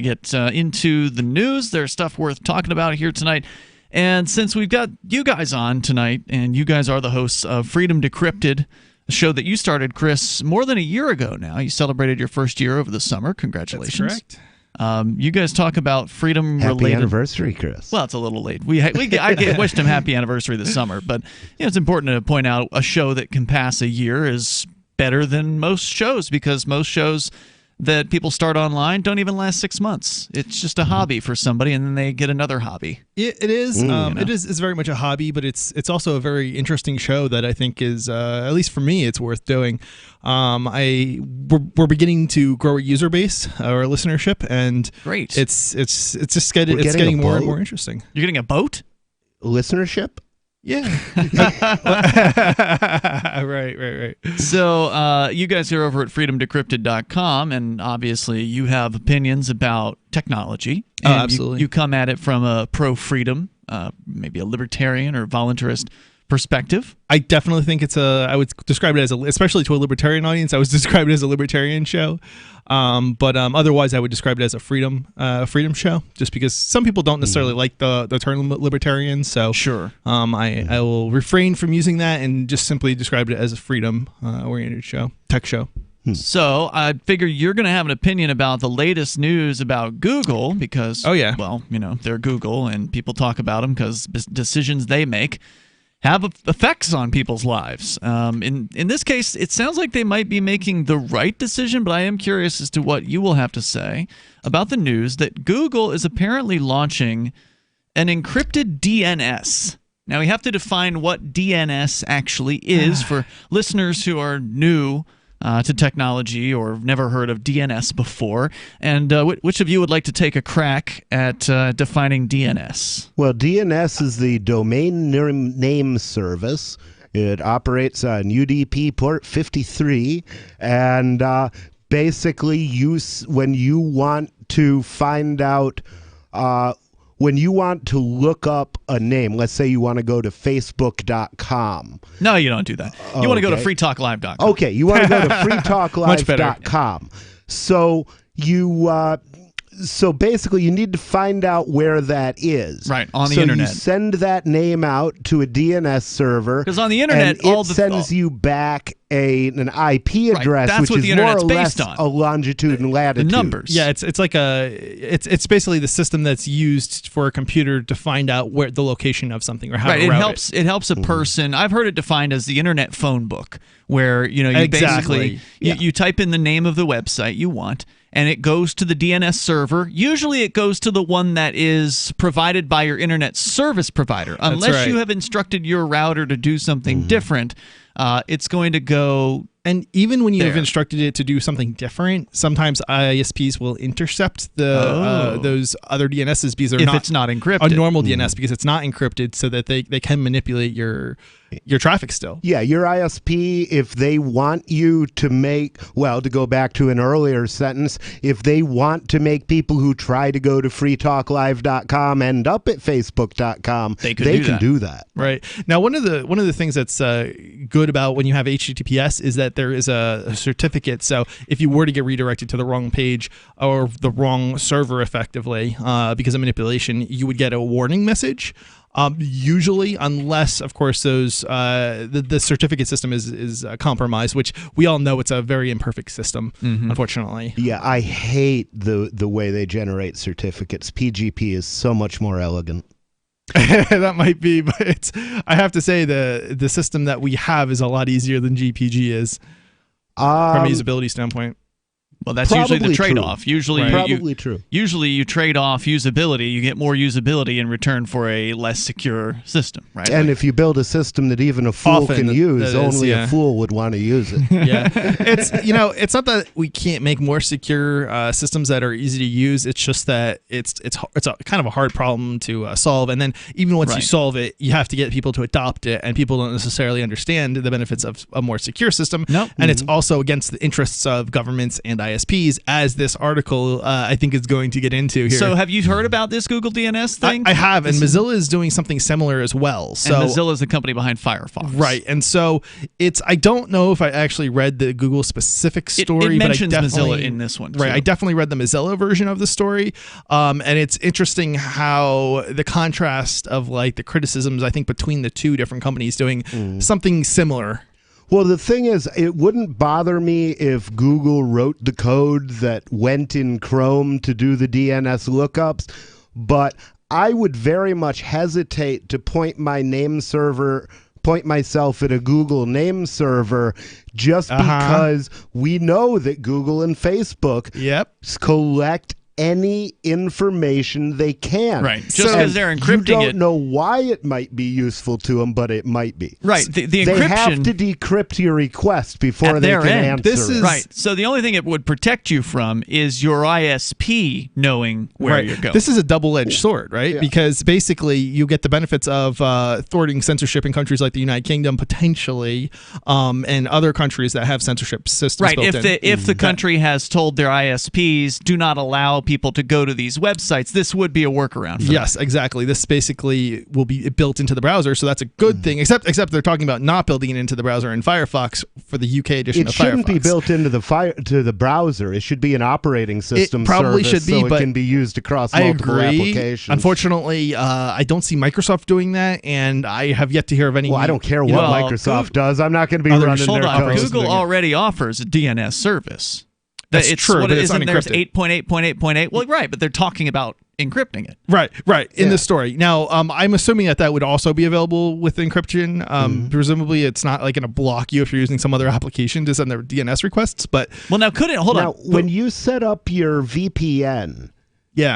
Get into the news. There's stuff worth talking about here tonight. And since we've got you guys on tonight, and you guys are the hosts of Freedom Decrypted, a show that you started, Chris, more than a year ago now. You celebrated your first year over the summer. Congratulations. That's correct. You guys talk about freedom-related... Happy anniversary, Chris. Well, it's a little late. I wished him happy anniversary this summer, but it's important to point out a show that can pass a year is better than most shows, because most shows that people start online don't even last 6 months. It's just a hobby for somebody, and then they get another hobby. It is. It's very much a hobby, but it's also a very interesting show that I think is, at least for me, it's worth doing. We're beginning to grow a user base, our listenership, and great. It's getting more and more interesting. You're getting a boat? Listenership? Yeah. Right. So you guys are over at freedomdecrypted.com, and obviously you have opinions about technology. Oh, absolutely. You come at it from a pro-freedom, maybe a libertarian or voluntarist perspective. I definitely think I would describe it as especially to a libertarian audience, I would describe it as a libertarian show. But otherwise, I would describe it as a freedom show, just because some people don't necessarily like the term libertarian. So sure, I will refrain from using that and just simply describe it as a freedom oriented show, tech show. So I figure you're going to have an opinion about the latest news about Google, because well, they're Google, and people talk about them because decisions they make have effects on people's lives. In this case, it sounds like they might be making the right decision, but I am curious as to what you will have to say about the news that Google is apparently launching an encrypted DNS. Now, we have to define what DNS actually is for listeners who are new to technology or have never heard of DNS before. And which of you would like to take a crack at defining DNS? Well, DNS is the Domain Name Service. It operates on UDP port 53, and basically when you want to find out when you want to look up a name, let's say you want to go to facebook.com. No, you don't do that. You want to go to freetalklive.com. Okay, you want to go to freetalklive.com. So so basically you need to find out where that is. Right, on the internet. So you send that name out to a DNS server. Because on the internet, and it sends you back an IP address, which is more or less a longitude and latitude. The numbers. Yeah, it's like it's basically the system that's used for a computer to find out where the location of something or how to route it helps a person. I've heard it defined as the internet phone book, where you basically you type in the name of the website you want, and it goes to the DNS server. Usually it goes to the one that is provided by your internet service provider. Unless you have instructed your router to do something different, it's going to go... And even when you have instructed it to do something different, sometimes ISPs will intercept those other DNSs because they're it's not encrypted. A normal DNS, because it's not encrypted, so that they can manipulate your traffic still. Yeah, your ISP, if they want you to to go back to an earlier sentence, if they want to make people who try to go to freetalklive.com end up at facebook.com, they can do that. Right. Now, one of the things that's good about when you have HTTPS is that there is a certificate. So if you were to get redirected to the wrong page or the wrong server effectively because of manipulation, you would get a warning message. Usually, unless, of course, those the certificate system is compromised, which we all know it's a very imperfect system, unfortunately. Yeah, I hate the way they generate certificates. PGP is so much more elegant. That might be, but I have to say the system that we have is a lot easier than GPG is from a usability standpoint. Well, that's usually the trade-off. Usually, true. Usually, you trade off usability. You get more usability in return for a less secure system, right? And if you build a system that even a fool can use, only a fool would want to use it. Yeah, it's not that we can't make more secure systems that are easy to use. It's just that it's a kind of a hard problem to solve. And then even once you solve it, you have to get people to adopt it, and people don't necessarily understand the benefits of a more secure system. Nope. And it's also against the interests of governments and ISPs, as this article I think is going to get into here. So have you heard about this Google DNS thing? I have, and Mozilla is doing something similar as well. So and Mozilla is the company behind Firefox. Right. And so I don't know if I actually read the Google specific story. It mentions but Mozilla in this one, too. Right. I definitely read the Mozilla version of the story. And it's interesting how the contrast of like the criticisms, I think, between the two different companies doing something similar. Well, the thing is, it wouldn't bother me if Google wrote the code that went in Chrome to do the DNS lookups, but I would very much hesitate to point myself at a Google name server just because we know that Google and Facebook collect any information they can. Right. Just because they're encrypting it. You don't know why it might be useful to them, but it might be. Right. The encryption. They have to decrypt your request before they can answer it. Right. So the only thing it would protect you from is your ISP knowing where you're going. This is a double-edged sword, right? Yeah. Because basically you get the benefits of thwarting censorship in countries like the United Kingdom, potentially, and other countries that have censorship systems built in. If the country has told their ISPs, do not allow people to go to these websites, this would be a workaround for Yes, them. exactly. This basically will be built into the browser, so that's a good thing, except they're talking about not building it into the browser in Firefox for the UK edition of Firefox. It shouldn't be built into the browser. It should be an operating system probably service should be, so but it can be used across multiple applications. Unfortunately, I don't see Microsoft doing that, and I have yet to hear of any... Well, I don't care what Microsoft does. I'm not going to be running their code. Google already offers a DNS service. That's true, but it's isn't unencrypted. There's 8.8.8.8. Well, right, but they're talking about encrypting it. Right, in the story. Now, I'm assuming that would also be available with encryption. Presumably, it's not like going to block you if you're using some other application to send their DNS requests. But well, now could it? Hold on. When you set up your VPN,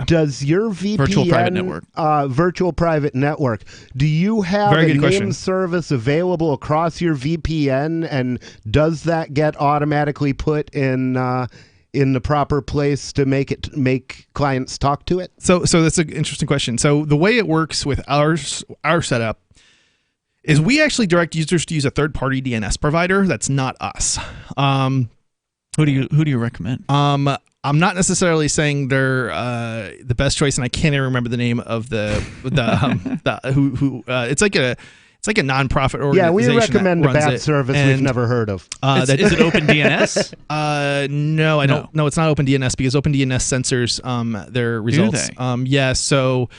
does your VPN virtual private network? Do you have a name service available across your VPN, and does that get automatically put in the proper place to make clients talk to it? So that's an interesting question. So the way it works with our setup is we actually direct users to use a third-party DNS provider that's not us. Who do you recommend? I'm not necessarily saying they're the best choice, and I can't even remember the name of it's like a nonprofit organization. Yeah, we recommend a bad service we've never heard of. Is it OpenDNS? No, I don't. No, it's not OpenDNS because OpenDNS censors their results. Do they? Yeah, so.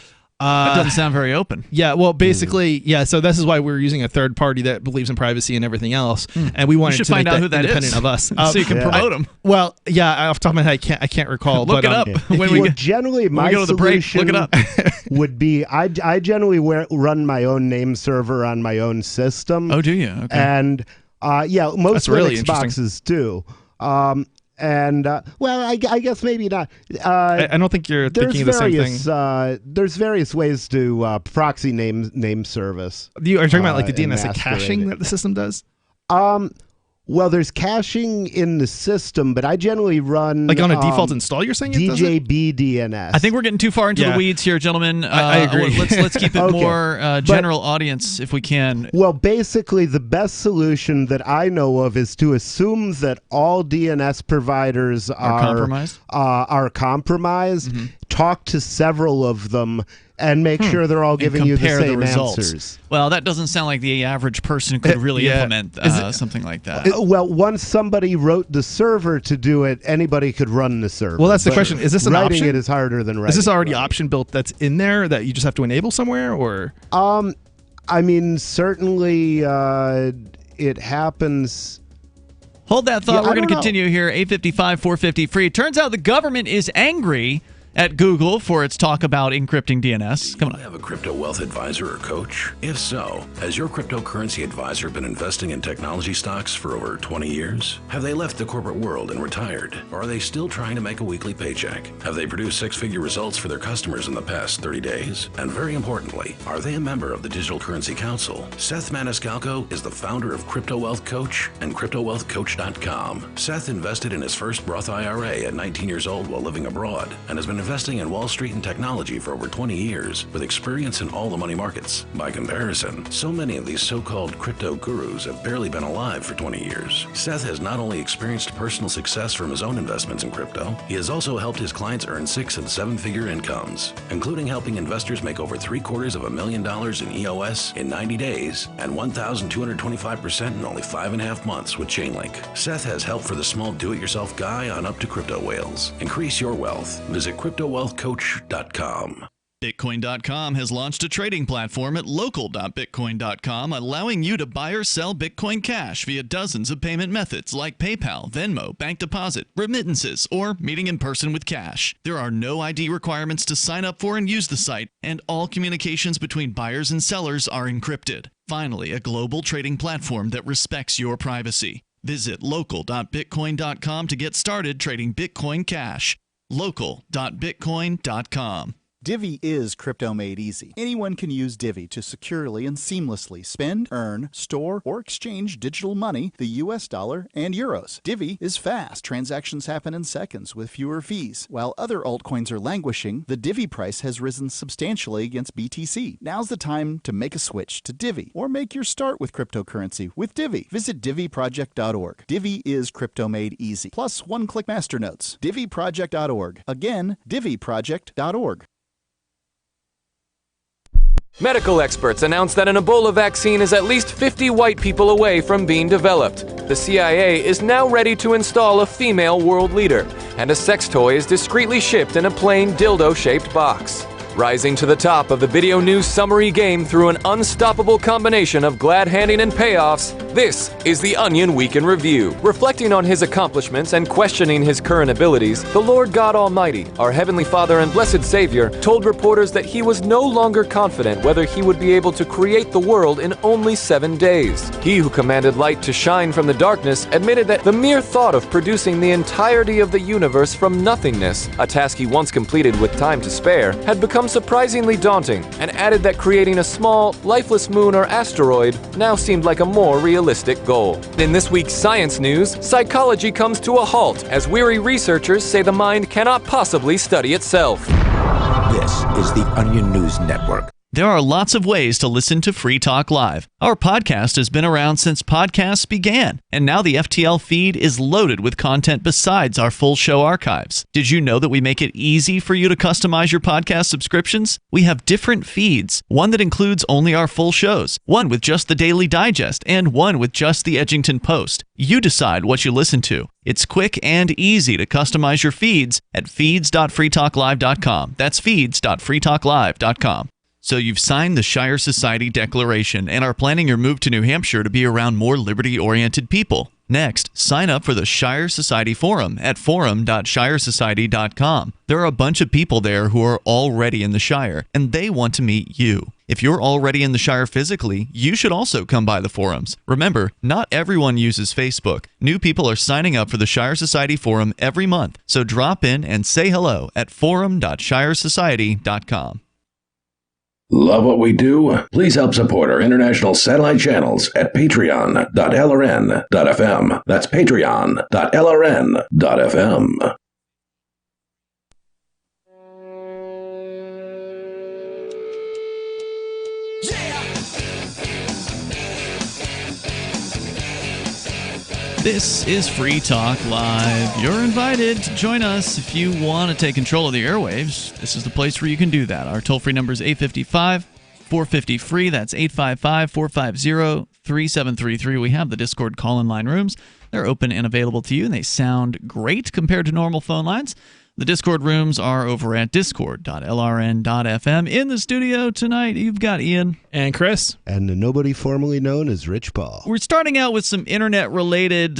That doesn't sound very open. Yeah, well, basically, so this is why we're using a third party that believes in privacy and everything else, and we wanted to find make out who that independent is of us, so you can promote them. Well, yeah, off the top of my head, I can't recall. Look it up. Generally, my go to the break, solution look it up. would be I generally run my own name server on my own system. Oh, do you? Okay. And most really Linux boxes do. I guess maybe not. I don't think you're thinking of the same thing. There's various ways to proxy name service. Are you talking about like the DNS caching that the system does? Well, there's caching in the system, but I generally run like on a default install. You're saying DJB DNS. I think we're getting too far into the weeds here, gentlemen. I agree. Let's keep it more general audience if we can. Well, basically, the best solution that I know of is to assume that all DNS providers are compromised. Mm-hmm. Talk to several of them and make sure they're all giving you the same answers. Well, that doesn't sound like the average person could really implement something like that. Well, once somebody wrote the server to do it, anybody could run the server. Well, that's the question. Is this an option? Writing it is harder than writing. Is this already option built that's in there that you just have to enable somewhere, or? I mean, certainly it happens. Hold that thought. We're going to continue here. 855-450 free. It turns out the government is angry at Google for its talk about encrypting DNS. Come on. Have a crypto wealth advisor or coach? If so, has your cryptocurrency advisor been investing in technology stocks for over 20 years? Have they left the corporate world and retired? Or are they still trying to make a weekly paycheck? Have they produced six-figure results for their customers in the past 30 days? And very importantly, are they a member of the Digital Currency Council? Seth Maniscalco is the founder of Crypto Wealth Coach and CryptoWealthCoach.com. Seth invested in his first Roth IRA at 19 years old while living abroad and has been investing in Wall Street and technology for over 20 years with experience in all the money markets. By comparison, so many of these so-called crypto gurus have barely been alive for 20 years. Seth has not only experienced personal success from his own investments in crypto, he has also helped his clients earn 6- and 7-figure incomes, including helping investors make over $750,000 in EOS in 90 days and 1,225% in only 5.5 months with Chainlink. Seth has help for the small do-it-yourself guy on up to crypto whales. Increase your wealth. Visit CryptoWealthCoach.com. Bitcoin.com has launched a trading platform at local.bitcoin.com, allowing you to buy or sell Bitcoin Cash via dozens of payment methods like PayPal, Venmo, bank deposit, remittances, or meeting in person with cash. There are no ID requirements to sign up for and use the site, and all communications between buyers and sellers are encrypted. Finally, a global trading platform that respects your privacy. Visit local.bitcoin.com to get started trading Bitcoin Cash. local.bitcoin.com. Divvy is crypto made easy. Anyone can use Divvy to securely and seamlessly spend, earn, store, or exchange digital money, the US dollar, and euros. Divvy is fast. Transactions happen in seconds with fewer fees. While other altcoins are languishing, the Divvy price has risen substantially against BTC. Now's the time to make a switch to Divvy or make your start with cryptocurrency with Divvy. Visit DivvyProject.org. Divvy is crypto made easy. Plus one-click master notes. DivvyProject.org. Again, DivvyProject.org. Medical experts announced that an Ebola vaccine is at least 50 white people away from being developed. The CIA is now ready to install a female world leader, and a sex toy is discreetly shipped in a plain dildo-shaped box. Rising to the top of the video news summary game through an unstoppable combination of glad-handing and payoffs, this is the Onion Week in Review. Reflecting on his accomplishments and questioning his current abilities, the Lord God Almighty, our Heavenly Father and Blessed Savior, told reporters that he was no longer confident whether he would be able to create the world in only 7 days. He who commanded light to shine from the darkness admitted that the mere thought of producing the entirety of the universe from nothingness, a task he once completed with time to spare, had become surprisingly daunting, and added that creating a small, lifeless moon or asteroid now seemed like a more realistic goal. In this week's science news, psychology comes to a halt as weary researchers say the mind cannot possibly study itself. This is the Onion News Network. There are lots of ways to listen to Free Talk Live. Our podcast has been around since podcasts began, and now the FTL feed is loaded with content besides our full show archives. Did you know that we make it easy for you to customize your podcast subscriptions? We have different feeds, one that includes only our full shows, one with just the Daily Digest, and one with just the Edgington Post. You decide what you listen to. It's quick and easy to customize your feeds at feeds.freetalklive.com. That's feeds.freetalklive.com. So you've signed the Shire Society Declaration and are planning your move to New Hampshire to be around more liberty-oriented people. Next, sign up for the Shire Society Forum at forum.shiresociety.com. There are a bunch of people there who are already in the Shire, and they want to meet you. If you're already in the Shire physically, you should also come by the forums. Remember, not everyone uses Facebook. New people are signing up for the Shire Society Forum every month, so drop in and say hello at forum.shiresociety.com. Love what we do? Please help support our international satellite channels at patreon.lrn.fm. That's patreon.lrn.fm. This is Free Talk Live. You're invited to join us if you want to take control of the airwaves. This is the place where you can do that. Our toll-free number is 855-450-FREE. That's 855-450-3733. We have the Discord call-in line rooms. They're open and available to you, and they sound great compared to normal phone lines. The Discord rooms are over at discord.lrn.fm. In the studio tonight, you've got Ian. And Chris. And nobody formerly known as Rich Paul. We're starting out with some internet-related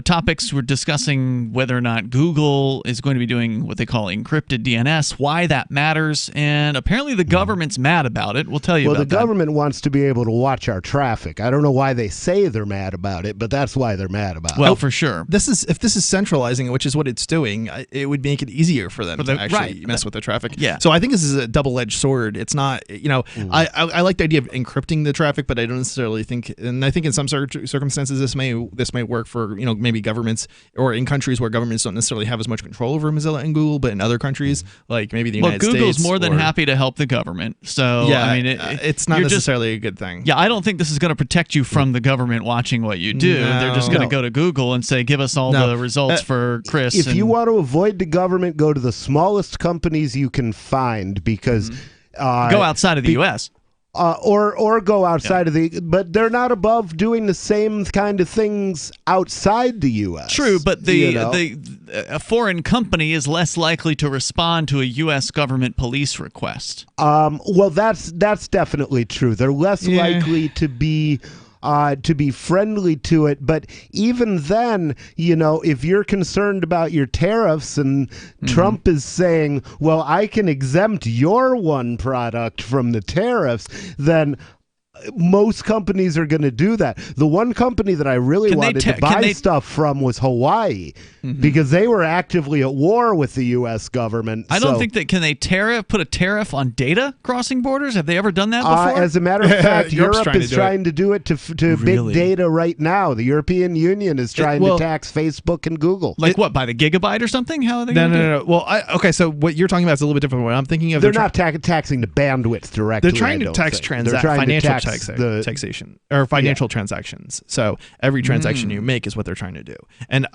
topics. We're discussing whether or not Google is going to be doing what they call encrypted DNS, why that matters, and apparently the government's mad about it. We'll tell you about that. Well, the government wants to be able to watch our traffic. I don't know why they say they're mad about it, but that's why they're mad about it. Well, for sure. If this is centralizing it, which is what it's doing, it would make it easier for them to actually mess with the traffic. Yeah. So I think this is a double-edged sword. It's not, I like the idea of encrypting the traffic, but I don't necessarily think, and I think in some circumstances this may work for, maybe governments or in countries where governments don't necessarily have as much control over Mozilla and Google, but in other countries, like maybe the United States. Well, Google's more than happy to help the government. So, yeah, I mean, it's not necessarily a good thing. Yeah, I don't think this is going to protect you from the government watching what you do. No. They're just going to go to Google and say, give us all the results for Chris. If you want to avoid the government, go to the smallest companies you can find, because go outside of the U.S. Or go outside of but they're not above doing the same kind of things outside the U.S. True, but a foreign company is less likely to respond to a U.S. government police request. Well, that's definitely true. They're less likely to be friendly to it. But even then, if you're concerned about your tariffs and Trump is saying, well, I can exempt your one product from the tariffs, then most companies are going to do that. The one company that I really wanted to buy stuff from was Hawaii, because they were actively at war with the U.S. government. I don't think that can they put a tariff on data crossing borders? Have they ever done that before? As a matter of fact, Europe is trying to do it to big data right now. The European Union is trying to tax Facebook and Google. Like what, by the gigabyte or something? How are they going to do it? No. Well, so what you're talking about is a little bit different. What I'm thinking of, they're not taxing the bandwidth directly. They're trying to tax financial taxation or financial transactions. So every transaction you make is what they're trying to do. And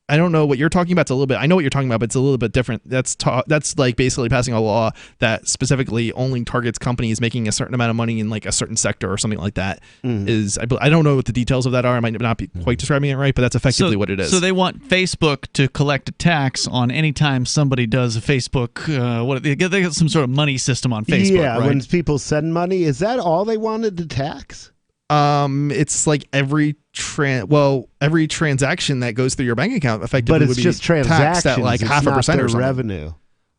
I don't know what you're talking about. It's a little bit. I know what you're talking about, but it's a little bit different. That's like basically passing a law that specifically only targets companies making a certain amount of money in like a certain sector or something like that. I don't know what the details of that are. I might not be quite describing it right, but that's effectively what it is. So they want Facebook to collect a tax on any time somebody does a Facebook. They got some sort of money system on Facebook. Yeah, right? when people send money, is that all they wanted to tax? It's like every transaction that goes through your bank account effectively but it's would be just taxed at like it's 0.5% or something. Revenue.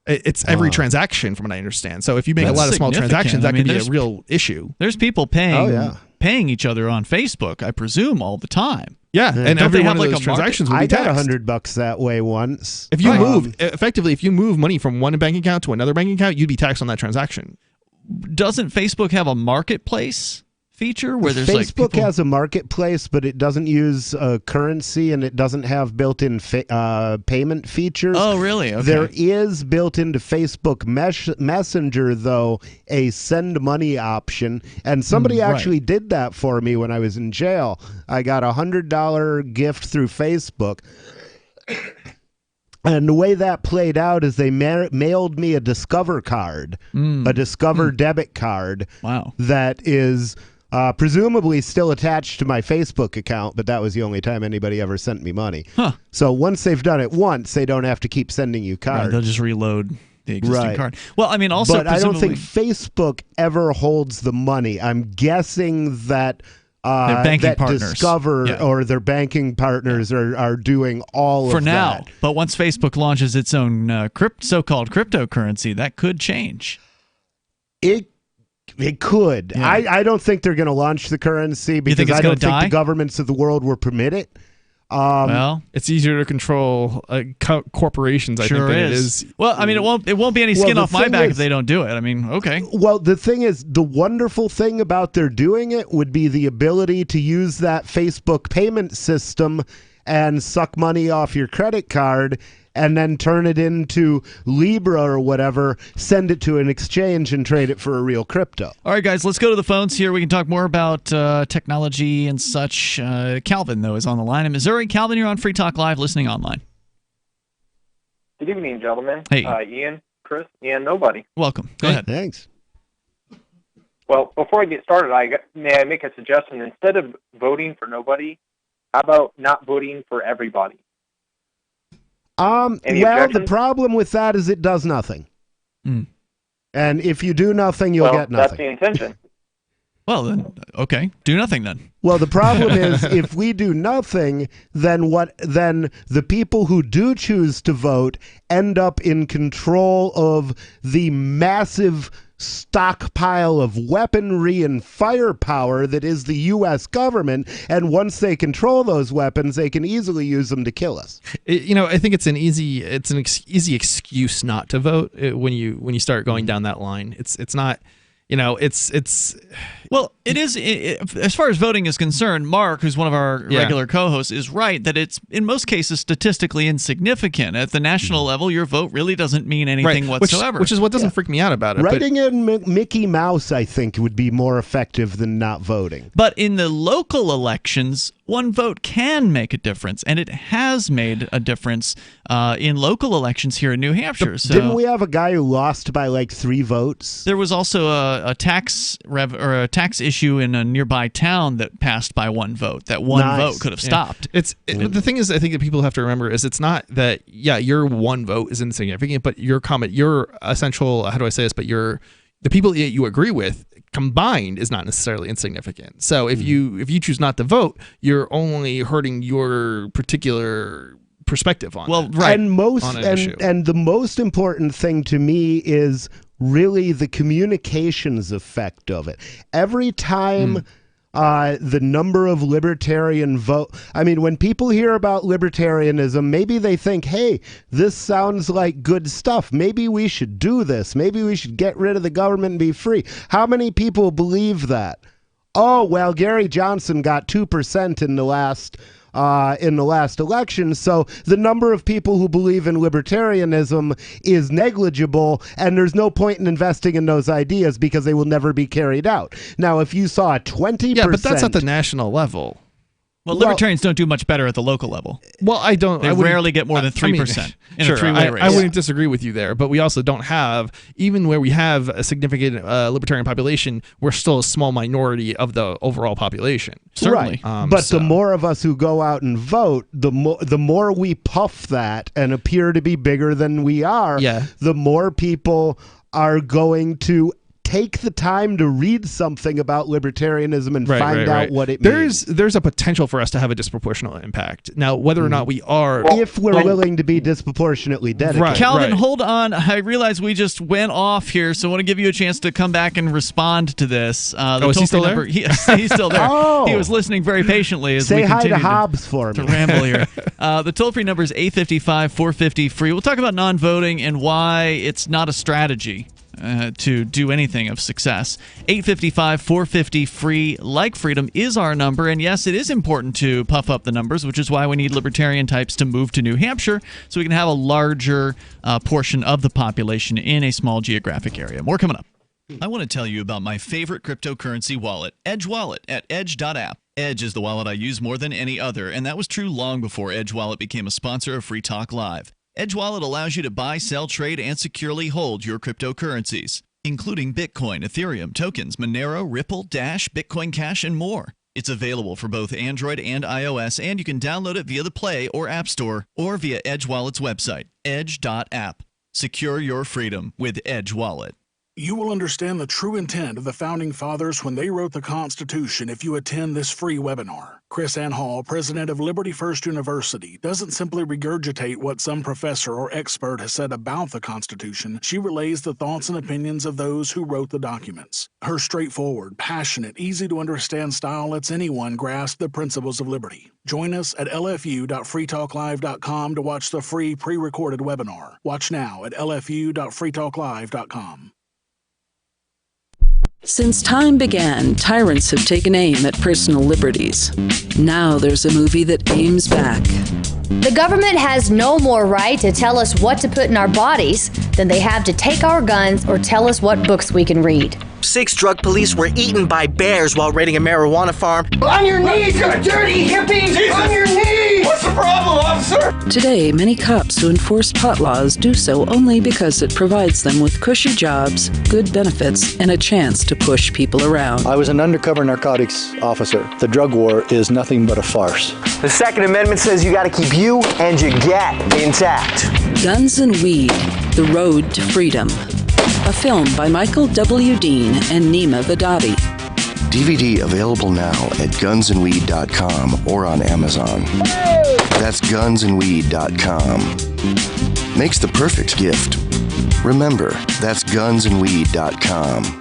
It's every transaction, from what I understand. So if you make a lot of small transactions, that could be a real issue. There's people paying each other on Facebook, I presume, all the time. Yeah, and every one of those transactions would be taxed. I got $100 that way once. If you if you move money from one bank account to another bank account, you'd be taxed on that transaction. Doesn't Facebook have a marketplace feature where there's Facebook has a marketplace, but it doesn't use currency and it doesn't have built-in payment features. Oh, really? Okay. There is built into Facebook Messenger, though, a send money option, and somebody actually did that for me when I was in jail. I got a $100 gift through Facebook. And the way that played out is they mailed me a Discover card, a Discover debit card. Wow. That is presumably still attached to my Facebook account, but that was the only time anybody ever sent me money. Huh. So once they've done it once, they don't have to keep sending you cards. Right, they'll just reload the existing card. Well, I mean, also, but I don't think Facebook ever holds the money. I'm guessing that their banking partners. Discover or their banking partners are doing all for of now. that. But once Facebook launches its own so-called cryptocurrency, that could change. It could. Yeah. I don't think they're going to launch the currency because I don't think the governments of the world will permit it. Well, it's easier to control corporations, I think, than it is. Well, I mean, it won't be any skin off my back if they don't do it. I mean, okay. Well, the thing is, the wonderful thing about their doing it would be the ability to use that Facebook payment system and suck money off your credit card and then turn it into Libra or whatever, send it to an exchange and trade it for a real crypto. All right, guys, let's go to the phones here. We can talk more about technology and such. Calvin, though, is on the line in Missouri. Calvin, you're on Free Talk Live, listening online. Good evening, gentlemen. Hey. Ian, Chris, and nobody. Welcome. Go ahead. Thanks. Well, before I get started, may I make a suggestion? Instead of voting for nobody, how about not voting for everybody? Well, the problem with that is it does nothing. And if you do nothing, you'll get nothing. That's the intention. Well, then, okay, do nothing then. Well, the problem is if we do nothing, then the people who do choose to vote end up in control of the massive stockpile of weaponry and firepower that is the U.S. government, and once they control those weapons, they can easily use them to kill us. I think it's an easy excuse not to vote when you start going down that line. It's not. Well, it is, as far as voting is concerned, Mark, who's one of our regular co-hosts, is right that it's, in most cases, statistically insignificant. At the national level, your vote really doesn't mean anything whatsoever. Which is what doesn't freak me out about it. Writing in Mickey Mouse, I think, would be more effective than not voting. But in the local elections, one vote can make a difference, and it has made a difference in local elections here in New Hampshire. So didn't we have a guy who lost by like 3 votes? There was also a tax issue in a nearby town that passed by 1 vote. That one vote could have stopped. The thing is, I think that people have to remember is it's not that your 1 vote is insignificant, but your essential, how do I say this? But the people that you agree with combined is not necessarily insignificant. So if you choose not to vote, you're only hurting your particular perspective on it. Right. And the most important thing to me is really the communications effect of it. Every time the number of libertarian when people hear about libertarianism, maybe they think, hey, this sounds like good stuff. Maybe we should do this. Maybe we should get rid of the government and be free. How many people believe that? Oh, well, Gary Johnson got 2% in the last election, so the number of people who believe in libertarianism is negligible, and there's no point in investing in those ideas because they will never be carried out. Now, if you saw a 20%... Yeah, but that's at the national level. Well, libertarians don't do much better at the local level. Well, I don't. They rarely get more than 3% in a three-way race. I wouldn't disagree with you there, but we also don't have, even where we have a significant libertarian population, we're still a small minority of the overall population. Certainly. Right. But the more of us who go out and vote, the more we puff that and appear to be bigger than we are, the more people are going to take the time to read something about libertarianism and find out what it means. There's a potential for us to have a disproportionate impact. Now, whether or not we are... if we're willing to be disproportionately dedicated. Right, Calvin, hold on. I realize we just went off here, so I want to give you a chance to come back and respond to this. Is he still there? He's still there. He was listening very patiently as we continue to Hobbs for me. To ramble here. The toll-free number is 855-450-FREE. We'll talk about non-voting and why it's not a strategy to do anything of success. 855-450-FREE. Like freedom is our number, and yes, it is important to puff up the numbers, which is why we need libertarian types to move to New Hampshire so we can have a larger portion of the population in a small geographic area. More coming up. I want to tell you about my favorite cryptocurrency wallet, Edge Wallet, at edge.app. Edge is the wallet I use more than any other, and that was true long before Edge Wallet became a sponsor of Free Talk Live. Edge Wallet allows you to buy, sell, trade, and securely hold your cryptocurrencies, including Bitcoin, Ethereum, tokens, Monero, Ripple, Dash, Bitcoin Cash, and more. It's available for both Android and iOS, and you can download it via the Play or App Store or via Edge Wallet's website, edge.app. Secure your freedom with Edge Wallet. You will understand the true intent of the Founding Fathers when they wrote the Constitution if you attend this free webinar. Chris Ann Hall, president of Liberty First University, doesn't simply regurgitate what some professor or expert has said about the Constitution. She relays the thoughts and opinions of those who wrote the documents. Her straightforward, passionate, easy-to-understand style lets anyone grasp the principles of liberty. Join us at lfu.freetalklive.com to watch the free pre-recorded webinar. Watch now at lfu.freetalklive.com. Since time began, tyrants have taken aim at personal liberties. Now there's a movie that aims back. The government has no more right to tell us what to put in our bodies than they have to take our guns or tell us what books we can read. 6 drug police were eaten by bears while raiding a marijuana farm. On your knees, you dirty hippie! Jesus. On your knees! What's the problem, officer? Today, many cops who enforce pot laws do so only because it provides them with cushy jobs, good benefits, and a chance to push people around. I was an undercover narcotics officer. The drug war is nothing but a farce. The Second Amendment says you gotta keep you and your get intact. Guns and Weed, The Road to Freedom. A film by Michael W. Dean and Nima Vadadi. DVD available now at gunsandweed.com or on Amazon. That's gunsandweed.com. Makes the perfect gift. Remember, that's gunsandweed.com.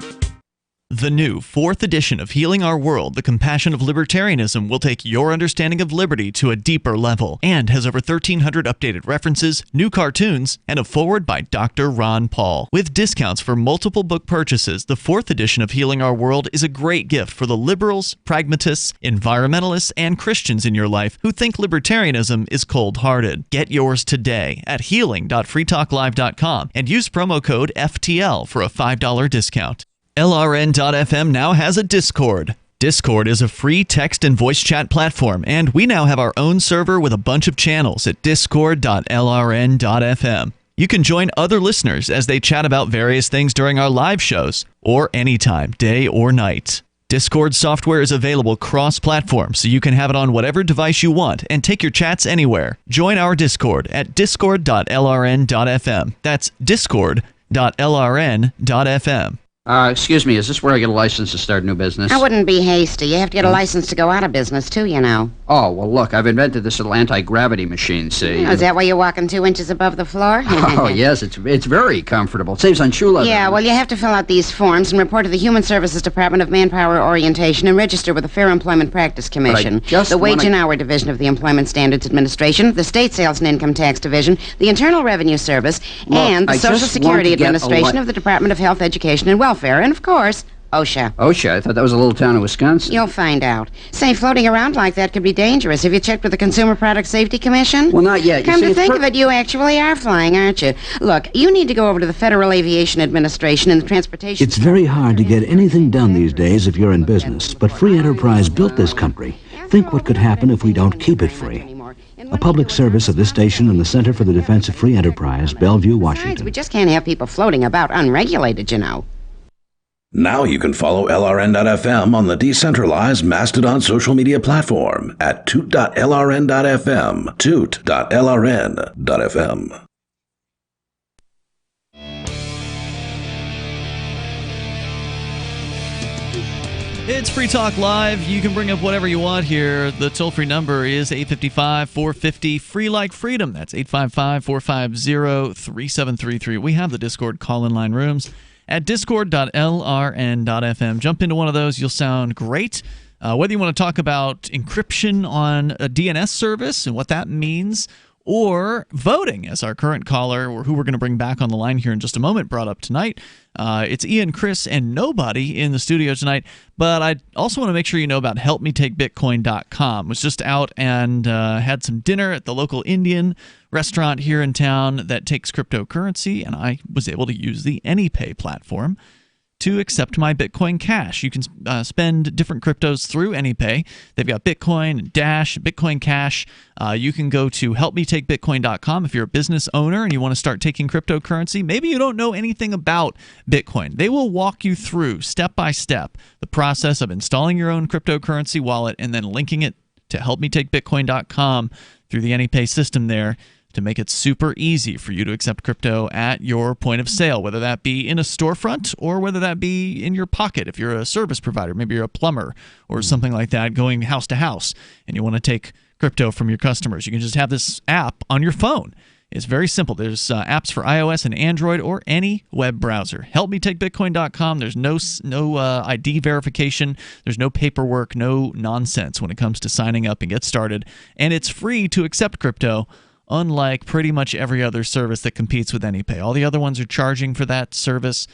The new 4th edition of Healing Our World, The Compassion of Libertarianism, will take your understanding of liberty to a deeper level and has over 1,300 updated references, new cartoons, and a foreword by Dr. Ron Paul. With discounts for multiple book purchases, the 4th edition of Healing Our World is a great gift for the liberals, pragmatists, environmentalists, and Christians in your life who think libertarianism is cold-hearted. Get yours today at healing.freetalklive.com and use promo code FTL for a $5 discount. LRN.FM now has a Discord. Discord is a free text and voice chat platform, and we now have our own server with a bunch of channels at discord.lrn.fm. You can join other listeners as they chat about various things during our live shows, or anytime, day or night. Discord software is available cross-platform, so you can have it on whatever device you want and take your chats anywhere. Join our Discord at discord.lrn.fm. That's discord.lrn.fm. Excuse me, is this where I get a license to start a new business? I wouldn't be hasty. You have to get a license to go out of business, too, you know. Oh, well, look, I've invented this little anti-gravity machine, see? Is that why you're walking 2 inches above the floor? Oh, yes, it's very comfortable. It saves on shoe leather. Yeah, well, you have to fill out these forms and report to the Human Services Department of Manpower Orientation and register with the Fair Employment Practice Commission, the Wage and Hour Division of the Employment Standards Administration, the State Sales and Income Tax Division, the Internal Revenue Service, and the Social Security Administration of the Department of Health, Education, and Welfare, and, of course, OSHA. OSHA? I thought that was a little town in Wisconsin. You'll find out. Say, floating around like that could be dangerous. Have you checked with the Consumer Product Safety Commission? Well, not yet. Come to think of it, you actually are flying, aren't you? Look, you need to go over to the Federal Aviation Administration and the Transportation... It's very hard to get anything done these days if you're in business, but free enterprise built this country. Think what could happen if we don't keep it free. A public service of this station and the Center for the Defense of Free Enterprise, Bellevue, Washington. We just can't have people floating about unregulated, you know. Now you can follow LRN.FM on the decentralized Mastodon social media platform at toot.lrn.fm, toot.lrn.fm. It's Free Talk Live. You can bring up whatever you want here. The toll-free number is 855-450, free like freedom. That's 855-450-3733. We have the Discord call-in line rooms at discord.lrn.fm. Jump into one of those. You'll sound great. Whether you want to talk about encryption on a DNS service and what that means, or voting, as our current caller, or who we're going to bring back on the line here in just a moment, brought up tonight. It's Ian, Chris, and nobody in the studio tonight. But I also want to make sure you know about helpmetakebitcoin.com. Was just out and had some dinner at the local Indian restaurant here in town that takes cryptocurrency, and I was able to use the AnyPay platform to accept my Bitcoin Cash. You can spend different cryptos through AnyPay. They've got Bitcoin, Dash, Bitcoin Cash. You can go to helpmetakebitcoin.com if you're a business owner and you want to start taking cryptocurrency. Maybe you don't know anything about Bitcoin. They will walk you through, step by step, the process of installing your own cryptocurrency wallet and then linking it to helpmetakebitcoin.com through the AnyPay system there, to make it super easy for you to accept crypto at your point of sale, whether that be in a storefront or whether that be in your pocket. If you're a service provider, maybe you're a plumber or something like that, going house to house, and you want to take crypto from your customers, you can just have this app on your phone. It's very simple. There's apps for iOS and Android or any web browser. HelpMeTakeBitcoin.com. There's no ID verification. There's no paperwork, no nonsense when it comes to signing up and get started. And it's free to accept crypto, unlike pretty much every other service that competes with AnyPay. All the other ones are charging for that service,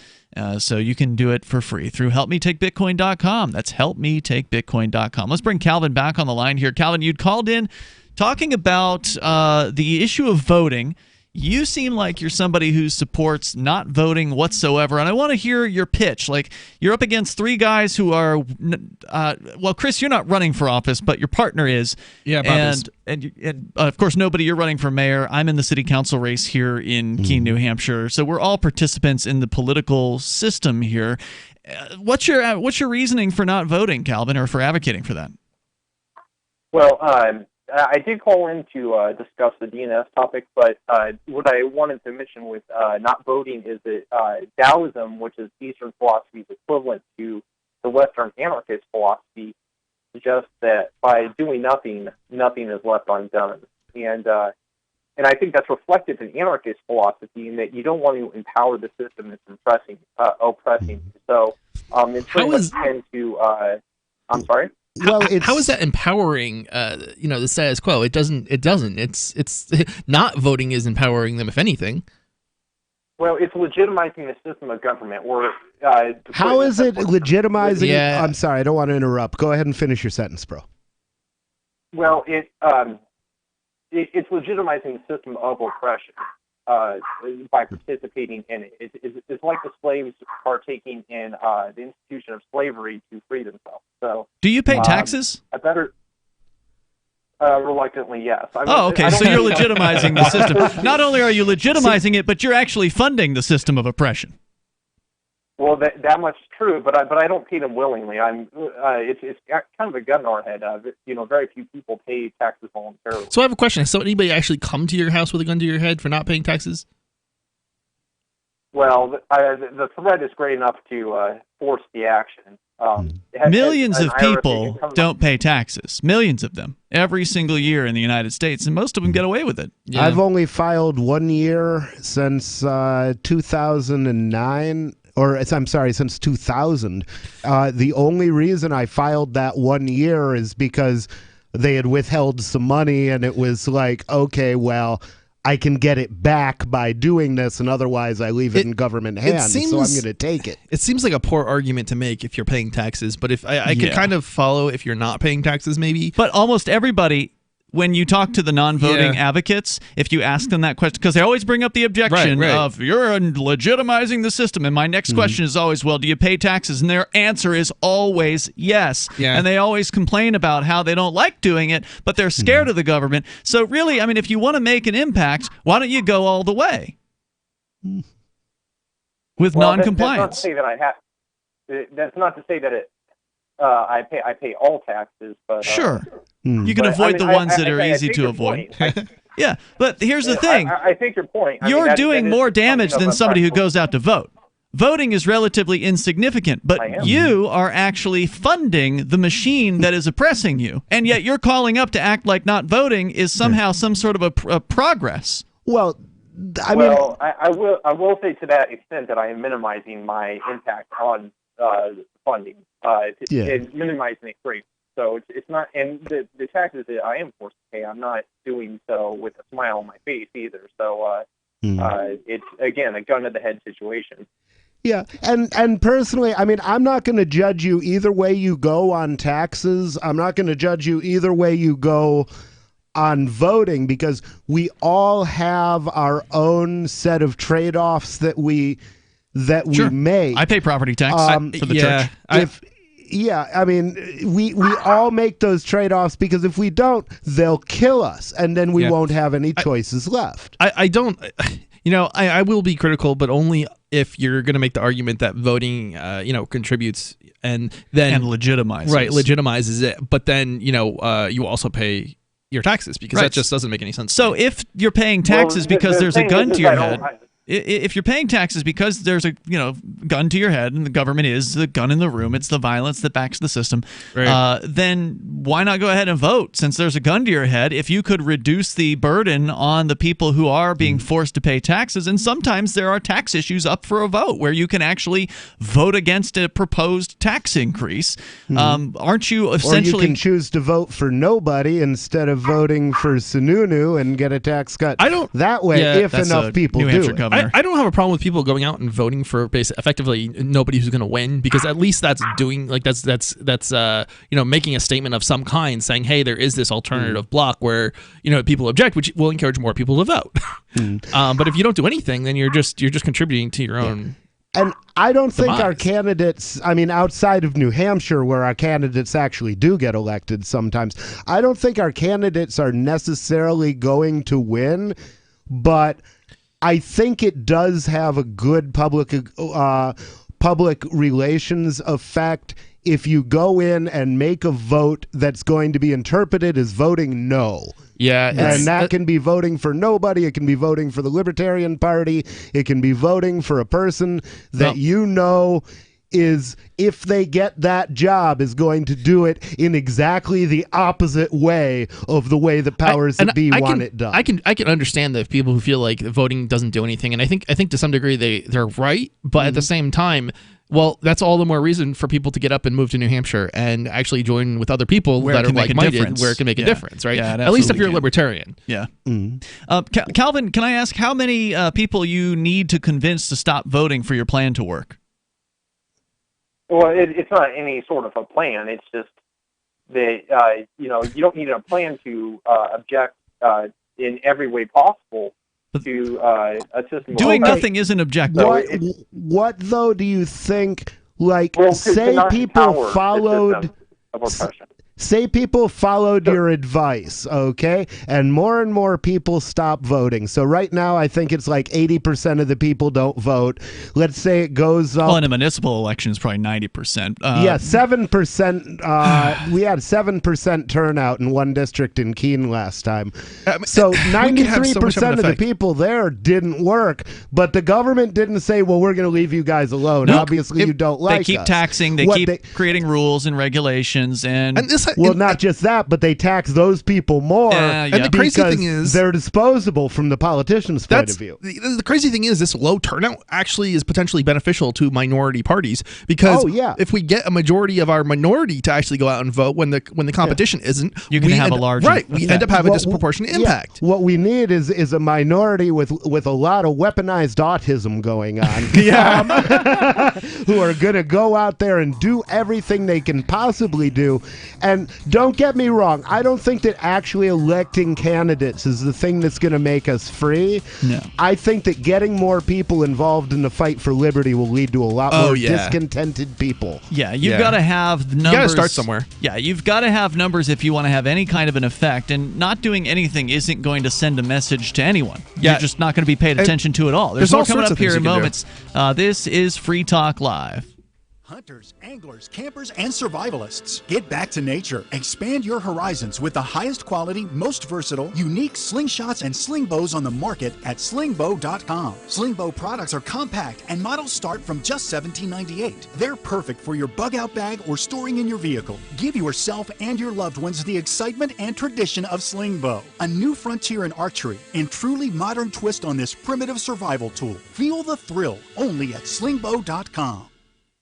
so you can do it for free through helpmetakebitcoin.com. That's helpmetakebitcoin.com. Let's bring Calvin back on the line here. Calvin, you'd called in talking about the issue of voting. You seem like you're somebody who supports not voting whatsoever, and I want to hear your pitch. Like, you're up against three guys who are, well, Chris, you're not running for office, but your partner is. Yeah, Bob and of course, nobody. You're running for mayor. I'm in the city council race here in Keene, New Hampshire. So we're all participants in the political system here. What's your reasoning for not voting, Calvin, or for advocating for that? Well, I did call in to discuss the DNS topic, but what I wanted to mention with not voting is that Taoism, which is Eastern philosophy's equivalent to the Western anarchist philosophy suggests that by doing nothing, nothing is left undone. And I think that's reflected in anarchist philosophy in that you don't want to empower the system that's oppressing. So it's very much tend to. I'm sorry. Well, how is that empowering? The status quo. It doesn't. It's not voting is empowering them, if anything. Well, it's legitimizing the system of government. How is it legitimizing? Yeah. I'm sorry, I don't want to interrupt. Go ahead and finish your sentence, bro. Well, it's legitimizing the system of oppression by participating in it. It's like the slaves partaking in the institution of slavery to free themselves. So, do you pay taxes? I better. Reluctantly, yes. Okay, so you're legitimizing the system. Not only are you legitimizing it, but you're actually funding the system of oppression. Well, that much is true, but I don't pay them willingly. It's kind of a gun to our head. Very few people pay taxes voluntarily. So I have a question. Has anybody actually come to your house with a gun to your head for not paying taxes? Well, the threat is great enough to force the action. Millions of people don't pay taxes. Millions of them every single year in the United States, and most of them get away with it. Yeah. I've only filed 1 year since 2009. Since 2000. The only reason I filed that 1 year is because they had withheld some money, and it was like, okay, well, I can get it back by doing this, and otherwise I leave it in government hands, so I'm going to take it. It seems like a poor argument to make if you're paying taxes, but if I could kind of follow if you're not paying taxes, maybe. But almost everybody, when you talk to the non-voting advocates, if you ask them that question, because they always bring up the objection of you're legitimizing the system, and my next question is always, well, do you pay taxes? And their answer is always yes. And they always complain about how they don't like doing it, but they're scared of the government. So really, I mean, if you want to make an impact, why don't you go all the way with non-compliance? That's not to say that I have. That's not to say that it. I pay all taxes, but sure. You can avoid the ones that are easy to avoid. Yeah, but here's the thing. I think your point. You're doing more damage than somebody who goes out to vote. Voting is relatively insignificant, but you are actually funding the machine that is oppressing you, and yet you're calling up to act like not voting is somehow some sort of a progress. Well, I will say to that extent that I am minimizing my impact on funding. And minimizing it great. So it's not, and the taxes that I am forced to pay, I'm not doing so with a smile on my face either. So it's, again, a gun to the head situation. Yeah, and personally, I mean, I'm not going to judge you either way you go on taxes. I'm not going to judge you either way you go on voting, because we all have our own set of trade-offs that we make. I pay property tax for the church. I mean, we all make those trade-offs, because if we don't, they'll kill us, and then we won't have any choices left. I will be critical, but only if you're going to make the argument that voting, contributes and legitimizes. Right, legitimizes it. But then, you also pay your taxes, because that just doesn't make any sense. So if you're paying taxes because there's a gun to your head... If you're paying taxes because there's a gun to your head and the government is the gun in the room, it's the violence that backs the system, then why not go ahead and vote since there's a gun to your head? If you could reduce the burden on the people who are being forced to pay taxes, and sometimes there are tax issues up for a vote where you can actually vote against a proposed tax increase. Aren't you essentially... Or you can choose to vote for nobody instead of voting for Sununu and get a tax cut that way if enough people do it. I don't have a problem with people going out and voting for effectively nobody who's going to win, because at least that's doing that's making a statement of some kind, saying, hey, there is this alternative block where people object, which will encourage more people to vote. But if you don't do anything, then you're just contributing to your own. And I don't think our candidates, I mean, outside of New Hampshire, where our candidates actually do get elected sometimes, I don't think our candidates are necessarily going to win, but I think it does have a good public relations effect if you go in and make a vote that's going to be interpreted as voting no. Yeah. And that can be voting for nobody. It can be voting for the Libertarian Party. It can be voting for a person that is, if they get that job, is going to do it in exactly the opposite way of the way the powers that be want it done. I can understand the people who feel like voting doesn't do anything, and I think to some degree they're right, but at the same time, well, that's all the more reason for people to get up and move to New Hampshire and actually join with other people that are like-minded, where it can make a difference, right? Yeah, at least if you're a libertarian. Yeah. Calvin, can I ask how many people you need to convince to stop voting for your plan to work? Well, it's not any sort of a plan. It's just that you don't need a plan to object in every way possible to a system. Doing nothing isn't objective. What though do you think? Like, say people followed. Say people followed your advice, okay? And more people stop voting. So right now, I think it's like 80% of the people don't vote. Let's say it goes up. Well, in a municipal election, it's probably 90%. 7%. We had 7% turnout in one district in Keene last time. So 93% of the people there didn't work. But the government didn't say, well, we're going to leave you guys alone. Nope. Obviously, you don't like us. They keep taxing. They keep creating rules and regulations. And well, not just that, but they tax those people more and the crazy thing is they're disposable from the politicians' point of view. The crazy thing is this low turnout actually is potentially beneficial to minority parties because if we get a majority of our minority to actually go out and vote when the competition isn't, you can have a large we end up having a disproportionate impact. What we need is a minority with a lot of weaponized autism going on, who are going to go out there and do everything they can possibly do. And don't get me wrong, I don't think that actually electing candidates is the thing that's going to make us free. No. I think that getting more people involved in the fight for liberty will lead to a lot more discontented people. Yeah, you've got to have numbers. You got to start somewhere. Yeah, you've got to have numbers if you want to have any kind of an effect, and not doing anything isn't going to send a message to anyone. Yeah. You're just not going to be paid attention to at all. There's more coming up here in moments. This is Free Talk Live. Hunters, anglers, campers, and survivalists. Get back to nature. Expand your horizons with the highest quality, most versatile, unique slingshots and sling bows on the market at slingbow.com. Slingbow products are compact and models start from just $17.98. They're perfect for your bug out bag or storing in your vehicle. Give yourself and your loved ones the excitement and tradition of Slingbow. A new frontier in archery and truly modern twist on this primitive survival tool. Feel the thrill only at slingbow.com.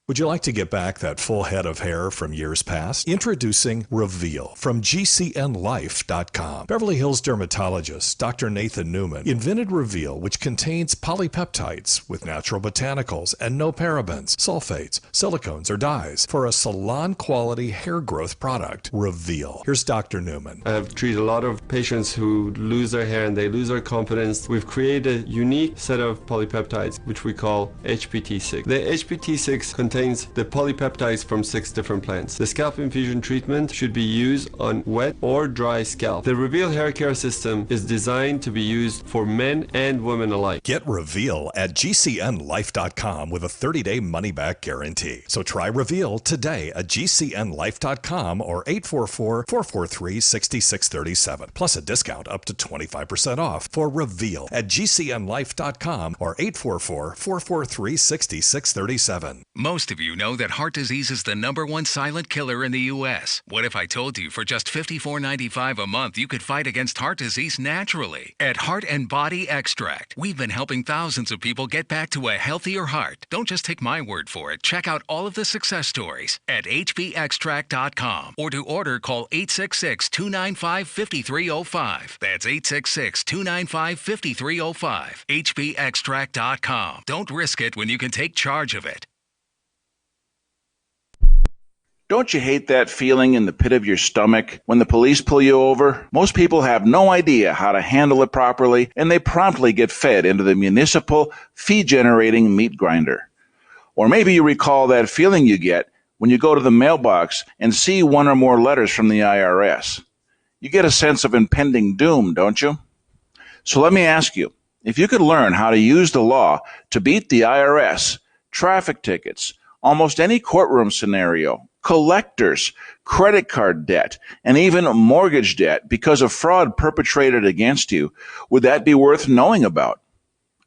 Would you like to get back that full head of hair from years past? Introducing Reveal from GCNlife.com. Beverly Hills dermatologist Dr. Nathan Newman invented Reveal, which contains polypeptides with natural botanicals and no parabens, sulfates, silicones, or dyes for a salon-quality hair growth product. Reveal. Here's Dr. Newman. I have treated a lot of patients who lose their hair and they lose their confidence. We've created a unique set of polypeptides, which we call HPT6. The HPT6 contains the polypeptides from 6 different plants. The scalp infusion treatment should be used on wet or dry scalp. The Reveal hair care system is designed to be used for men and women alike. Get Reveal at GCNlife.com with a 30-day money-back guarantee. So try Reveal today at GCNlife.com or 844-443-6637. Plus a discount up to 25% off for Reveal at GCNlife.com or 844-443-6637. Most of you know that heart disease is the #1 silent killer in the U.S. What if I told you for just $54.95 a month you could fight against heart disease naturally? At Heart and Body Extract, we've been helping thousands of people get back to a healthier heart. Don't just take my word for it. Check out all of the success stories at hbextract.com or to order, call 866-295-5305. That's 866-295-5305. hbextract.com. Don't risk it when you can take charge of it. Don't you hate that feeling in the pit of your stomach when the police pull you over? Most people have no idea how to handle it properly, and they promptly get fed into the municipal fee-generating meat grinder. Or maybe you recall that feeling you get when you go to the mailbox and see one or more letters from the IRS. You get a sense of impending doom, don't you? So let me ask you, if you could learn how to use the law to beat the IRS, traffic tickets, almost any courtroom scenario, collectors, credit card debt, and even mortgage debt because of fraud perpetrated against you, would that be worth knowing about?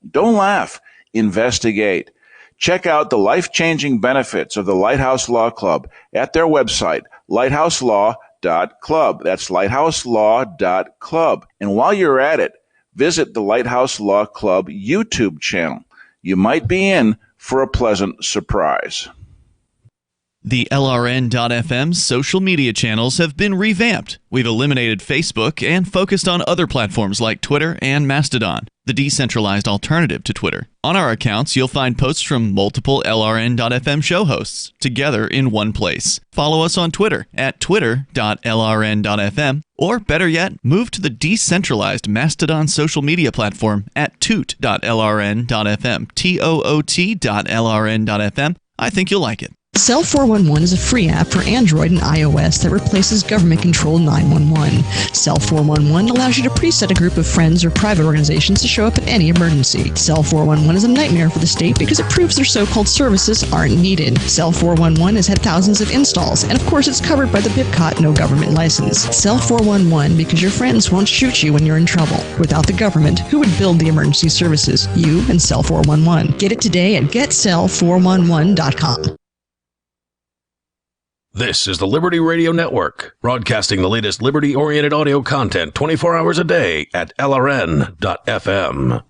Don't laugh. Investigate. Check out the life-changing benefits of the Lighthouse Law Club at their website, lighthouselaw.club. That's lighthouselaw.club. And while you're at it, visit the Lighthouse Law Club YouTube channel. You might be in for a pleasant surprise. The LRN.FM social media channels have been revamped. We've eliminated Facebook and focused on other platforms like Twitter and Mastodon, the decentralized alternative to Twitter. On our accounts, you'll find posts from multiple LRN.FM show hosts together in one place. Follow us on Twitter at twitter.lrn.fm, or better yet, move to the decentralized Mastodon social media platform at toot.lrn.fm, toot.lrn.fm. I think you'll like it. Cell 411 is a free app for Android and iOS that replaces government-controlled 911. Cell 411 allows you to preset a group of friends or private organizations to show up at any emergency. Cell 411 is a nightmare for the state because it proves their so-called services aren't needed. Cell 411 has had thousands of installs, and of course it's covered by the BIPCOT no government license. Cell 411 because your friends won't shoot you when you're in trouble. Without the government, who would build the emergency services? You and Cell 411. Get it today at getcell411.com. This is the Liberty Radio Network, broadcasting the latest liberty-oriented audio content 24 hours a day at LRN.FM.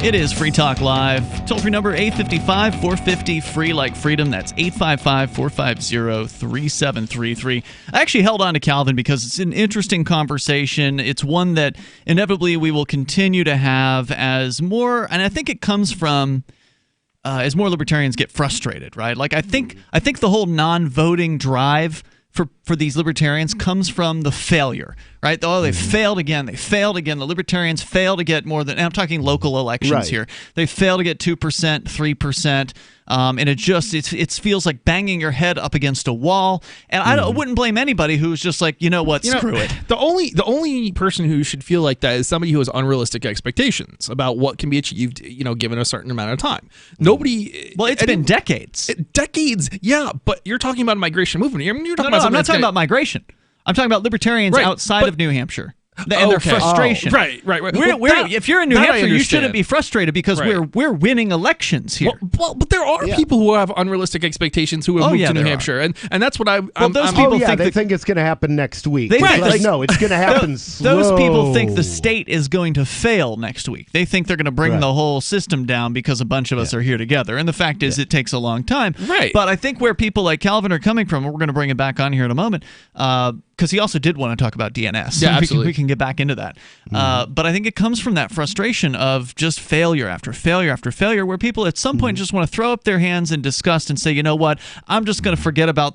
It is Free Talk Live. Toll-free number 855-450-FREE like freedom. That's 855-450-3733. I actually held on to Calvin because it's an interesting conversation. It's one that inevitably we will continue to have as more, and I think it comes from as more libertarians get frustrated, right? Like I think the whole non-voting drive for these libertarians comes from the failure, right? Oh, they failed again. They failed again. The libertarians failed to get more than, and I'm talking local elections here. They failed to get 2%, 3%. And it feels like banging your head up against a wall. And I wouldn't blame anybody who's just like, you know what, screw it. The only person who should feel like that is somebody who has unrealistic expectations about what can be achieved, given a certain amount of time. Nobody. Well, it's been decades. Decades, yeah. But you're talking about a migration movement. You're talking about I'm not talking about migration. I'm talking about libertarians outside of New Hampshire. And their frustration. Right. If you're in New Hampshire, you shouldn't be frustrated because we're winning elections here. Well, but there are people who have unrealistic expectations who have moved to New Hampshire, and that's what those people think it's going to happen next week. No, it's going to happen slow. Those people think the state is going to fail next week. They think they're going to bring the whole system down because a bunch of us are here together. And the fact is, it takes a long time. Right. But I think where people like Calvin are coming from, and we're going to bring it back on here in a moment, because he also did want to talk about DNS. Yeah, absolutely. We can get back into that. But I think it comes from that frustration of just failure after failure after failure, where people at some point just want to throw up their hands in disgust and say, you know what, I'm just going to forget about,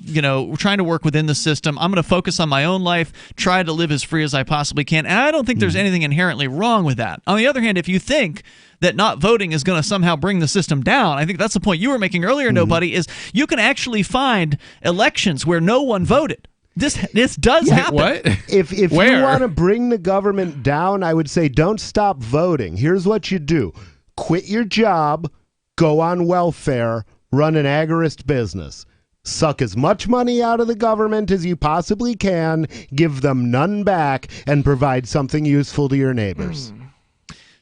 trying to work within the system. I'm going to focus on my own life, try to live as free as I possibly can. And I don't think there's anything inherently wrong with that. On the other hand, if you think that not voting is going to somehow bring the system down, I think that's the point you were making earlier, Nobody, is you can actually find elections where no one voted. This does happen. What? If you want to bring the government down, I would say don't stop voting. Here's what you do. Quit your job, go on welfare, run an agorist business. Suck as much money out of the government as you possibly can, give them none back, and provide something useful to your neighbors.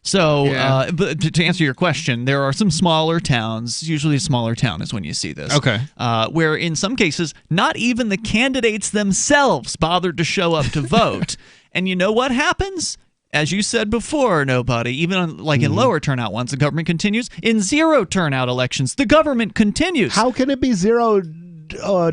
So, but to answer your question, there are some smaller towns, usually a smaller town is when you see this, where in some cases, not even the candidates themselves bothered to show up to vote. And you know what happens? As you said before, Nobody, even in lower turnout ones, the government continues. In zero turnout elections, the government continues. How can it be zero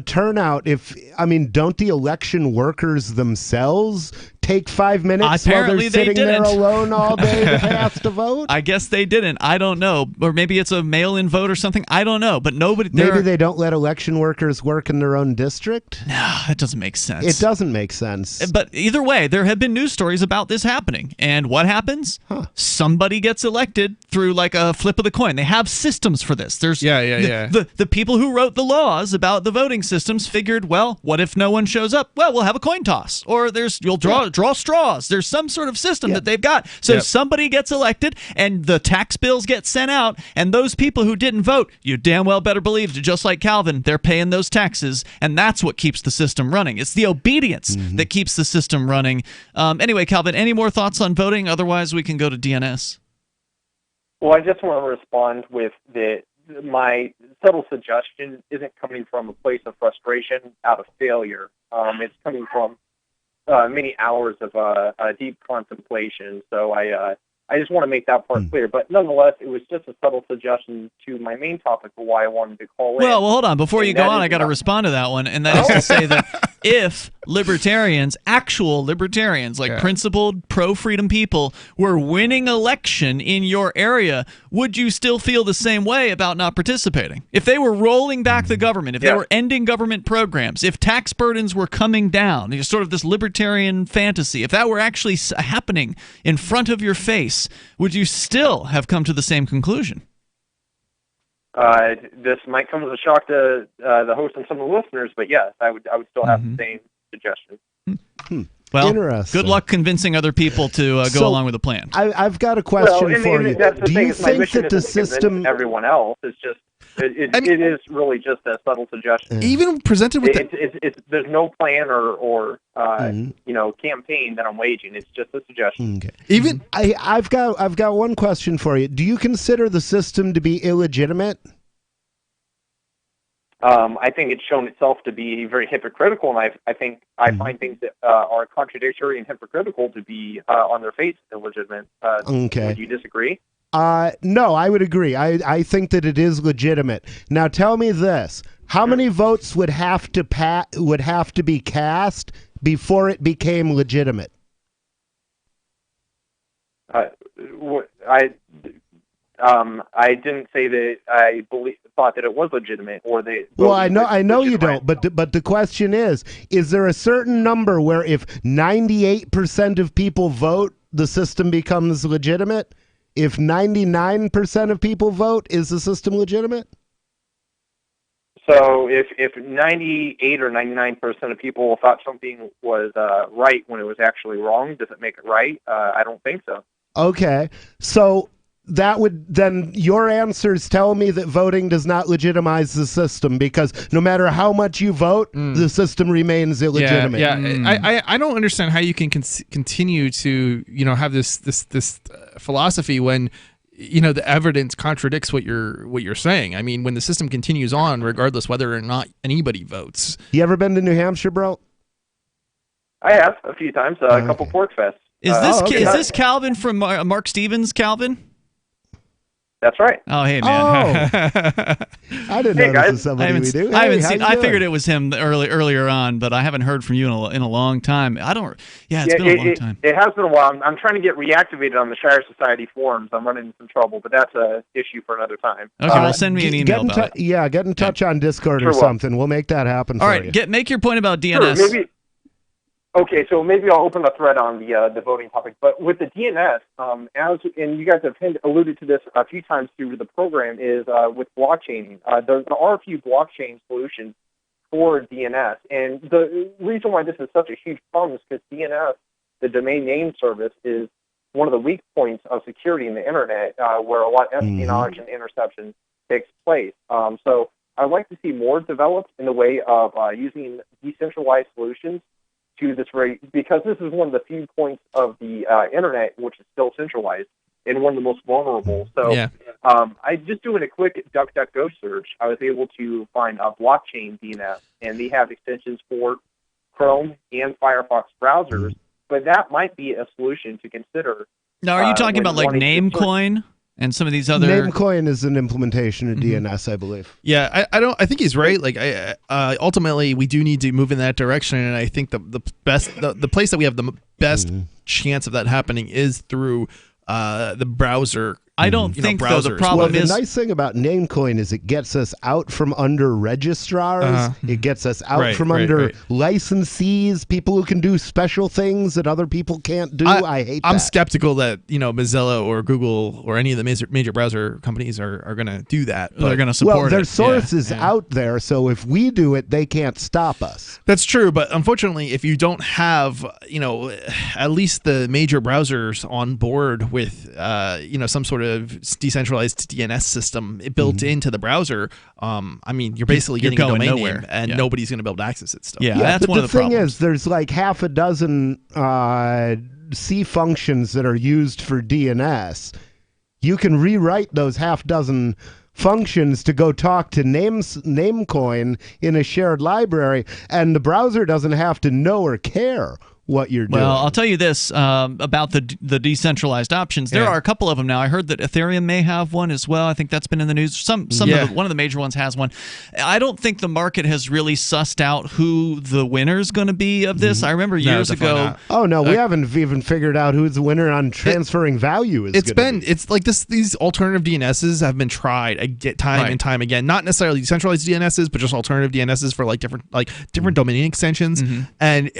turnout don't the election workers themselves take 5 minutes Apparently while they're sitting there alone all day to cast a vote? I guess they didn't. I don't know. Or maybe it's a mail-in vote or something. I don't know. But maybe they don't let election workers work in their own district? No, that doesn't make sense. It doesn't make sense. But either way, there have been news stories about this happening. And what happens? Somebody gets elected through like a flip of the coin. They have systems for this. There's the people who wrote the laws about the voting systems figured, well, what if no one shows up? Well, we'll have a coin toss. Or you'll draw draw straws. There's some sort of system that they've got. So somebody gets elected, and the tax bills get sent out, and those people who didn't vote, you damn well better believe, just like Calvin, they're paying those taxes, and that's what keeps the system running. It's the obedience that keeps the system running. Anyway, Calvin, any more thoughts on voting? Otherwise, we can go to DNS. Well, I just want to respond with my subtle suggestion isn't coming from a place of frustration out of failure. It's coming from many hours of deep contemplation. So I just want to make that part clear. But nonetheless, it was just a subtle suggestion to my main topic of why I wanted to call in. Well, hold on. Before you go on, I got to respond to that one. And that is to say that if libertarians, actual libertarians, like principled, pro-freedom people, were winning election in your area, would you still feel the same way about not participating? If they were rolling back the government, if they were ending government programs, if tax burdens were coming down, sort of this libertarian fantasy, if that were actually happening in front of your face, would you still have come to the same conclusion? This might come as a shock to the host and some of the listeners, but yes, I would still have the same suggestion. Well, good luck convincing other people to go along with the plan. I've got a question for you. Do you think that the system... Everyone else is just... It is really just a subtle suggestion. Even presented with there's no plan or campaign that I'm waging. It's just a suggestion. Okay. Even I've got one question for you. Do you consider the system to be illegitimate? I think it's shown itself to be very hypocritical, and I think I find things that are contradictory and hypocritical to be on their face illegitimate. Okay. Would you disagree? No, I would agree. I think that it is legitimate. Now, tell me this: how many votes would have to be cast before it became legitimate? I didn't say that I thought that it was legitimate or they. Well, I know you don't. But the question is there a certain number where if 98% of people vote, the system becomes legitimate? If 99% of people vote, is the system legitimate? So if 98 or 99% of people thought something was right when it was actually wrong, does it make it right? I don't think so. Okay, so that would then your answers tell me that voting does not legitimize the system, because no matter how much you vote, the system remains illegitimate. I don't understand how you can continue to have this philosophy when the evidence contradicts what you're saying. I mean, when the system continues on, regardless whether or not anybody votes. You ever been to New Hampshire, bro? I have a few times. A couple pork fests. Is this Calvin from Mark Stevens? Calvin? That's right. Oh, hey, man. I didn't know this is somebody we do. I figured it was him earlier on, but I haven't heard from you in a long time. It's been a long time. It has been a while. I'm trying to get reactivated on the Shire Society forums. I'm running into some trouble, but that's an issue for another time. Okay, well, send me an email about it. Yeah, get in touch on Discord or something. We'll make that happen for you. All right, make your point about DNS. Sure, maybe. Okay, so maybe I'll open a thread on the voting topic. But with the DNS, and you guys have alluded to this a few times through the program, is with blockchaining. There are a few blockchain solutions for DNS. And the reason why this is such a huge problem is because DNS, the domain name service, is one of the weak points of security in the Internet, where a lot of espionage and interception takes place. So I'd like to see more developed in the way of using decentralized solutions to this because this is one of the few points of the Internet which is still centralized and one of the most vulnerable. So I just doing a quick DuckDuckGo search, I was able to find a blockchain DNS, and they have extensions for Chrome and Firefox browsers, but that might be a solution to consider. Now, are you talking about like Namecoin and some of these other... Namecoin is an implementation of DNS, I believe. Yeah, I think he's right. Like, ultimately, we do need to move in that direction, and I think the place that we have the best chance of that happening is through the browser I don't think though the problem is the nice thing about Namecoin is it gets us out from under registrars. It gets us out from under licensees, people who can do special things that other people can't do. I hate that. I'm skeptical that Mozilla or Google or any of the major browser companies are going to do that. They're going to support it. Well, their source is out there, so if we do it, they can't stop us. That's true, but unfortunately, if you don't have at least the major browsers on board with some sort of decentralized DNS system built into the browser, you're basically getting a domain name, and nobody's going to be able to access it still. Yeah, that's one of the problems. The thing is, there's like half a dozen C functions that are used for DNS. You can rewrite those half dozen functions to go talk to Namecoin in a shared library, and the browser doesn't have to know or care what you're doing. Well, I'll tell you this about the decentralized options. There are a couple of them now. I heard that Ethereum may have one as well. I think that's been in the news. One of the major ones has one. I don't think the market has really sussed out who the winner's going to be of this. I remember years ago. Not. Oh no, we haven't even figured out who's the winner on transferring value. It's like this. These alternative DNSs have been tried time and time again. Not necessarily decentralized DNSs, but just alternative DNSs for different domain extensions, and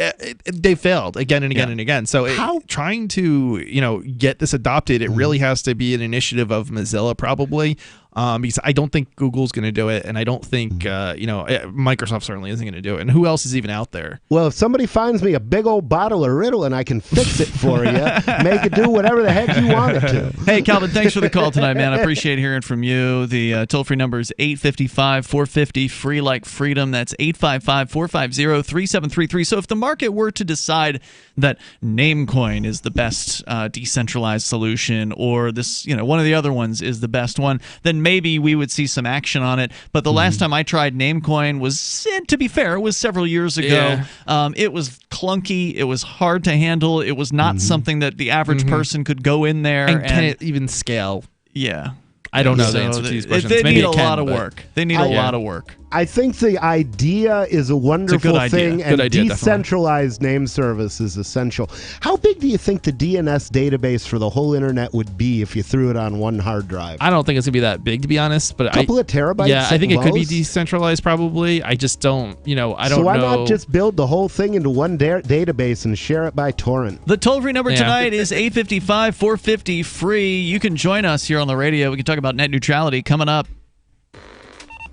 they failed again and again and again. So trying to get this adopted, it really has to be an initiative of Mozilla probably. Because I don't think Google's going to do it, and I don't think Microsoft certainly isn't going to do it. And who else is even out there? Well, if somebody finds me a big old bottle of Ritalin, I can fix it for you, make it do whatever the heck you want it to. Hey, Calvin, thanks for the call tonight, man. I appreciate hearing from you. The toll-free number is 855-450, free like freedom. That's 855-450-3733. So if the market were to decide that Namecoin is the best decentralized solution, or this, one of the other ones is the best one, then maybe we would see some action on it. But the last time I tried Namecoin was, to be fair, it was several years ago. It was clunky. It was hard to handle. It was not something that the average person could go in there. And can it even scale? Yeah. I don't know the answer to these questions. They need a lot of work. They need a lot of work. I think the idea is a wonderful thing, and decentralized name service is essential. How big do you think the DNS database for the whole internet would be if you threw it on one hard drive? I don't think it's going to be that big, to be honest. But a couple of terabytes? Yeah, I think it could be decentralized probably. I just don't, I don't know. So why not just build the whole thing into one database and share it by torrent? The toll-free number tonight is 855-450, free. You can join us here on the radio. We can talk about net neutrality coming up.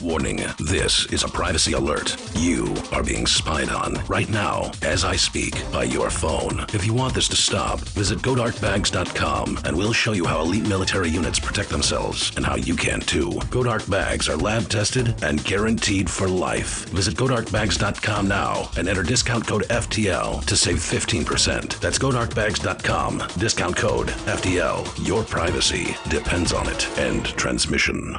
Warning, this is a privacy alert. You are being spied on right now as I speak by your phone. If you want this to stop, visit GoDarkBags.com and we'll show you how elite military units protect themselves and how you can too. GoDark Bags are lab tested and guaranteed for life. Visit GoDarkBags.com now and enter discount code FTL to save 15%. That's GoDarkBags.com. Discount code FTL. Your privacy depends on it. End transmission.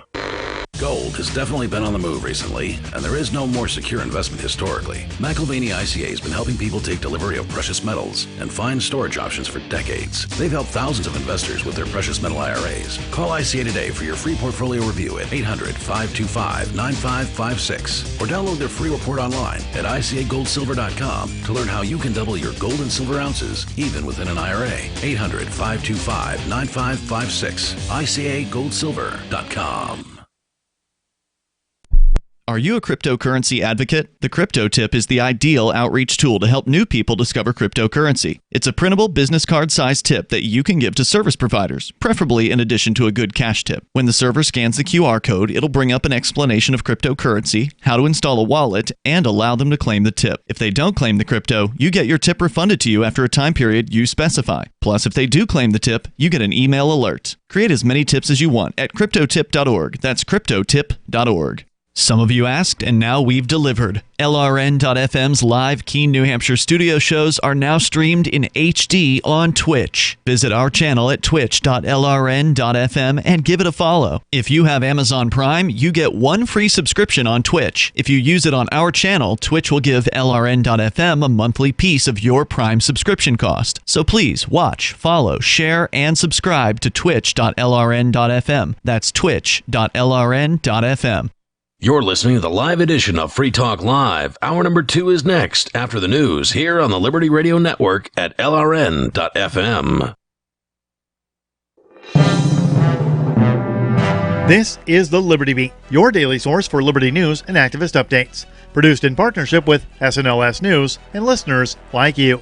Gold has definitely been on the move recently, and there is no more secure investment historically. McIlvaney ICA has been helping people take delivery of precious metals and find storage options for decades. They've helped thousands of investors with their precious metal IRAs. Call ICA today for your free portfolio review at 800-525-9556 or download their free report online at ICAGoldSilver.com to learn how you can double your gold and silver ounces even within an IRA. 800-525-9556. ICAGoldSilver.com. Are you a cryptocurrency advocate? The Crypto Tip is the ideal outreach tool to help new people discover cryptocurrency. It's a printable business card-sized tip that you can give to service providers, preferably in addition to a good cash tip. When the server scans the QR code, it'll bring up an explanation of cryptocurrency, how to install a wallet, and allow them to claim the tip. If they don't claim the crypto, you get your tip refunded to you after a time period you specify. Plus, if they do claim the tip, you get an email alert. Create as many tips as you want at cryptotip.org. That's cryptotip.org. Some of you asked, and now we've delivered. LRN.FM's live Keene, New Hampshire studio shows are now streamed in HD on Twitch. Visit our channel at twitch.lrn.fm and give it a follow. If you have Amazon Prime, you get one free subscription on Twitch. If you use it on our channel, Twitch will give LRN.FM a monthly piece of your Prime subscription cost. So please watch, follow, share, and subscribe to twitch.lrn.fm. That's twitch.lrn.fm. You're listening to the live edition of Free Talk Live. Hour number 2 is next after the news here on the Liberty Radio Network at LRN.FM. This is the Liberty Beat, your daily source for liberty news and activist updates. Produced in partnership with SNLS News and listeners like you.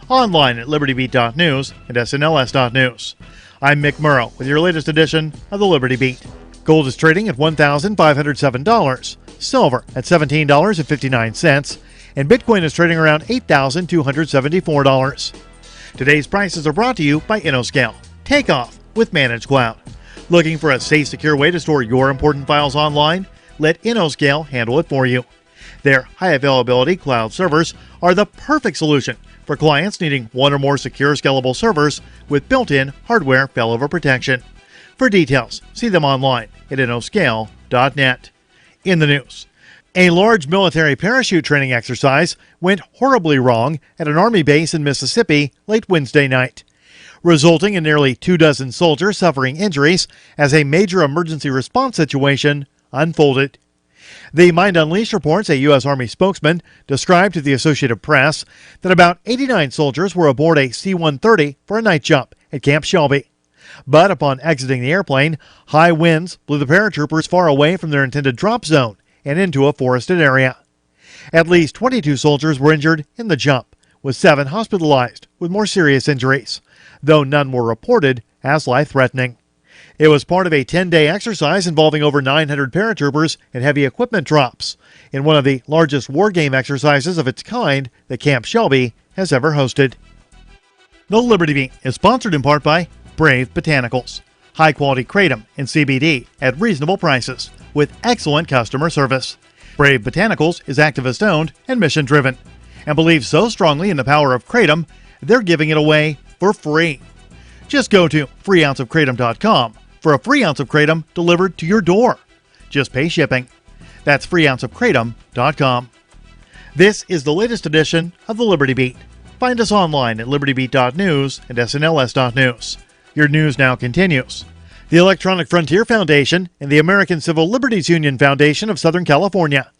Online at libertybeat.news and snls.news. I'm Mick Murrow with your latest edition of the Liberty Beat. Gold is trading at $1,507, silver at $17.59, and Bitcoin is trading around $8,274. Today's prices are brought to you by InnoScale. Take off with Managed Cloud. Looking for a safe, secure way to store your important files online? Let InnoScale handle it for you. Their high-availability cloud servers are the perfect solution for clients needing one or more secure, scalable servers with built-in hardware failover protection. For details, see them online at innoscale.net. In the news, a large military parachute training exercise went horribly wrong at an Army base in Mississippi late Wednesday night, resulting in nearly 24 soldiers suffering injuries as a major emergency response situation unfolded. The Mind Unleashed reports a U.S. Army spokesman described to the Associated Press that about 89 soldiers were aboard a C-130 for a night jump at Camp Shelby. But upon exiting the airplane, high winds blew the paratroopers far away from their intended drop zone and into a forested area. At least 22 soldiers were injured in the jump, with 7 hospitalized with more serious injuries, though none were reported as life-threatening. It was part of a 10-day exercise involving over 900 paratroopers and heavy equipment drops, in one of the largest war game exercises of its kind that Camp Shelby has ever hosted. The Liberty Beat is sponsored in part by Brave Botanicals, high-quality kratom and CBD at reasonable prices with excellent customer service. Brave Botanicals is activist-owned and mission-driven, and believes so strongly in the power of kratom, they're giving it away for free. Just go to freeounceofkratom.com for a free ounce of kratom delivered to your door. Just pay shipping. That's freeounceofkratom.com. This is the latest edition of the Liberty Beat. Find us online at libertybeat.news and snls.news. Your news now continues. The Electronic Frontier Foundation and the American Civil Liberties Union Foundation of Southern California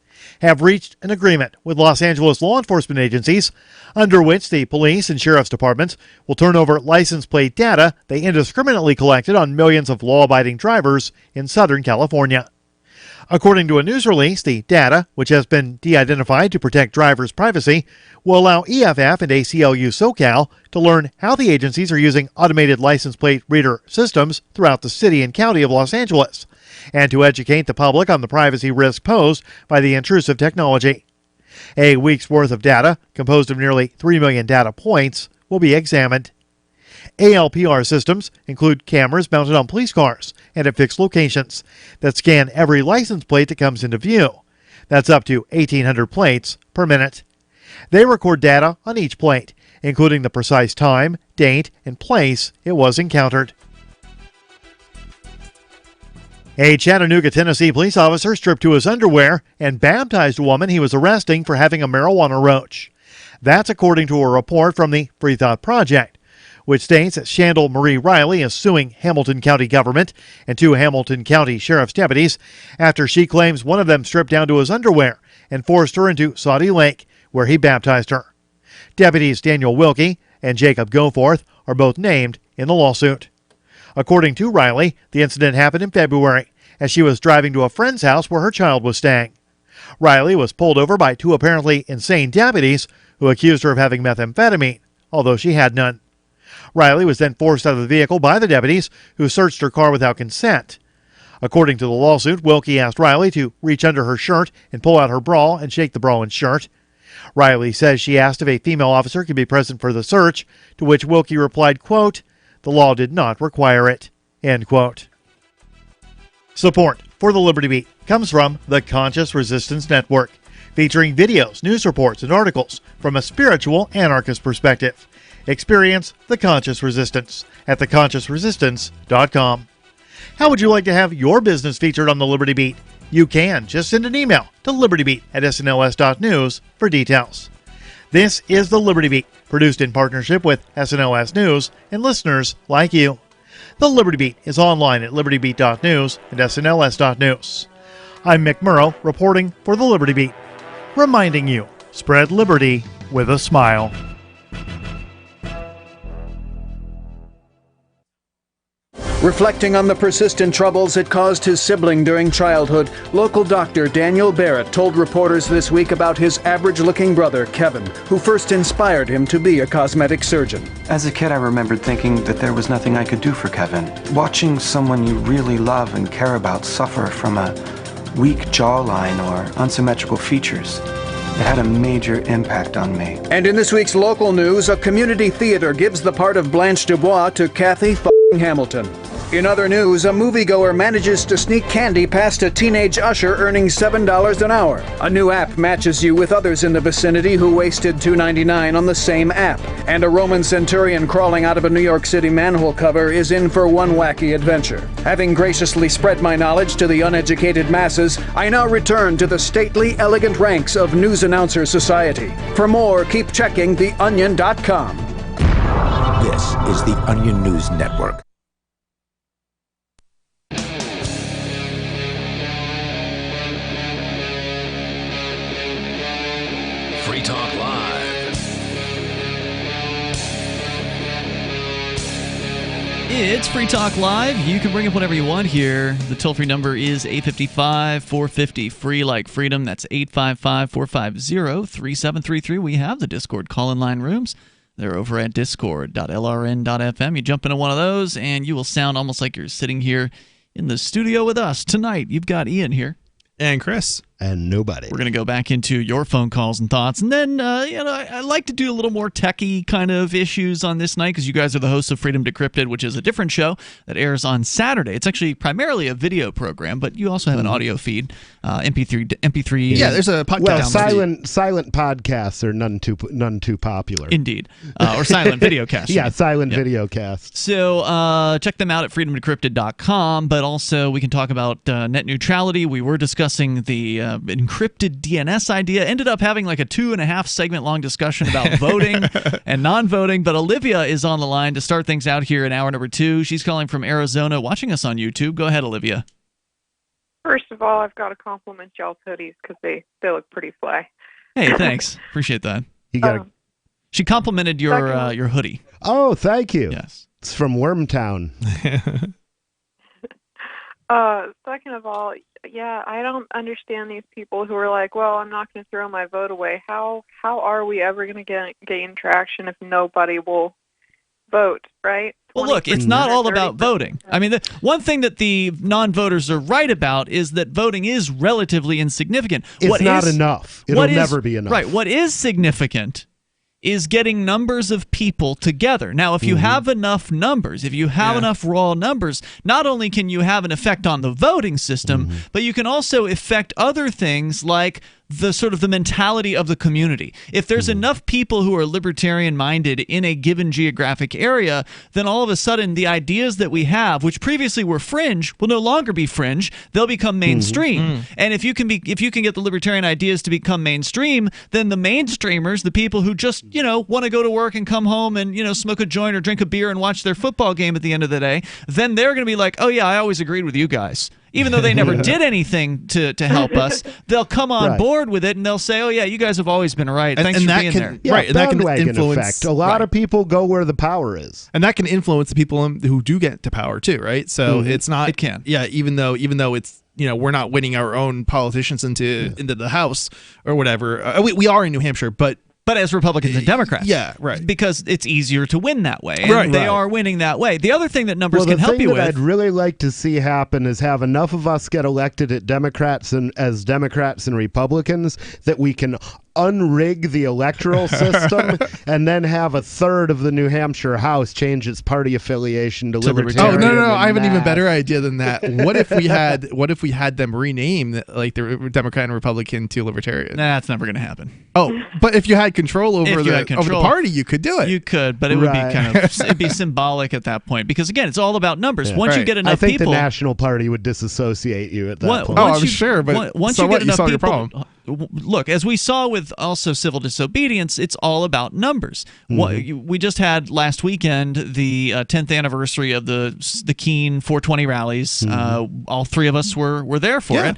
have reached an agreement with Los Angeles law enforcement agencies under which the police and sheriff's departments will turn over license plate data they indiscriminately collected on millions of law-abiding drivers in Southern California. According to a news release, the data, which has been de-identified to protect drivers' privacy, will allow EFF and ACLU SoCal to learn how the agencies are using automated license plate reader systems throughout the city and county of Los Angeles, and to educate the public on the privacy risk posed by the intrusive technology. A week's worth of data, composed of nearly 3 million data points, will be examined. ALPR systems include cameras mounted on police cars and at fixed locations that scan every license plate that comes into view. That's up to 1,800 plates per minute. They record data on each plate, including the precise time, date, and place it was encountered. A Chattanooga, Tennessee police officer stripped to his underwear and baptized a woman he was arresting for having a marijuana roach. That's according to a report from the Free Thought Project, which states that Chandel Marie Riley is suing Hamilton County government and 2 Hamilton County sheriff's deputies after she claims one of them stripped down to his underwear and forced her into Saudi Lake, where he baptized her. Deputies Daniel Wilkie and Jacob Goforth are both named in the lawsuit. According to Riley, the incident happened in February as she was driving to a friend's house where her child was staying. Riley was pulled over by 2 apparently insane deputies who accused her of having methamphetamine, although she had none. Riley was then forced out of the vehicle by the deputies, who searched her car without consent. According to the lawsuit, Wilkie asked Riley to reach under her shirt and pull out her bra and shake the bra and shirt. Riley says she asked if a female officer could be present for the search, to which Wilkie replied, quote, "The law did not require it," end quote. Support for the Liberty Beat comes from the Conscious Resistance Network, featuring videos, news reports, and articles from a spiritual anarchist perspective. Experience the Conscious Resistance at theconsciousresistance.com. How would you like to have your business featured on the Liberty Beat? You can. Just send an email to libertybeat@snls.news for details. This is the Liberty Beat, produced in partnership with SNLS News and listeners like you. The Liberty Beat is online at libertybeat.news and snls.news. I'm Mick Murrow, reporting for the Liberty Beat, reminding you, spread liberty with a smile. Reflecting on the persistent troubles it caused his sibling during childhood, local doctor Daniel Barrett told reporters this week about his average-looking brother, Kevin, who first inspired him to be a cosmetic surgeon. As a kid, I remembered thinking that there was nothing I could do for Kevin. Watching someone you really love and care about suffer from a weak jawline or unsymmetrical features, it had a major impact on me. And in this week's local news, a community theater gives the part of Blanche Dubois to Kathy Hamilton. In other news, a moviegoer manages to sneak candy past a teenage usher earning $7 an hour. A new app matches you with others in the vicinity who wasted $2.99 on the same app. And a Roman centurion crawling out of a New York City manhole cover is in for one wacky adventure. Having graciously spread my knowledge to the uneducated masses, I now return to the stately, elegant ranks of News Announcer Society. For more, keep checking theonion.com. This is the Onion News Network. Free Talk Live. It's Free Talk Live. You can bring up whatever you want here. The toll-free number is 855-450, free like freedom. That's 855-450-3733. We have the Discord call-in line rooms. They're over at discord.lrn.fm. You jump into one of those, and you will sound almost like you're sitting here in the studio with us. Tonight, you've got Ian here. And Chris. And nobody. We're going to go back into your phone calls and thoughts. And then, I like to do a little more techie kind of issues on this night because you guys are the hosts of Freedom Decrypted, which is a different show that airs on Saturday. It's actually primarily a video program, but you also have an audio feed, MP3. Yeah, there's a podcast. Well, silent podcasts are none too popular. Indeed. Or silent videocasts. Yeah, silent videocasts. So check them out at freedomdecrypted.com, but also we can talk about net neutrality. We were discussing the encrypted DNS idea. Ended up having like a 2.5 segment long discussion about voting and non-voting, but Olivia is on the line to start things out here in hour number 2. She's calling from Arizona, watching us on YouTube. Go ahead, Olivia. First of all, I've got to compliment y'all's hoodies because they look pretty fly. Hey, thanks. Appreciate that. She complimented your hoodie. Oh, thank you. Yes. It's from Wormtown. Second of all, yeah, I don't understand these people who are like, well, I'm not going to throw my vote away. How are we ever going to gain traction if nobody will vote, right? Well, look, it's not all about voting. I mean, the one thing that the non-voters are right about is that voting is relatively insignificant. It's not enough. It'll never be enough. Right. What is significant is getting numbers of people together. Now, if you have enough numbers, if you have enough raw numbers, not only can you have an effect on the voting system, but you can also affect other things like the sort of the mentality of the community. If there's enough people who are libertarian-minded in a given geographic area, then all of a sudden the ideas that we have, which previously were fringe, will no longer be fringe. They'll become mainstream. And if you can get the libertarian ideas to become mainstream, then the mainstreamers, the people who just want to go to work and come home and smoke a joint or drink a beer and watch their football game at the end of the day, then they're going to be like, oh yeah, I always agreed with you guys. Even though they never did anything to help us, they'll come on board with it and they'll say, oh, yeah, you guys have always been right. Thanks for being there. Yeah, right, and that can influence. Effect. A lot of people go where the power is. And that can influence the people who do get to power, too, right? So it's not. It can. Yeah, even though it's, we're not winning our own politicians into the House or whatever. We are in New Hampshire, but as Republicans and Democrats. Yeah, right. Because it's easier to win that way. And they are winning that way. The other thing that numbers can help you with. The thing that I'd really like to see happen is have enough of us get elected as Democrats and Republicans that we can unrig the electoral system and then have a third of the New Hampshire House change its party affiliation to Libertarian. Oh no! I have an even better idea than that. What if we had them rename like the Democrat and Republican to Libertarian? Nah, that's never going to happen. Oh, but if you had control over the party, you could do it. You could, but it would be it'd be symbolic at that point because again, it's all about numbers. Once you get enough people, I think the National Party would disassociate you at that point. I'm sure, but once you get enough people. look, as we saw with also civil disobedience, it's all about numbers. We just had last weekend the 10th anniversary of the Keene 420 rallies. All three of us were there for it.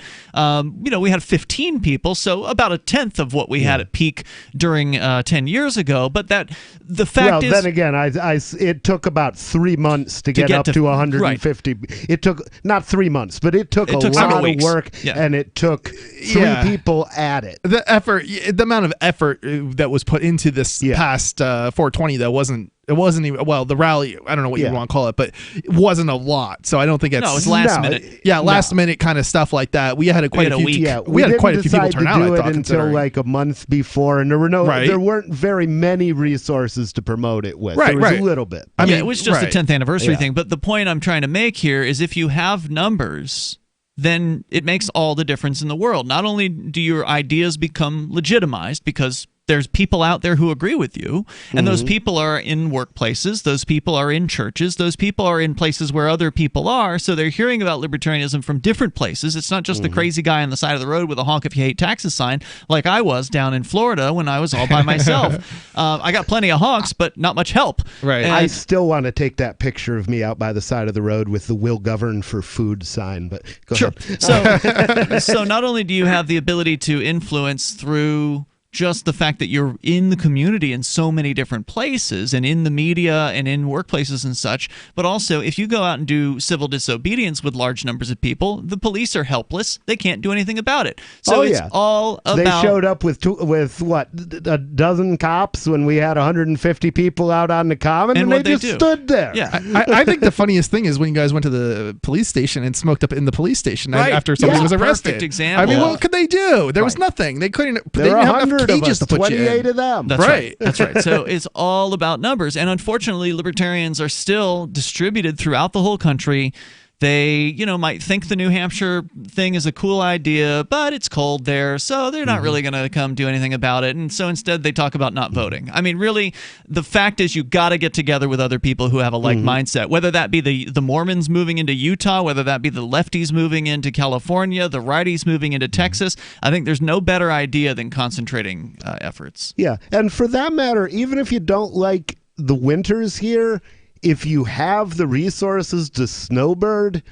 We had 15 people, so about a tenth of what we had at peak during 10 years ago. But the fact is, then again, it took about 3 months to get up to 150. Right. It took not 3 months, but it took a lot of work, and it took 3 people at it. The amount of effort that was put into this past 420 though wasn't. It wasn't even, the rally, I don't know what you want to call it, but it wasn't a lot. So I don't think it's... No, it's last minute. Yeah, last minute kind of stuff like that. We had quite a few week. We had quite a few people turn out, I thought, until like a month before, and there weren't very many resources to promote it with. There was a little bit. I mean, it was just the 10th anniversary thing, but the point I'm trying to make here is if you have numbers, then it makes all the difference in the world. Not only do your ideas become legitimized because there's people out there who agree with you, and those people are in workplaces, those people are in churches, those people are in places where other people are, so they're hearing about libertarianism from different places. It's not just the crazy guy on the side of the road with a honk if you hate taxes sign like I was down in Florida when I was all by myself. I got plenty of honks, but not much help. Right. I still want to take that picture of me out by the side of the road with the "Will govern for food" sign, but go ahead. So not only do you have the ability to influence through just the fact that you're in the community in so many different places and in the media and in workplaces and such, but also if you go out and do civil disobedience with large numbers of people, the police are helpless. They can't do anything about it. So it's all about... They showed up with what, a dozen cops when we had 150 people out on the common, and they just stood there. Yeah, I think the funniest thing is when you guys went to the police station and smoked up in the police station after somebody was arrested. Perfect example. I mean, what could they do? There was nothing. They couldn't... They didn't have enough cages to put 28 of them. That's right. That's right. So it's all about numbers. And unfortunately, libertarians are still distributed throughout the whole country. They, might think the New Hampshire thing is a cool idea, but it's cold there, so they're not really going to come do anything about it. And so instead they talk about not voting. I mean, really, the fact is you got to get together with other people who have a like mindset, whether that be the Mormons moving into Utah, whether that be the lefties moving into California, the righties moving into Texas. I think there's no better idea than concentrating efforts. Yeah, and for that matter, even if you don't like the winters here, if you have the resources to snowbird,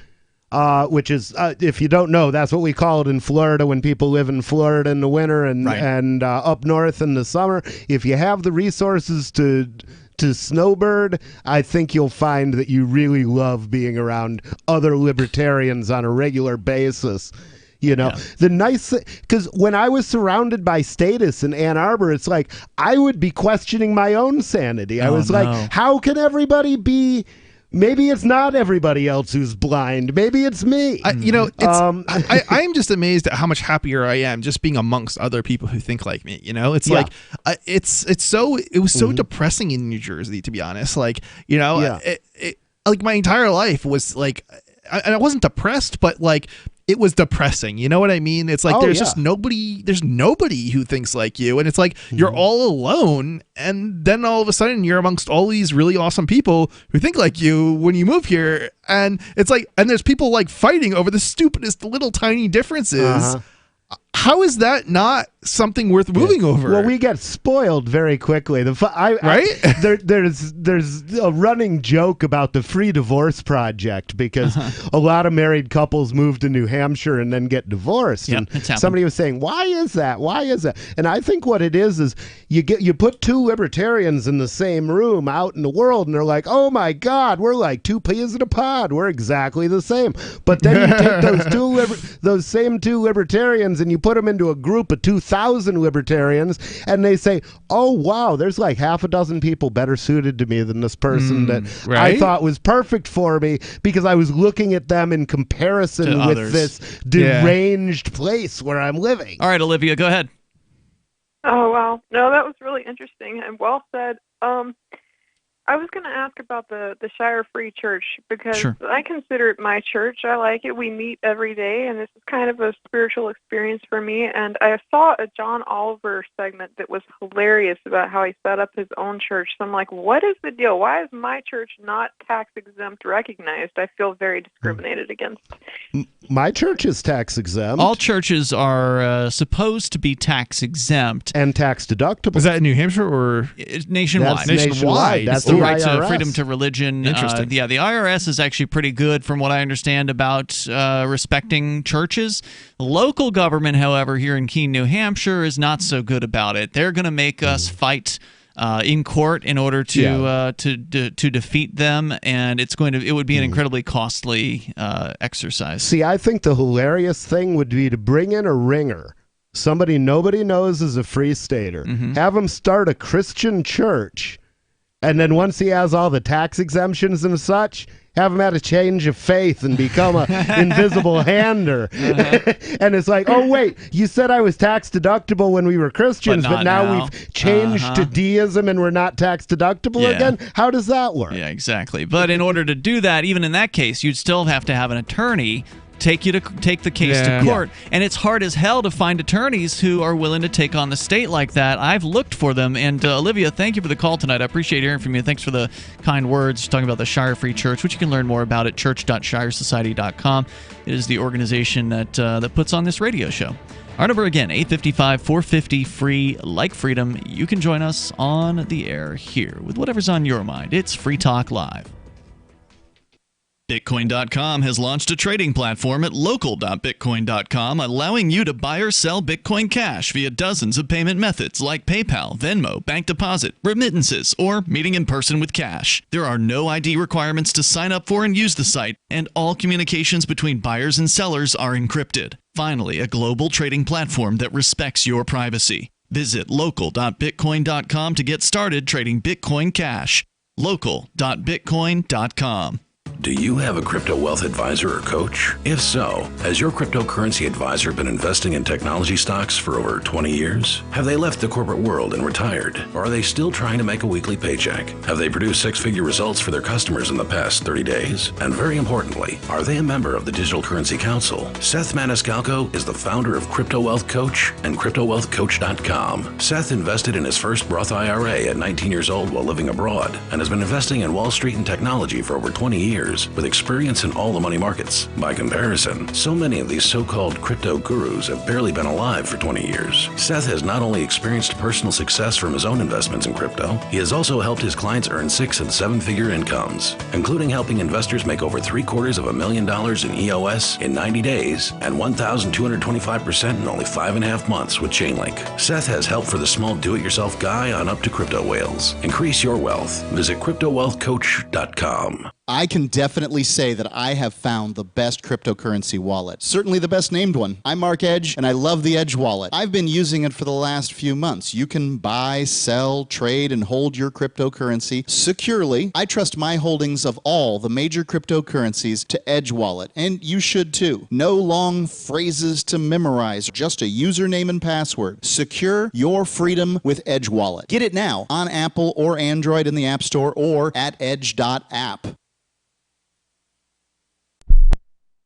which is, if you don't know, that's what we call it in Florida when people live in Florida in the winter and up north in the summer. If you have the resources to snowbird, I think you'll find that you really love being around other libertarians on a regular basis. The nice thing, because when I was surrounded by statists in Ann Arbor, it's like I would be questioning my own sanity. I was like, how can everybody be? Maybe it's not everybody else who's blind. Maybe it's me. I'm just amazed at how much happier I am just being amongst other people who think like me. It's like it was so depressing in New Jersey, to be honest. Like like my entire life was like, I wasn't depressed, but like, it was depressing. You know what I mean? It's like there's nobody who thinks like you. And it's like you're all alone. And then all of a sudden you're amongst all these really awesome people who think like you when you move here. And it's like, and there's people like fighting over the stupidest little tiny differences. How is that not something worth moving over? Well, we get spoiled very quickly. There's a running joke about the Free Divorce Project because a lot of married couples move to New Hampshire and then get divorced. Yep, and somebody was saying, "Why is that? Why is that?" And I think what it is you put two libertarians in the same room out in the world, and they're like, "Oh my God, we're like two peas in a pod. We're exactly the same." But then you take those same two libertarians and you put them into a group of 2,000 libertarians, and they say, "Oh wow, there's like half a dozen people better suited to me than this person that I thought was perfect for me because I was looking at them in comparison with this deranged place where I'm living." All right, Olivia, go ahead. Oh wow, no, that was really interesting and well said. I was going to ask about the Shire Free Church because Sure. I consider it my church. I like it. We meet every day, and this is kind of a spiritual experience for me. And I saw a John Oliver segment that was hilarious about how he set up his own church. So I'm like, what is the deal? Why is my church not tax-exempt recognized? I feel very discriminated against. My church is tax exempt. All churches are supposed to be tax exempt and tax deductible. Is that in New Hampshire or nationwide? That's nationwide. That's the the right to IRS. freedom to religion. Interesting. The IRS is actually pretty good from what I understand about respecting churches. Local government, however, here in Keene, New Hampshire, is not so good about it. They're going to make us fight in court in order to defeat them, and it would be an incredibly costly exercise. See, I think the hilarious thing would be to bring in a ringer, somebody nobody knows is a free stater, have him start a Christian church, and then once he has all the tax exemptions and such, have him at a change of faith and become a invisible hander. And it's like, oh, wait, you said I was tax deductible when we were Christians, but now we've changed to deism and we're not tax deductible again? How does that work? Yeah, exactly. But in order to do that, even in that case, you'd still have to have an attorney take the case to court. And it's hard as hell to find attorneys who are willing to take on the state like that. I've looked for them. And Olivia, thank you for the call tonight. I appreciate hearing from you. Thanks for the kind words talking about the Shire Free Church, which you can learn more about at church.shiresociety.com. It is the organization that puts on this radio show. Our number again, 855-450-FREE, like freedom. You can join us on the air here with whatever's on your mind. It's Free Talk Live. Bitcoin.com has launched a trading platform at local.bitcoin.com, allowing you to buy or sell Bitcoin Cash via dozens of payment methods like PayPal, Venmo, bank deposit, remittances, or meeting in person with cash. There are no ID requirements to sign up for and use the site, and all communications between buyers and sellers are encrypted. Finally, a global trading platform that respects your privacy. Visit local.bitcoin.com to get started trading Bitcoin Cash. local.bitcoin.com. Do you have a crypto wealth advisor or coach? If so, has your cryptocurrency advisor been investing in technology stocks for over 20 years? Have they left the corporate world and retired? Or are they still trying to make a weekly paycheck? Have they produced six-figure results for their customers in the past 30 days? And very importantly, are they a member of the Digital Currency Council? Seth Maniscalco is the founder of Crypto Wealth Coach and CryptoWealthCoach.com. Seth invested in his first Roth IRA at 19 years old while living abroad and has been investing in Wall Street and technology for over 20 years with experience in all the money markets. By comparison, so many of these so-called crypto gurus have barely been alive for 20 years. Seth has not only experienced personal success from his own investments in crypto, he has also helped his clients earn 6- and 7-figure incomes, including helping investors make over $750,000 in EOS in 90 days and 1,225% in only 5.5 months with Chainlink. Seth has help for the small do-it-yourself guy on up to crypto whales. Increase your wealth. Visit CryptoWealthCoach.com. I can definitely say that I have found the best cryptocurrency wallet. Certainly the best named one. I'm Mark Edge, and I love the Edge wallet. I've been using it for the last few months. You can buy, sell, trade, and hold your cryptocurrency securely. I trust my holdings of all the major cryptocurrencies to Edge wallet, and you should too. No long phrases to memorize, just a username and password. Secure your freedom with Edge wallet. Get it now on Apple or Android in the App Store or at edge.app.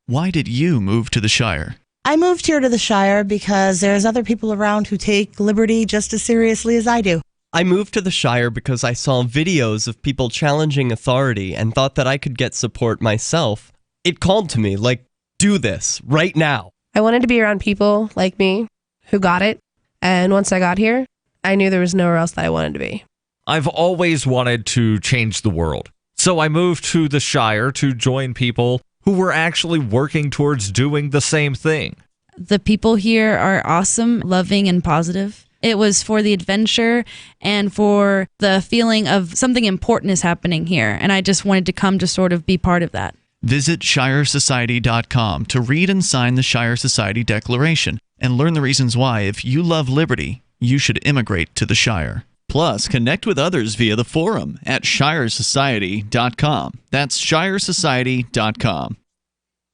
Why did you move to the Shire? I moved here to the Shire because there's other people around who take liberty just as seriously as I do. I moved to the Shire because I saw videos of people challenging authority and thought that I could get support myself. It called to me, like, do this, right now. I wanted to be around people like me who got it, and once I got here, I knew there was nowhere else that I wanted to be. I've always wanted to change the world, so I moved to the Shire to join people who were actually working towards doing the same thing. The people here are awesome, loving, and positive. It was for the adventure and for the feeling of something important is happening here, and I just wanted to come to sort of be part of that. Visit ShireSociety.com to read and sign the Shire Society Declaration and learn the reasons why, if you love liberty, you should immigrate to the Shire. Plus, connect with others via the forum at ShireSociety.com. That's ShireSociety.com.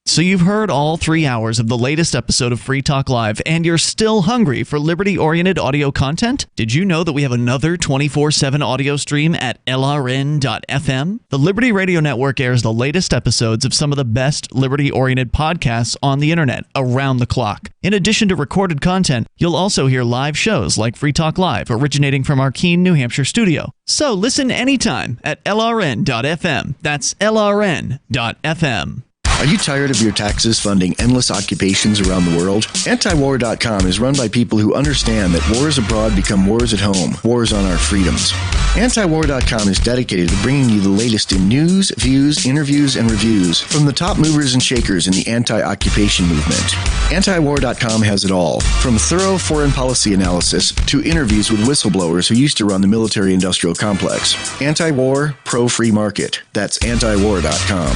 So you've heard all 3 hours of the latest episode of Free Talk Live, and you're still hungry for liberty-oriented audio content? Did you know that we have another 24/7 audio stream at LRN.FM? The Liberty Radio Network airs the latest episodes of some of the best liberty-oriented podcasts on the internet around the clock. In addition to recorded content, you'll also hear live shows like Free Talk Live, originating from our Keene, New Hampshire studio. So listen anytime at LRN.FM. That's LRN.FM. Are you tired of your taxes funding endless occupations around the world? Antiwar.com is run by people who understand that wars abroad become wars at home, wars on our freedoms. Antiwar.com is dedicated to bringing you the latest in news, views, interviews, and reviews from the top movers and shakers in the anti-occupation movement. Antiwar.com has it all, from thorough foreign policy analysis to interviews with whistleblowers who used to run the military-industrial complex. Anti-war, pro-free market. That's antiwar.com.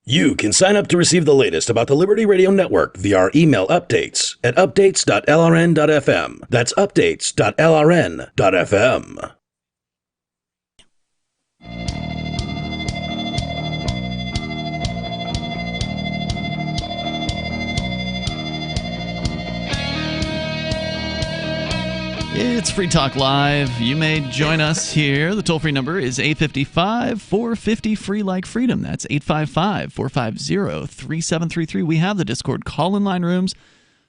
You can sign up to receive the latest about the Liberty Radio Network via our email updates at updates.lrn.fm. That's updates.lrn.fm. It's Free Talk Live. You may join us here. The toll-free number is 855-450-FREE like freedom. That's 855-450-3733. We have the Discord call-in line rooms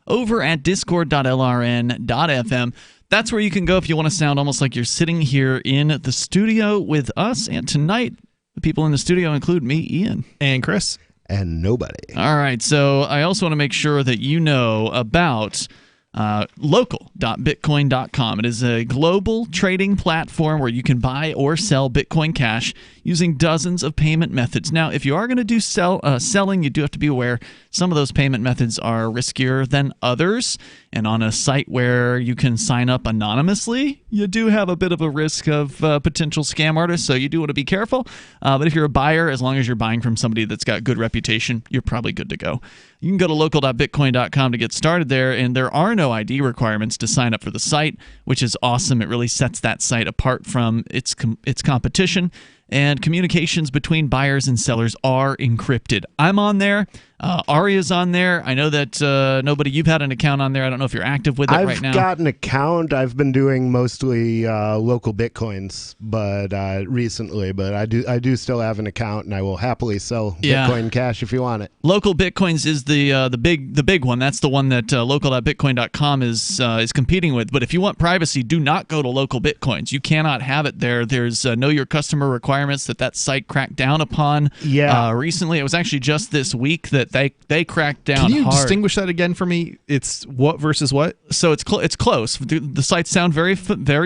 over at discord.lrn.fm. That's where you can go if you want to sound almost like you're sitting here in the studio with us. And tonight, the people in the studio include me, Ian. And Chris. And nobody. All right, so I also want to make sure that you know about local.bitcoin.com. It is a global trading platform where you can buy or sell Bitcoin Cash using dozens of payment methods. Now, if you are going to do selling, you do have to be aware some of those payment methods are riskier than others. And on a site where you can sign up anonymously, you do have a bit of a risk of potential scam artists, so you do want to be careful. But if you're a buyer, as long as you're buying from somebody that's got good reputation, you're probably good to go. You can go to local.bitcoin.com to get started there, and there are no ID requirements to sign up for the site, which is awesome. It really sets that site apart from its competition, and communications between buyers and sellers are encrypted. I'm on there. Aria's on there. I know that nobody, you've had an account on there. I don't know if you're active with it right now. I've got an account. I've been doing mostly local Bitcoins, but recently. But I do still have an account, and I will happily sell Bitcoin Cash if you want it. Local Bitcoins is the big one. That's the one that local.bitcoin.com is competing with. But if you want privacy, do not go to Local Bitcoins. You cannot have it there. There's know your customer requirements that site cracked down upon. Recently, it was actually just this week that they cracked down hard. Can you distinguish that again for me? It's what versus what? So it's close. The sites sound very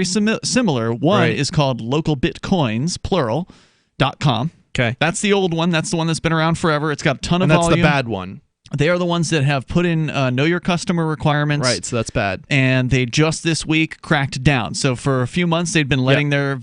similar. One is called localbitcoins, plural.com. Okay. That's the old one. That's the one that's been around forever. It's got a ton of volume. And that's the bad one. They are the ones that have put in know your customer requirements. Right, so that's bad. And they just this week cracked down. So for a few months, they'd been letting their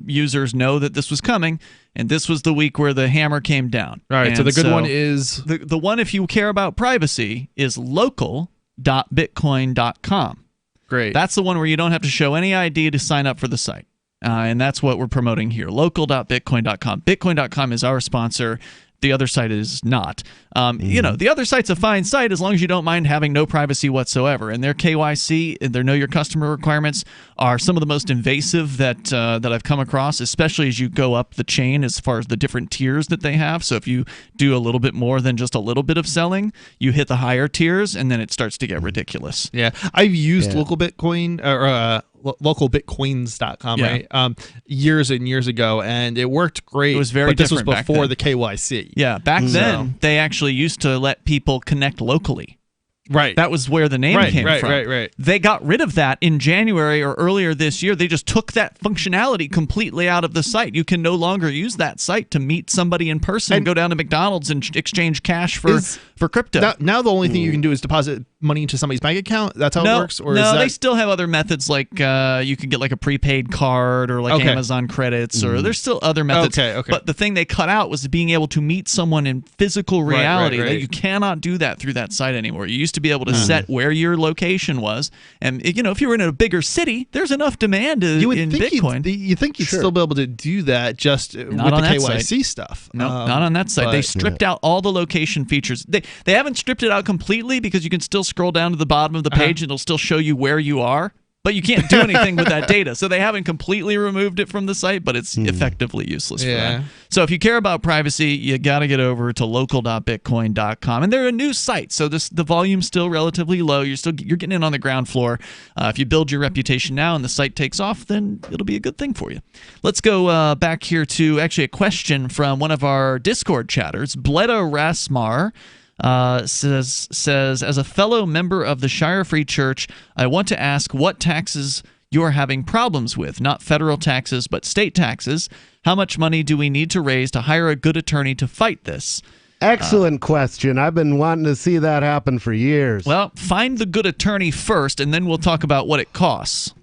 users know that this was coming, and this was the week where the hammer came down. All right, and so the good one is? The one, if you care about privacy, is local.bitcoin.com. Great. That's the one where you don't have to show any ID to sign up for the site. And that's what we're promoting here, local.bitcoin.com. Bitcoin.com is our sponsor. The other site is not. The other site's a fine site as long as you don't mind having no privacy whatsoever. And their KYC, their know your customer requirements are some of the most invasive that I've come across, especially as you go up the chain as far as the different tiers that they have. So if you do a little bit more than just a little bit of selling, you hit the higher tiers, and then it starts to get ridiculous. Yeah, I've used Local Bitcoin or localbitcoins.com, right? Years and years ago, and it worked great. It was very different. This was before the KYC. Yeah, back then they actually used to let people connect locally. Right. That was where the name came from. Right. They got rid of that in January or earlier this year. They just took that functionality completely out of the site. You can no longer use that site to meet somebody in person and go down to McDonald's and exchange cash for crypto. Now the only thing you can do is deposit money into somebody's bank account? That's how it works? Or they still have other methods, like you can get like a prepaid card or like Amazon credits, or there's still other methods. Okay. But the thing they cut out was being able to meet someone in physical reality. Right. You cannot do that through that site anymore. You used to be able to set where your location was. And if you were in a bigger city, there's enough demand in Bitcoin. You think you'd still be able to do that just with the KYC stuff? No, not on that site. They stripped out all the location features. They haven't stripped it out completely because you can still scroll down to the bottom of the page and it'll still show you where you are. But you can't do anything with that data. So they haven't completely removed it from the site, but it's effectively useless for that. So if you care about privacy, you got to get over to local.bitcoin.com. And they're a new site, so the volume's still relatively low. You're getting in on the ground floor. If you build your reputation now and the site takes off, then it'll be a good thing for you. Let's go back here to actually a question from one of our Discord chatters, Bleda Rasmar. Says, as a fellow member of the Shire Free Church, I want to ask what taxes you're having problems with, not federal taxes, but state taxes. How much money do we need to raise to hire a good attorney to fight this? Excellent question. I've been wanting to see that happen for years. Well, find the good attorney first, and then we'll talk about what it costs.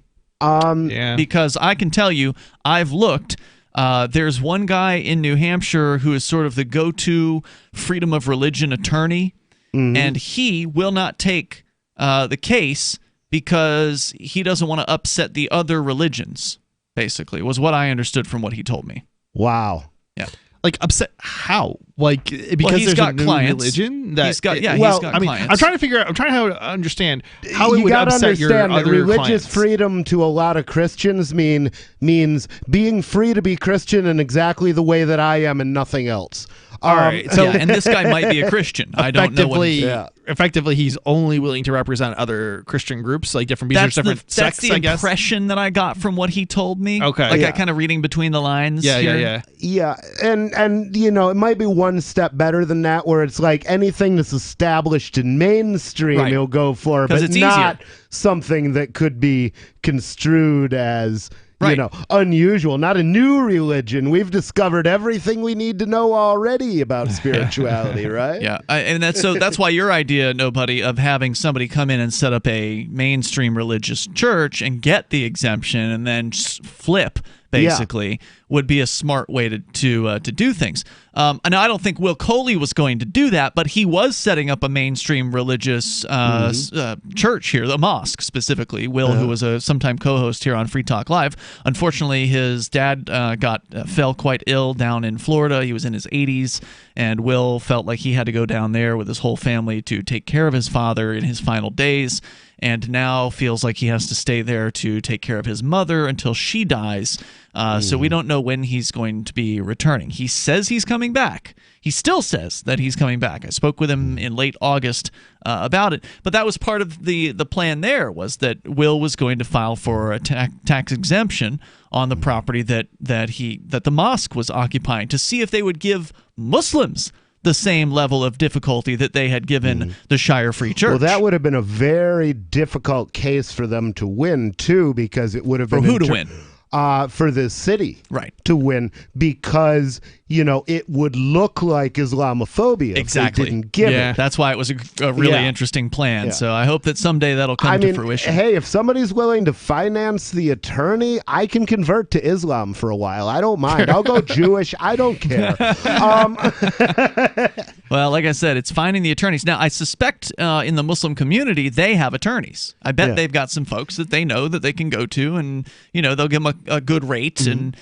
Because I can tell you, I've looked. There's one guy in New Hampshire who is sort of the go-to freedom of religion attorney, and he will not take the case because he doesn't want to upset the other religions, basically, was what I understood from what he told me. Wow. Yeah. Like, upset how? Like, because he's there's got a new clients. Religion that he's got clients. I'm trying to understand how it would upset your that other religious clients. freedom to a lot of Christians means being free to be Christian in exactly the way that I am and nothing else. All right. So, and this guy might be a Christian. I don't know what. Effectively, he's only willing to represent other Christian groups, like different sects, I guess. That's the impression that I got from what he told me. Okay. Like I kind of reading between the lines. Yeah, and it might be one step better than that, where it's like anything that's established in mainstream he'll go for, but it's not easier. Something that could be construed as unusual, not a new religion. We've discovered everything we need to know already about spirituality, right? Yeah, and that's why your idea, Nobody, of having somebody come in and set up a mainstream religious church and get the exemption and then just flip, basically, would be a smart way to do things. And I don't think Will Coley was going to do that, but he was setting up a mainstream religious church here, the mosque specifically. Will, who was a sometime co-host here on Free Talk Live, unfortunately, his dad fell quite ill down in Florida. He was in his 80s, and Will felt like he had to go down there with his whole family to take care of his father in his final days, and now feels like he has to stay there to take care of his mother until she dies. So we don't know when he's going to be returning. He says he's coming back. He still says that he's coming back. I spoke with him in late August about it. But that was part of the plan there, was that Will was going to file for a tax exemption on the property that the mosque was occupying, to see if they would give Muslims the same level of difficulty that they had given the Shire Free Church. Well, that would have been a very difficult case for them to win, too, because it would have been... For who to win? For the city to win, because it would look like Islamophobia if they didn't give it. That's why it was a really interesting plan. So I hope that someday that'll come to fruition. Hey, if somebody's willing to finance the attorney, I can convert to Islam for a while. I don't mind. I'll go Jewish. I don't care. Well, like I said, it's finding the attorneys. Now, I suspect in the Muslim community, they have attorneys. I bet they've got some folks that they know that they can go to, and they'll give them a good rate, and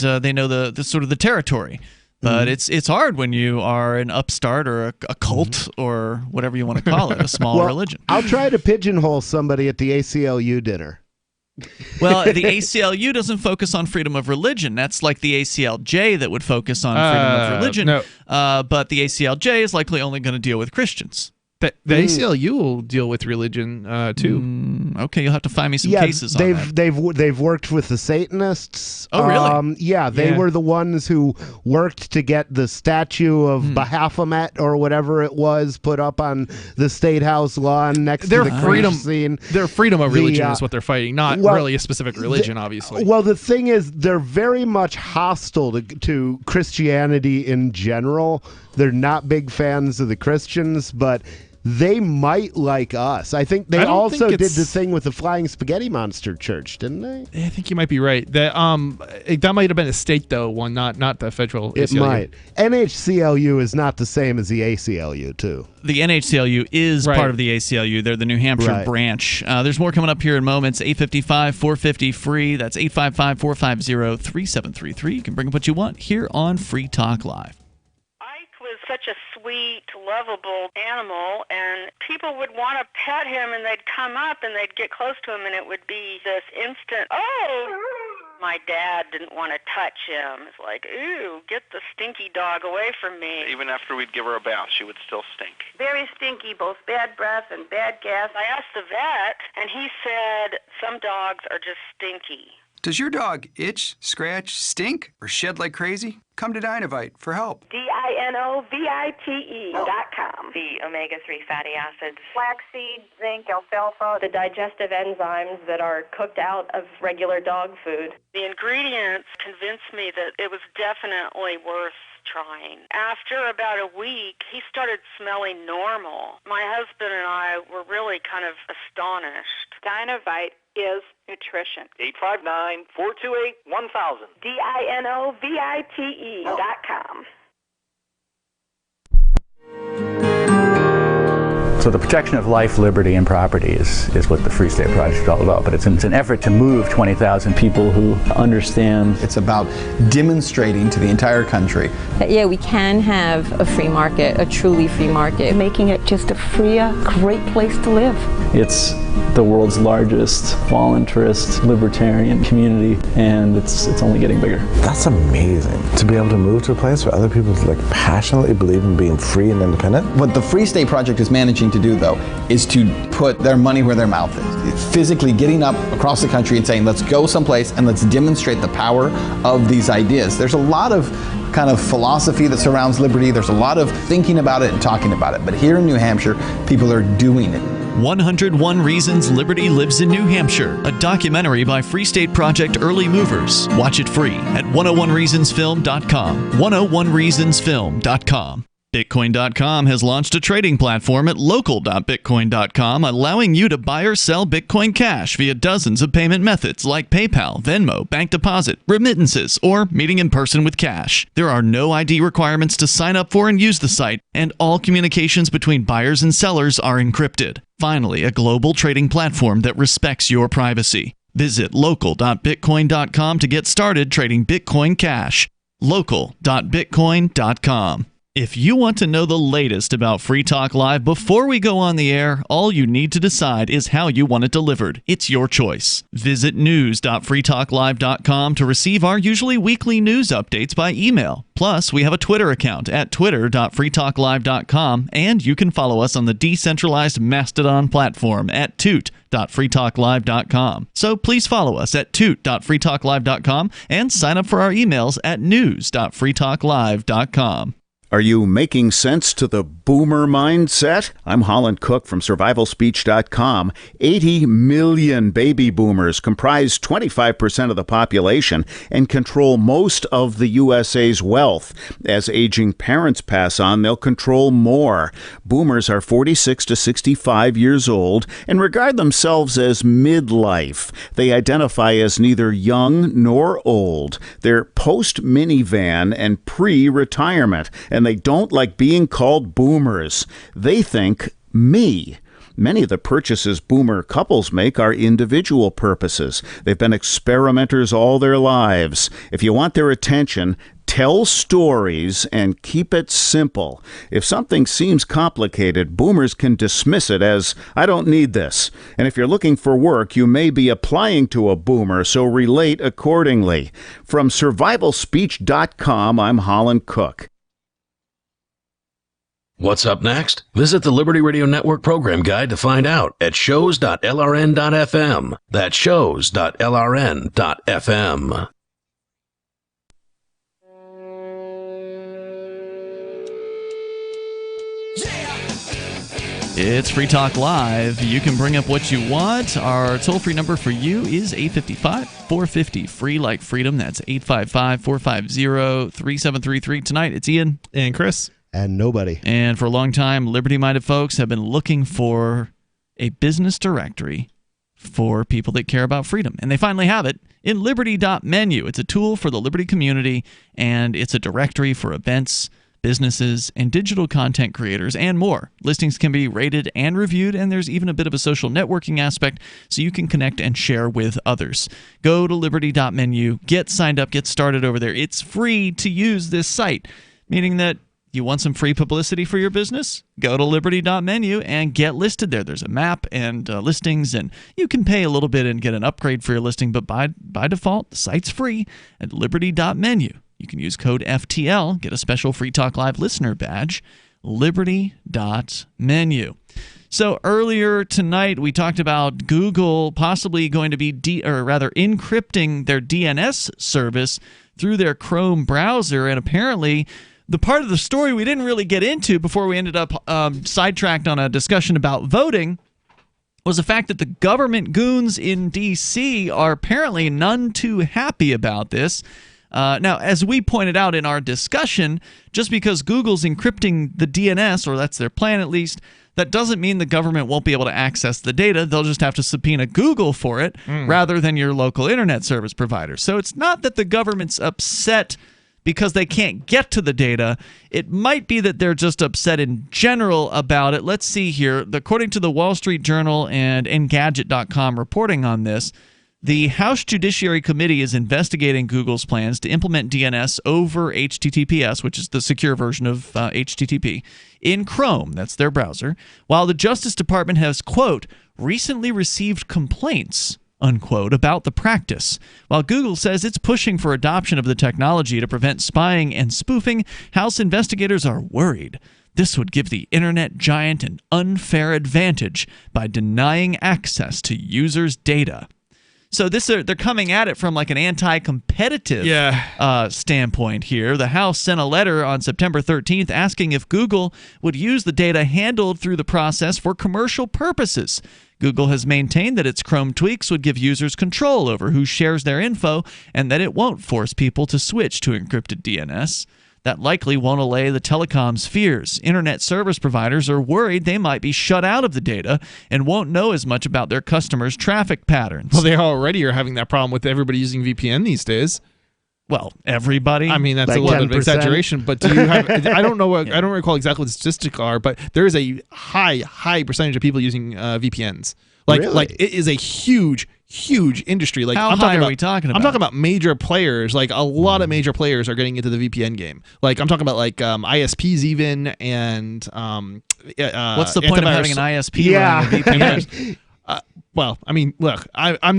they know the sort of the territory. But it's hard when you are an upstart or a cult or whatever you want to call it, a small religion. I'll try to pigeonhole somebody at the ACLU dinner. Well, the ACLU doesn't focus on freedom of religion. That's like the ACLJ that would focus on freedom of religion. No. But the ACLJ is likely only going to deal with Christians. The ACLU will deal with religion too. Okay, you'll have to find me some cases on that. They've worked with the Satanists. Oh, really? They were the ones who worked to get the statue of Baphomet or whatever it was put up on the State House lawn next to the freedom scene. Their freedom of religion is what they're fighting, not really a specific religion, obviously. Well, the thing is, they're very much hostile to Christianity in general. They're not big fans of the Christians, but they might like us. I think they also did the thing with the Flying Spaghetti Monster Church, didn't they? I think you might be right. That might have been a state though one, not the federal. It ACLU. might. NHCLU is not the same as the ACLU too. The NHCLU is part of the ACLU. They're the New Hampshire branch. There's more coming up here in moments. 855-450-FREE. That's 855-450-3733. You can bring up what you want here on Free Talk Live. Was such a sweet, lovable animal, and people would want to pet him, and they'd come up and they'd get close to him, and it would be this instant, oh! My dad didn't want to touch him. It's like, ooh, get the stinky dog away from me. Even after we'd give her a bath, she would still stink. Very stinky, both bad breath and bad gas. I asked the vet, and he said some dogs are just stinky. Does your dog itch, scratch, stink, or shed like crazy? Come to Dinovite for help. DINOVITE.com. The omega-3 fatty acids. Flaxseed, zinc, alfalfa. The digestive enzymes that are cooked out of regular dog food. The ingredients convinced me that it was definitely worth trying. After about a week, he started smelling normal. My husband and I were really kind of astonished. Dinovite is nutrition. 859-428-1000. DINOVITE.com. So the protection of life, liberty, and property is what the Free State Project is all about. But it's an effort to move 20,000 people who understand. It's about demonstrating to the entire country that, yeah, we can have a free market, a truly free market. Making it just a freer, great place to live. It's the world's largest voluntarist libertarian community, and it's only getting bigger. That's amazing, to be able to move to a place where other people passionately believe in being free and independent. What the Free State Project is managing to do, though, is to put their money where their mouth is. It's physically getting up across the country and saying, let's go someplace and let's demonstrate the power of these ideas. There's a lot of kind of philosophy that surrounds liberty. There's a lot of thinking about it and talking about it. But here in New Hampshire, people are doing it. 101 Reasons Liberty Lives in New Hampshire, a documentary by Free State Project Early Movers. Watch it free at 101reasonsfilm.com. 101reasonsfilm.com. Bitcoin.com has launched a trading platform at local.bitcoin.com, allowing you to buy or sell Bitcoin Cash via dozens of payment methods like PayPal, Venmo, bank deposit, remittances, or meeting in person with cash. There are no ID requirements to sign up for and use the site, and all communications between buyers and sellers are encrypted. Finally, a global trading platform that respects your privacy. Visit local.bitcoin.com to get started trading Bitcoin Cash. local.bitcoin.com. If you want to know the latest about Free Talk Live before we go on the air, all you need to decide is how you want it delivered. It's your choice. Visit news.freetalklive.com to receive our usually weekly news updates by email. Plus, we have a Twitter account at twitter.freetalklive.com, and you can follow us on the decentralized Mastodon platform at toot.freetalklive.com. So please follow us at toot.freetalklive.com and sign up for our emails at news.freetalklive.com. Are you making sense to the boomer mindset? I'm Holland Cook from survivalspeech.com. 80 million baby boomers comprise 25% of the population and control most of the USA's wealth. As aging parents pass on, they'll control more. Boomers are 46 to 65 years old and regard themselves as midlife. They identify as neither young nor old. They're post-minivan and pre-retirement, and they don't like being called boomers. They think me. Many of the purchases boomer couples make are individual purposes. They've been experimenters all their lives. If you want their attention, tell stories and keep it simple. If something seems complicated, boomers can dismiss it as, I don't need this. And if you're looking for work, you may be applying to a boomer, so relate accordingly. From survivalspeech.com, I'm Holland Cook. What's up next? Visit the Liberty Radio Network program guide to find out at shows.lrn.fm. That's shows.lrn.fm. It's Free Talk Live. You can bring up what you want. Our toll-free number for you is 855-450-FREE like freedom. That's 855-450-3733. Tonight, it's Ian. And Chris. And nobody. And for a long time, liberty-minded folks have been looking for a business directory for people that care about freedom. And they finally have it in liberty.menu. It's a tool for the Liberty community, and it's a directory for events, businesses, and digital content creators, and more. Listings can be rated and reviewed, and there's even a bit of a social networking aspect so you can connect and share with others. Go to liberty.menu, get signed up, get started over there. It's free to use this site, meaning that you want some free publicity for your business? Go to liberty.menu and get listed there. There's a map and listings, and you can pay a little bit and get an upgrade for your listing, but by default, the site's free at liberty.menu. You can use code FTL, get a special Free Talk Live listener badge, liberty.menu. So earlier tonight, we talked about Google possibly going to be encrypting their DNS service through their Chrome browser, and apparently the part of the story we didn't really get into before we ended up sidetracked on a discussion about voting was the fact that the government goons in D.C. are apparently none too happy about this. Now, as we pointed out in our discussion, just because Google's encrypting the DNS, or that's their plan at least, that doesn't mean the government won't be able to access the data. They'll just have to subpoena Google for it rather than your local internet service provider. So it's not that the government's upset because they can't get to the data. It might be that they're just upset in general about it. Let's see here. According to the Wall Street Journal and Engadget.com reporting on this, the House Judiciary Committee is investigating Google's plans to implement DNS over HTTPS, which is the secure version of HTTP, in Chrome, that's their browser, while the Justice Department has, quote, recently received complaints, unquote, about the practice. While Google says it's pushing for adoption of the technology to prevent spying and spoofing, House investigators are worried this would give the internet giant an unfair advantage by denying access to users' data. So they're coming at it from like an anti-competitive standpoint here. The House sent a letter on September 13th asking if Google would use the data handled through the process for commercial purposes. Google has maintained that its Chrome tweaks would give users control over who shares their info and that it won't force people to switch to encrypted DNS. That likely won't allay the telecom's fears. Internet service providers are worried they might be shut out of the data and won't know as much about their customers' traffic patterns. Well, they already are having that problem with everybody using VPN these days. Well, everybody. I mean, that's like a little 10%. bit of exaggeration, but do you have? I don't know. I don't recall exactly what the statistics are, but there is a high percentage of people using VPNs. Like it is a huge industry. Like how high are we talking about? I'm talking about major players. Like a lot of major players are getting into the VPN game. Like I'm talking about like ISPs even, and what's the point of having an ISP running a VPN? Well, I mean, look, I'm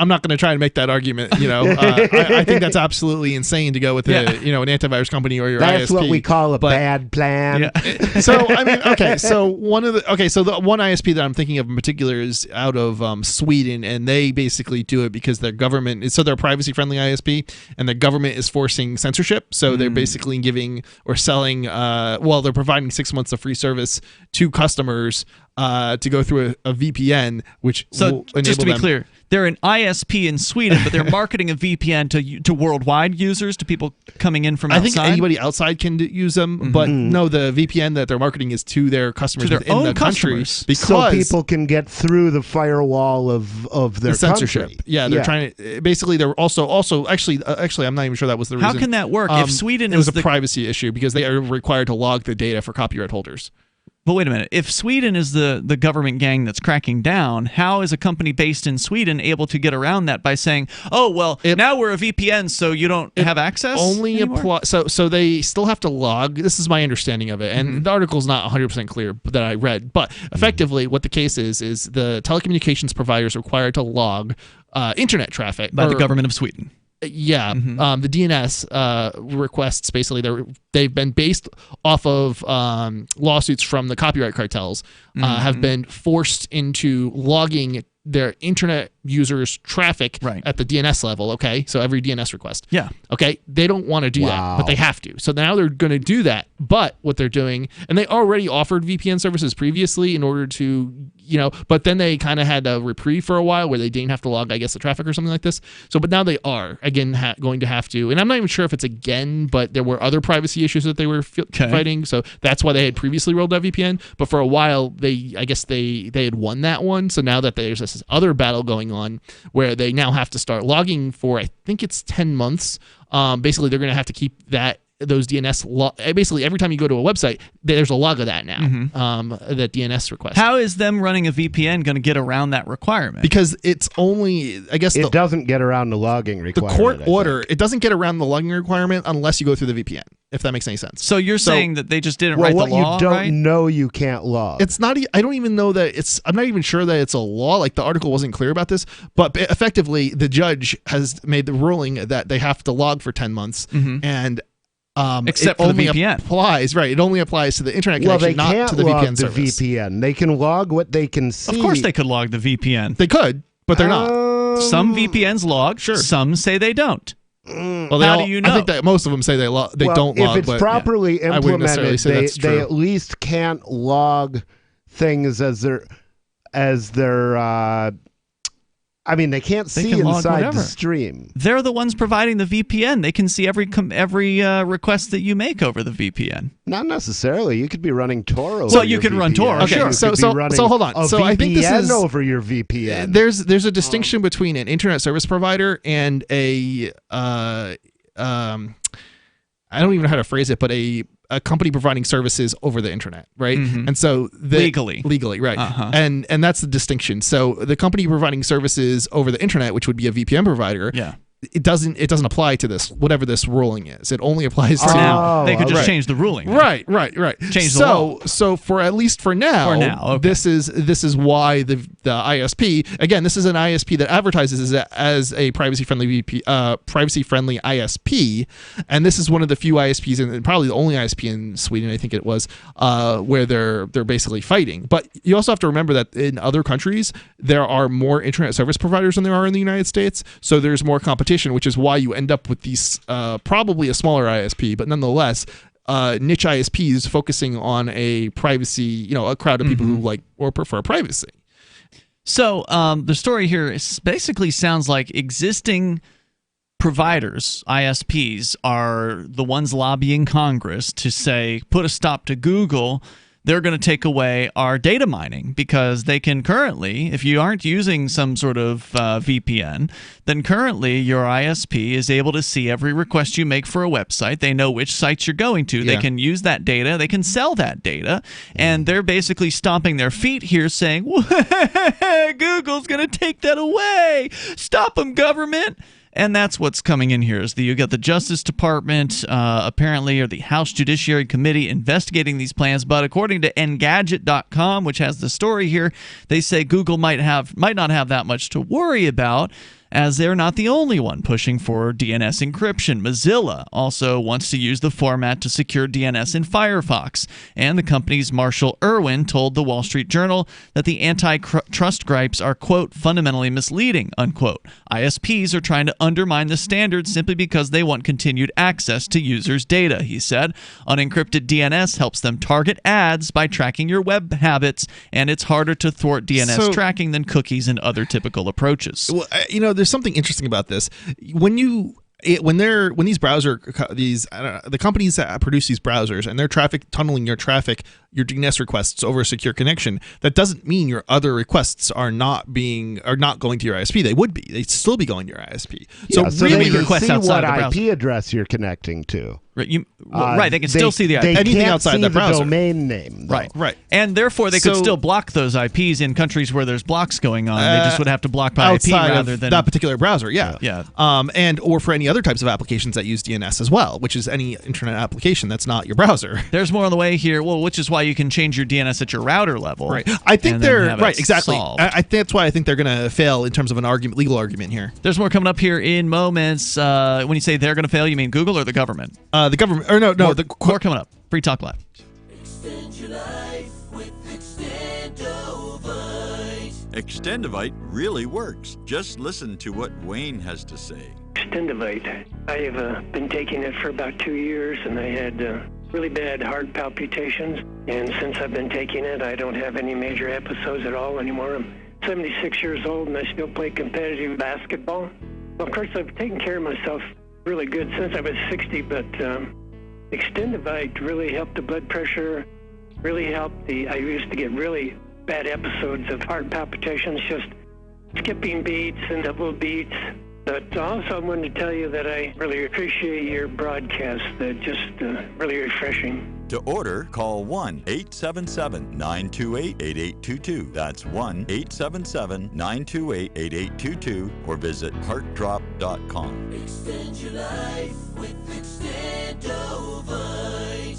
not going to try and make that argument. I think that's absolutely insane to go with an antivirus company or your ISP. That's what we call a bad plan. Yeah. So I mean, okay. So the one ISP that I'm thinking of in particular is out of Sweden, and they basically do it because their government. So they're a privacy-friendly ISP, and the government is forcing censorship. So they're basically giving or selling. They're providing 6 months of free service to customers to go through a VPN, which will enable just to be them. clear. They're an ISP in Sweden, but they're marketing a VPN to worldwide users, to people coming in from outside. I think anybody outside can use them, but no, the VPN that they're marketing is to their customers their within own the country, customers. because so people can get through the firewall of their the censorship. country. Yeah, they're trying to. Basically, they're also actually, I'm not even sure that was the reason. How can that work if Sweden? It was a privacy issue because they are required to log the data for copyright holders. But wait a minute. If Sweden is the government gang that's cracking down, how is a company based in Sweden able to get around that by saying, "Oh, well, now we're a VPN, so you don't have access"? Only apply. So they still have to log. This is my understanding of it, and the article is not 100% clear that I read. But effectively, what the case is the telecommunications providers are required to log internet traffic by the government of Sweden. Yeah, the DNS requests basically they've been based off of lawsuits from the copyright cartels, have been forced into logging their internet users' traffic at the DNS level. Okay, so every DNS request. Yeah. Okay, they don't want to do that, but they have to. So now they're going to do that. But what they're doing, and they already offered VPN services previously in order to but then they kind of had a reprieve for a while where they didn't have to log, I guess, the traffic or something like this. So, but now they are again going to have to, and I'm not even sure if it's again, but there were other privacy issues that they were fighting. So that's why they had previously rolled out VPN. But for a while, they had won that one. So now that there's this other battle going on where they now have to start logging for, I think it's 10 months. Basically, they're going to have to keep those DNS basically every time you go to a website, there's a log of that now. That DNS request. How is them running a VPN going to get around that requirement? Because it's only, I guess, it doesn't get around the logging requirement. The court order, it doesn't get around the logging requirement unless you go through the VPN. If that makes any sense. So you're saying that they just didn't write the law, you don't right? know you can't log. It's not. I don't even know that it's. I'm not even sure that it's a law. Like the article wasn't clear about this, but effectively, the judge has made the ruling that they have to log for 10 months, and except for the VPN applies. Right. It only applies to the internet connection, not to the VPN service. VPN. They can log what they can see. Of course, they could log the VPN. They could, but they're not. Some VPNs log. Sure. Some say they don't. Well, how do you know? I think that most of them say they don't log. If it's properly implemented, they at least can't log things as their. I mean, they can't see inside the stream. They're the ones providing the VPN. They can see every request that you make over the VPN. Not necessarily. You could be running Tor over. So you could run Tor. Okay, sure. So hold on. So I think this is over your VPN. There's a distinction between an internet service provider and a I don't even know how to phrase it, but a company providing services over the internet, right? And so legally, right? And that's the distinction. So the company providing services over the internet, which would be a VPN provider, it doesn't apply to this, whatever this ruling is. It only applies to now. They could just change the ruling. Right. Change the law. So for at least for now, this is why the ISP, again, this is an ISP that advertises as a privacy friendly ISP, and this is one of the few ISPs and probably the only ISP in Sweden, I think it was, where they're basically fighting. But you also have to remember that in other countries there are more internet service providers than there are in the United States, so there's more competition, which is why you end up with these probably a smaller ISP, but nonetheless niche ISPs focusing on a privacy, a crowd of people who like or prefer privacy. So the story here basically sounds like existing providers, ISPs, are the ones lobbying Congress to say, put a stop to Google. They're going to take away our data mining because they can currently, if you aren't using some sort of VPN, then currently your ISP is able to see every request you make for a website. They know which sites you're going to. They can use that data. They can sell that data. And they're basically stomping their feet here saying, Google's going to take that away. Stop them, government. And that's what's coming in here. You got the Justice Department, apparently, or the House Judiciary Committee investigating these plans. But according to Engadget.com, which has the story here, they say Google might not have that much to worry about, as they're not the only one pushing for DNS encryption. Mozilla also wants to use the format to secure DNS in Firefox. And the company's Marshall Irwin told the Wall Street Journal that the antitrust gripes are, quote, fundamentally misleading, unquote. ISPs are trying to undermine the standards simply because they want continued access to users' data, he said. Unencrypted DNS helps them target ads by tracking your web habits, and it's harder to thwart DNS tracking than cookies and other typical approaches. Well, there's something interesting about this. When these the companies that produce these browsers and they're tunneling your DNS requests over a secure connection, that doesn't mean your other requests are not going to your ISP. They would be. They'd still be going to your ISP. So really, they can see what IP address you're connecting to. Right, they can still see the IP. Anything outside the browser. Domain name. Though. Right. And therefore, they could still block those IPs in countries where there's blocks going on. They just would have to block by IP rather than that particular browser. Yeah. And or for any other types of applications that use DNS as well, which is any internet application that's not your browser. There's more on the way here. Well, which is why you can change your DNS at your router level. Right. I think they're right. Exactly. Solved. That's why I think they're going to fail in terms of an legal argument here. There's more coming up here in moments. When you say they're going to fail, you mean Google or the government? The government. Or no. More coming up. Free Talk Live. Extend your life with Extendovite. Extendovite really works. Just listen to what Wayne has to say. Extendovite. I have been taking it for about 2 years, and I had really bad heart palpitations. And since I've been taking it, I don't have any major episodes at all anymore. I'm 76 years old and I still play competitive basketball. Well, of course, I've taken care of myself really good since I was 60, but Extendivite really helped the blood pressure, really helped I used to get really bad episodes of heart palpitations, just skipping beats and double beats. But also I wanted to tell you that I really appreciate your broadcast. Just really refreshing. To order, call 1-877-928-8822. That's 1-877-928-8822 or visit heartdrop.com. Extend your life with Extendovite.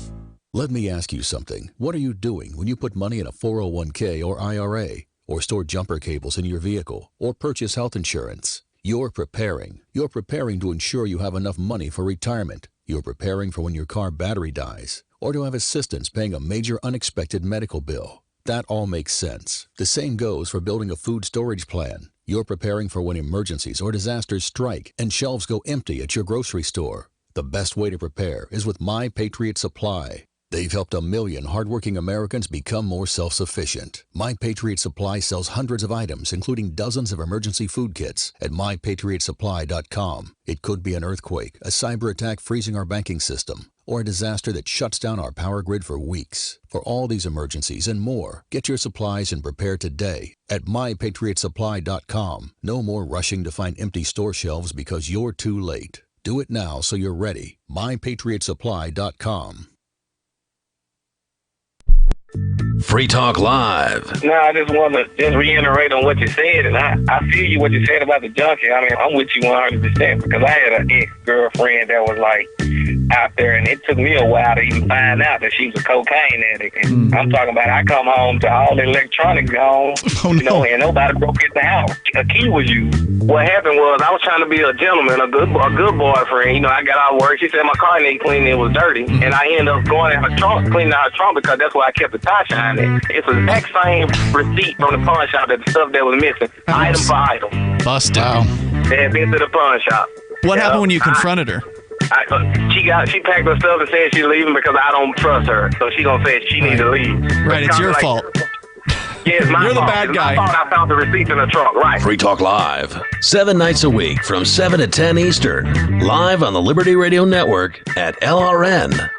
Let me ask you something. What are you doing when you put money in a 401k or IRA, or store jumper cables in your vehicle, or purchase health insurance? You're preparing. You're preparing to ensure you have enough money for retirement. You're preparing for when your car battery dies, or to have assistance paying a major unexpected medical bill. That all makes sense. The same goes for building a food storage plan. You're preparing for when emergencies or disasters strike and shelves go empty at your grocery store. The best way to prepare is with My Patriot Supply. They've helped 1 million hardworking Americans become more self-sufficient. My Patriot Supply sells hundreds of items, including dozens of emergency food kits, at MyPatriotSupply.com. It could be an earthquake, a cyber attack freezing our banking system, or a disaster that shuts down our power grid for weeks. For all these emergencies and more, get your supplies and prepare today at MyPatriotSupply.com. No more rushing to find empty store shelves because you're too late. Do it now so you're ready. MyPatriotSupply.com. Free Talk Live. No, I just want to reiterate on what you said, and I feel you what you said about the junkie. I mean, I'm with you 100% because I had an ex-girlfriend that was like out there, and it took me a while to even find out that she was a cocaine addict. And I'm talking about I come home to all the electronics gone, you know, and nobody broke into the house. A key was used. What happened was I was trying to be a gentleman, a good boyfriend. You know, I got out of work. She said my car needed cleaning, it was dirty, and I ended up going in her trunk, cleaning out her trunk because that's where I kept the tie shine at. It's the exact same receipt from the pawn shop that the stuff that was missing, item for item. Busted. Wow. They had been to the pawn shop. What happened when you confronted her? She packed her stuff and said she's leaving because I don't trust her. So she gonna say she needs to leave. Right, it's your fault. Yeah, it's my You're the fault. bad guy. I thought I found the receipt in the trunk, right? Free Talk Live, 7 nights a week from 7 to 10 Eastern, live on the Liberty Radio Network at LRN.FM.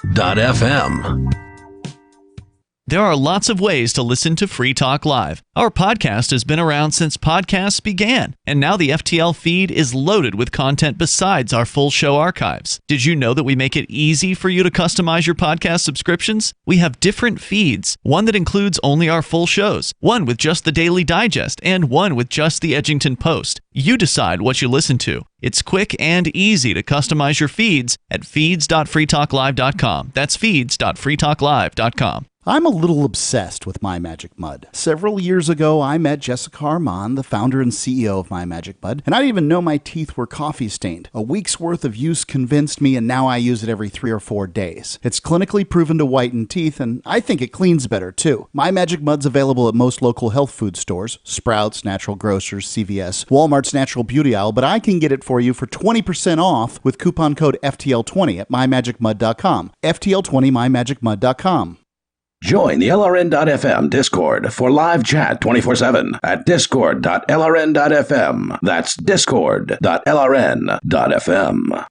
There are lots of ways to listen to Free Talk Live. Our podcast has been around since podcasts began, and now the FTL feed is loaded with content besides our full show archives. Did you know that we make it easy for you to customize your podcast subscriptions? We have different feeds, one that includes only our full shows, one with just the Daily Digest, and one with just the Edgington Post. You decide what you listen to. It's quick and easy to customize your feeds at feeds.freetalklive.com. That's feeds.freetalklive.com. I'm a little obsessed with My Magic Mud. Several years ago, I met Jessica Armand, the founder and CEO of My Magic Mud, and I didn't even know my teeth were coffee stained. A week's worth of use convinced me, and now I use it every 3 or 4 days. It's clinically proven to whiten teeth, and I think it cleans better, too. My Magic Mud's available at most local health food stores, Sprouts, Natural Grocers, CVS, Walmart's Natural Beauty Aisle, but I can get it for you for 20% off with coupon code FTL20 at mymagicmud.com. FTL20 mymagicmud.com. Join the LRN.FM Discord for live chat 24/7 at discord.lrn.fm. That's discord.lrn.fm.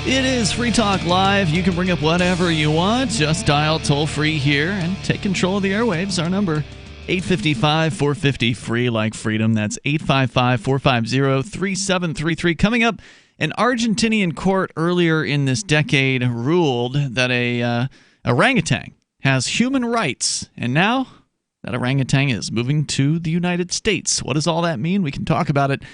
It is Free Talk Live. You can bring up whatever you want. Just dial toll-free here and take control of the airwaves. Our number, 855-450-FREE like freedom. That's 855-450-3733. Coming up, an Argentinian court earlier in this decade ruled that a orangutan has human rights, and now that orangutan is moving to the United States. What does all that mean? We can talk about it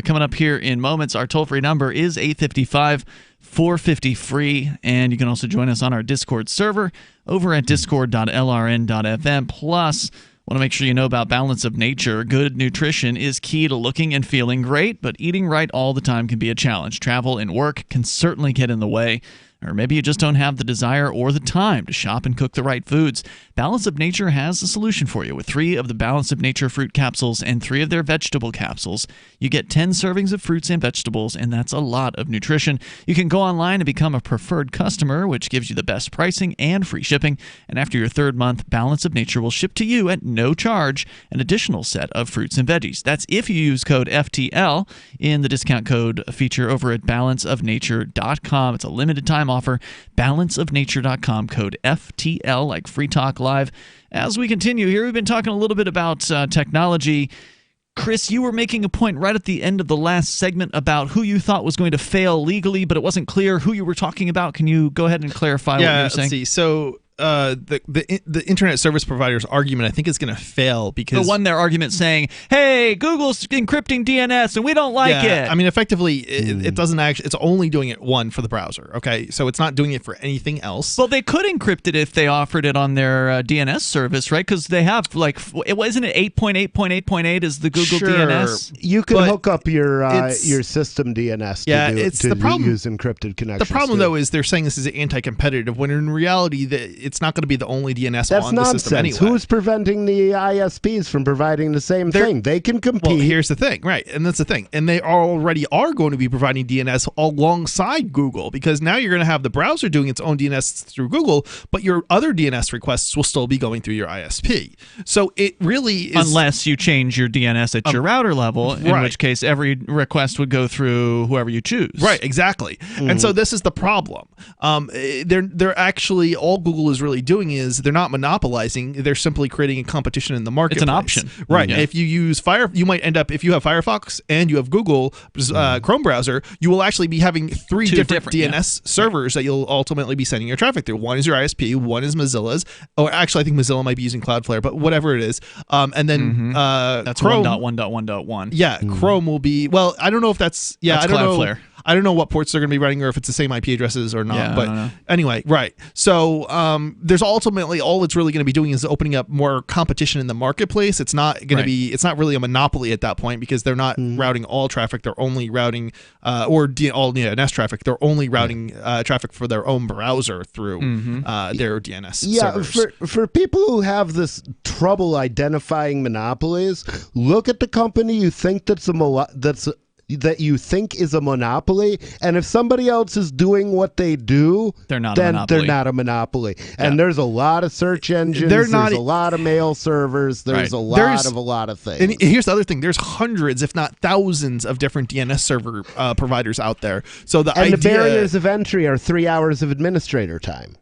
coming up here in moments. Our toll-free number is 855-450-FREE, and you can also join us on our Discord server over at discord.lrn.fm. Plus, want to make sure you know about Balance of Nature. Good nutrition is key to looking and feeling great, but eating right all the time can be a challenge. Travel and work can certainly get in the way. Or maybe you just don't have the desire or the time to shop and cook the right foods. Balance of Nature has a solution for you. With 3 of the Balance of Nature fruit capsules and 3 of their vegetable capsules, you get 10 servings of fruits and vegetables, and that's a lot of nutrition. You can go online and become a preferred customer, which gives you the best pricing and free shipping. And after your 3rd month, Balance of Nature will ship to you at no charge an additional set of fruits and veggies. That's if you use code FTL in the discount code feature over at balanceofnature.com. It's a limited time offer. Balanceofnature.com, code FTL, like Free Talk Live. As we continue here, we've been talking a little bit about technology. Chris, you were making a point right at the end of the last segment about who you thought was going to fail legally, but it wasn't clear who you were talking about. Can you go ahead and clarify what you were saying? Let's see. So the internet service provider's argument, I think, is going to fail because their argument saying, "Hey, Google's encrypting DNS and we don't like it." I mean, effectively, it doesn't actually. It's only doing it for the browser. Okay, so it's not doing it for anything else. Well, they could encrypt it if they offered it on their DNS service, right? Because they have wasn't it 8.8.8.8 is the Google DNS? You can hook up your system DNS to use encrypted connections. The problem though is they're saying this is anti-competitive when in reality it's not going to be the only DNS on the system anyway. Who's preventing the ISPs from providing the same thing? They can compete. Well, here's the thing, right? And that's the thing. And they already are going to be providing DNS alongside Google because now you're going to have the browser doing its own DNS through Google, but your other DNS requests will still be going through your ISP. So it really is... Unless you change your DNS at your router level, in which case every request would go through whoever you choose. Right, exactly. And so this is the problem. They're actually, all Google is really doing is they're not monopolizing, they're simply creating a competition in the market. It's an option. Right. If you use you might end up, if you have Firefox and you have Google Chrome browser, you will actually be having two different DNS servers that you'll ultimately be sending your traffic through. One is your ISP, one is Mozilla's, or actually I think Mozilla might be using Cloudflare, but whatever it is. And then that's Chrome 1.1.1.1. Yeah, Chrome will be, well, I don't know if that's Cloudflare. know. I don't know what ports they're going to be running or if it's the same IP addresses or not. But anyway, right. So there's ultimately all it's really going to be doing is opening up more competition in the marketplace. It's not going to be. It's not really a monopoly at that point because they're not routing all traffic. They're only routing all DNS traffic. They're only routing traffic for their own browser through their DNS servers. For people who have this trouble identifying monopolies, look at the company you think that you think is a monopoly, and if somebody else is doing what they do, they're not a monopoly. And there's a lot of search engines, there's a lot of mail servers, there's a lot of things. And here's the other thing, there's hundreds, if not thousands, of different DNS server providers out there. So the barriers of entry are 3 hours of administrator time.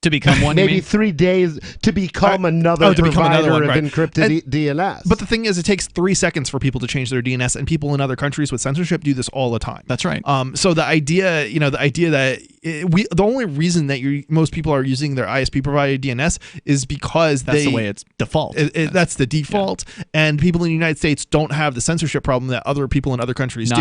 To become one, maybe 3 days to become another provider of encrypted DNS. But the thing is, it takes 3 seconds for people to change their DNS, and people in other countries with censorship do this all the time. That's right. So the idea that the only reason that most people are using their ISP provided DNS is because that's the way it's default. That's the default, and people in the United States don't have the censorship problem that other people in other countries do.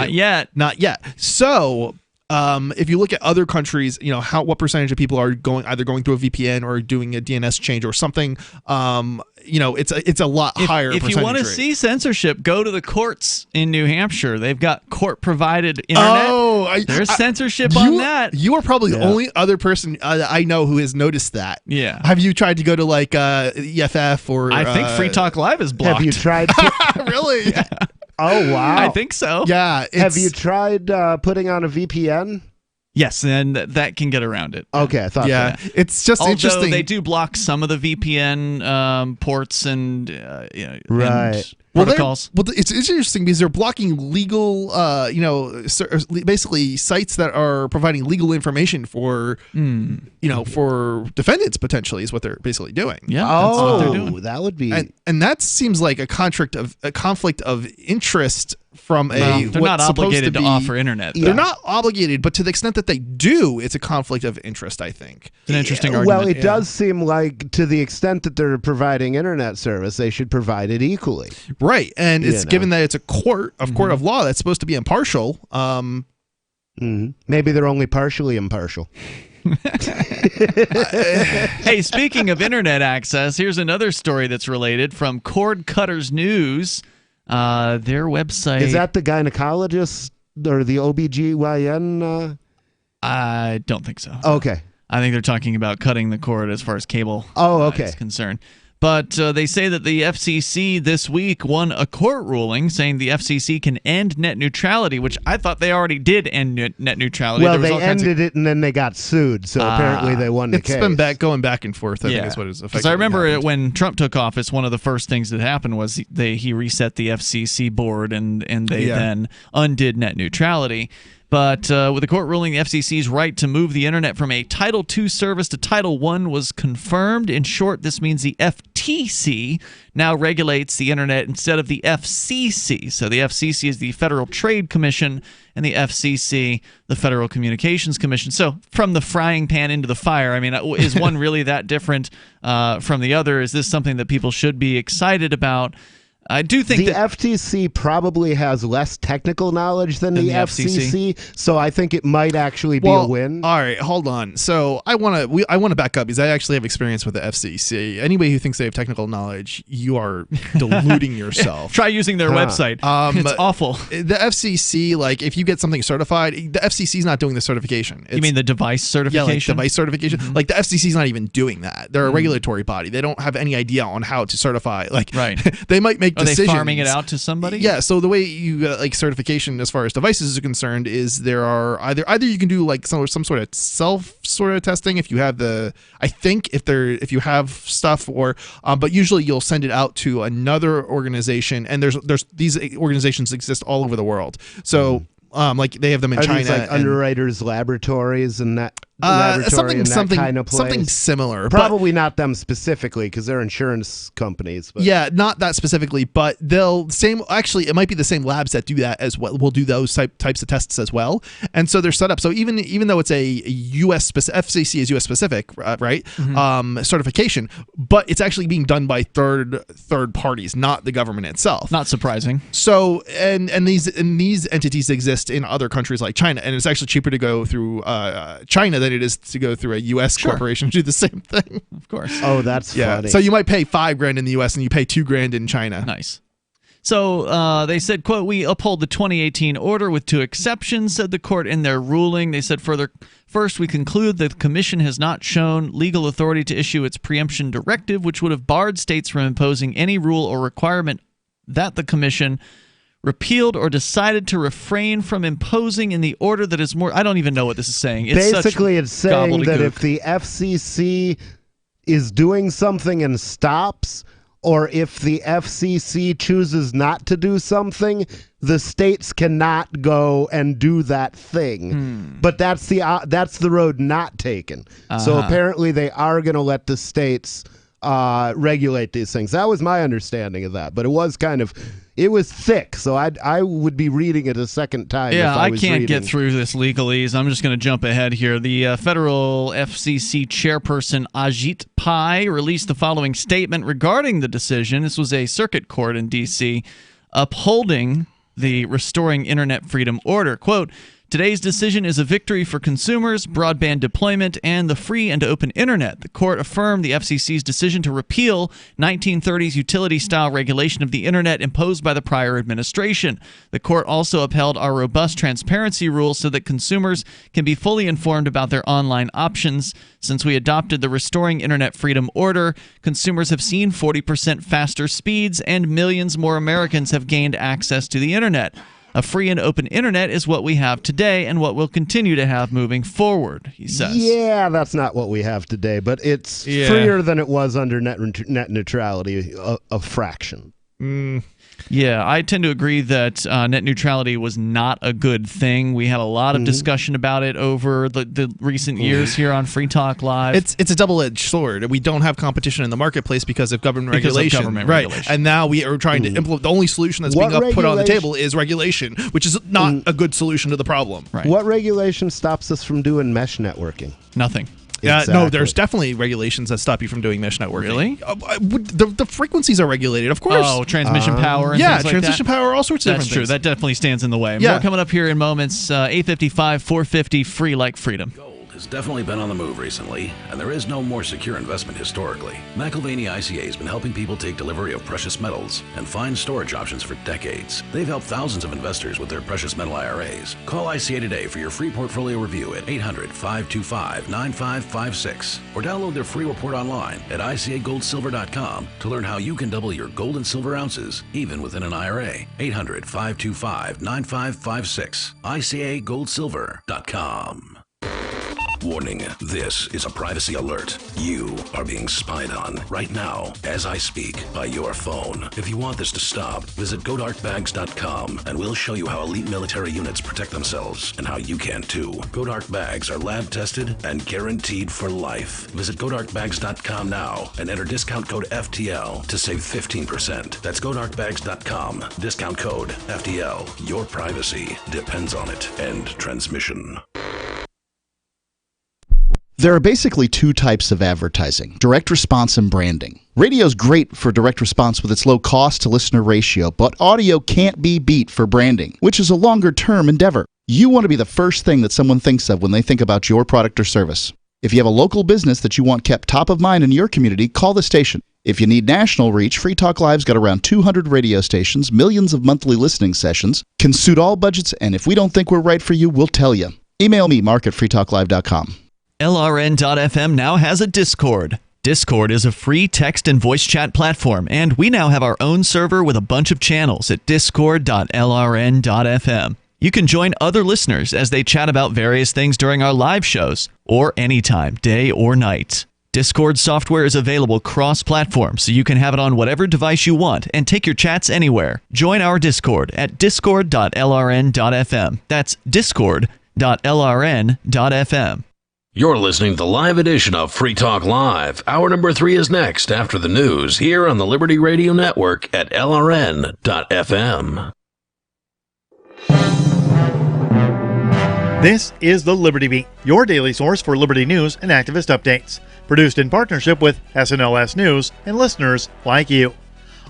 Not yet. So. If you look at other countries, what percentage of people are either going through a VPN or doing a DNS change or something, it's a lot higher. If you want to see censorship, go to the courts in New Hampshire. They've got court-provided internet. There's censorship on that. You are probably the only other person I know who has noticed that. Yeah. Have you tried to go to like EFF or? I think Free Talk Live is blocked. Have you tried? Really? Yeah. Oh, wow. I think so. Yeah. Have you tried putting on a VPN? Yes, and that can get around it. Okay, I thought that. It's just interesting. Although they do block some of the VPN ports and right. protocols. It's interesting because they're blocking legal, basically sites that are providing legal information for, for defendants potentially is what they're basically doing. Yeah. That's what they're doing. That would be, and that seems like a conflict of interest from they're not obligated to offer internet. They're not obligated, but to the extent that they do, it's a conflict of interest, I think. It's an interesting argument. Well, it does seem like to the extent that they're providing internet service, they should provide it equally. Right. And it's given that it's a court of law that's supposed to be impartial. Maybe they're only partially impartial. Hey, speaking of internet access, here's another story that's related from Cord Cutters News. Their website. Is that the gynecologist or the OBGYN? I don't think so. Okay. I think they're talking about cutting the cord as far as cable is concerned. But they say that the FCC this week won a court ruling saying the FCC can end net neutrality, which I thought they already did end net neutrality. Well, they ended it and then they got sued, so apparently they won the case. It's been going back and forth, I think is what is effectively. Because I remember when Trump took office, one of the first things that happened was he reset the FCC board and they then undid net neutrality. But with the court ruling, the FCC's right to move the internet from a Title II service to Title I was confirmed. In short, this means the FTC now regulates the internet instead of the FCC. So the FCC is the Federal Trade Commission, and the FCC, the Federal Communications Commission. So from the frying pan into the fire, I mean, is one really that different from the other? Is this something that people should be excited about? I do think the FTC probably has less technical knowledge than the FCC, so I think it might actually be a win. All right, hold on. So I want to back up because I actually have experience with the FCC. Anybody who thinks they have technical knowledge, you are deluding yourself. Try using their website. It's awful. The FCC, like if you get something certified, the FCC is not doing the certification. You mean the device certification? Yeah, like device certification. Mm-hmm. Like the FCC is not even doing that. They're a regulatory body. They don't have any idea on how to certify. Like they might make decisions. Are they farming it out to somebody? Yeah. So the way you like certification as far as devices is concerned is there are either you can do like some sort of self sort of testing if you have if you have stuff but usually you'll send it out to another organization, and there's these organizations exist all over the world. So like they have them in China, these like Underwriters Laboratories and that. Something kind of place. Something similar. Probably not them specifically because they're insurance companies. But. Yeah, not that specifically, but it might be the same labs that do that as well. Will do those types of tests as well. And so they're set up. So even though it's a US specific, FCC is US specific, right? Mm-hmm. Certification, but it's actually being done by third parties, not the government itself. Not surprising. So and these entities exist in other countries like China, and it's actually cheaper to go through China than it is to go through a U.S. corporation to do the same thing. Of course. Oh, that's funny. So you might pay $5,000 in the U.S. and you pay $2,000 in China. Nice. So they said, quote, "We uphold the 2018 order with two exceptions," said the court in their ruling. They said further, "First, we conclude that the commission has not shown legal authority to issue its preemption directive, which would have barred states from imposing any rule or requirement that the commission repealed or decided to refrain from imposing in the order that is more..." I don't even know what this is saying. Basically, it's saying that if the FCC is doing something and stops, or if the FCC chooses not to do something, the states cannot go and do that thing. But that's the road not taken. So apparently they are going to let the states regulate these things. That was my understanding of that, but it was thick, so I would be reading it a second time. Yeah, if I was can't get through this legalese. I'm just going to jump ahead here. The federal FCC chairperson Ajit Pai released the following statement regarding the decision. This was a circuit court in D.C. upholding the Restoring Internet Freedom order. Quote, "Today's decision is a victory for consumers, broadband deployment, and the free and open internet. The court affirmed the FCC's decision to repeal 1930s utility-style regulation of the internet imposed by the prior administration. The court also upheld our robust transparency rules so that consumers can be fully informed about their online options. Since we adopted the Restoring Internet Freedom order, consumers have seen 40% faster speeds, and millions more Americans have gained access to the internet. A free and open internet is what we have today and what we'll continue to have moving forward," he says. Yeah, that's not what we have today, but it's freer than it was under net neutrality, a fraction. Yeah, I tend to agree that net neutrality was not a good thing. We had a lot of discussion about it over the recent years here on Free Talk Live. It's a double-edged sword. We don't have competition in the marketplace because of government regulation. Right. And now we are trying to implement the only solution that's being put on the table is regulation, which is not a good solution to the problem. Right. What regulation stops us from doing mesh networking? Nothing. Exactly. No, there's definitely regulations that stop you from doing mesh networking. Really? The frequencies are regulated, of course. Oh, transmission power and things like transmission power, all sorts of different things. That's true. That definitely stands in the way. Yeah. More coming up here in moments. 855, 450, free like freedom. has definitely been on the move recently, and there is no more secure investment historically. McIlvaney ICA has been helping people take delivery of precious metals and find storage options for decades. They've helped thousands of investors with their precious metal IRAs. Call ICA today for your free portfolio review at 800-525-9556 or download their free report online at ICAGoldSilver.com to learn how you can double your gold and silver ounces even within an IRA. 800-525-9556. ICAGoldSilver.com. Warning, this is a privacy alert. You are being spied on right now as I speak by your phone. If you want this to stop, visit GoDarkBags.com and we'll show you how elite military units protect themselves and how you can too. GoDark Bags are lab tested and guaranteed for life. Visit GoDarkBags.com now and enter discount code FTL to save 15%. That's GoDarkBags.com. Discount code FTL. Your privacy depends on it. End transmission. There are basically two types of advertising, direct response and branding. Radio's great for direct response with its low cost to listener ratio, but audio can't be beat for branding, which is a longer term endeavor. You want to be the first thing that someone thinks of when they think about your product or service. If you have a local business that you want kept top of mind in your community, call the station. If you need national reach, Free Talk Live's got around 200 radio stations, millions of monthly listening sessions, can suit all budgets, and if we don't think we're right for you, we'll tell you. Email me, mark@freetalklive.com. LRN.FM now has a Discord. Discord is a free text and voice chat platform, and we now have our own server with a bunch of channels at discord.lrn.fm. You can join other listeners as they chat about various things during our live shows, or anytime, day or night. Discord software is available cross-platform, so you can have it on whatever device you want and take your chats anywhere. Join our Discord at discord.lrn.fm. That's discord.lrn.fm. You're listening to the live edition of Free Talk Live. Hour number 3 is next after the news here on the Liberty Radio Network at LRN.FM. This is the Liberty Beat, your daily source for Liberty news and activist updates. Produced in partnership with SNLS News and listeners like you.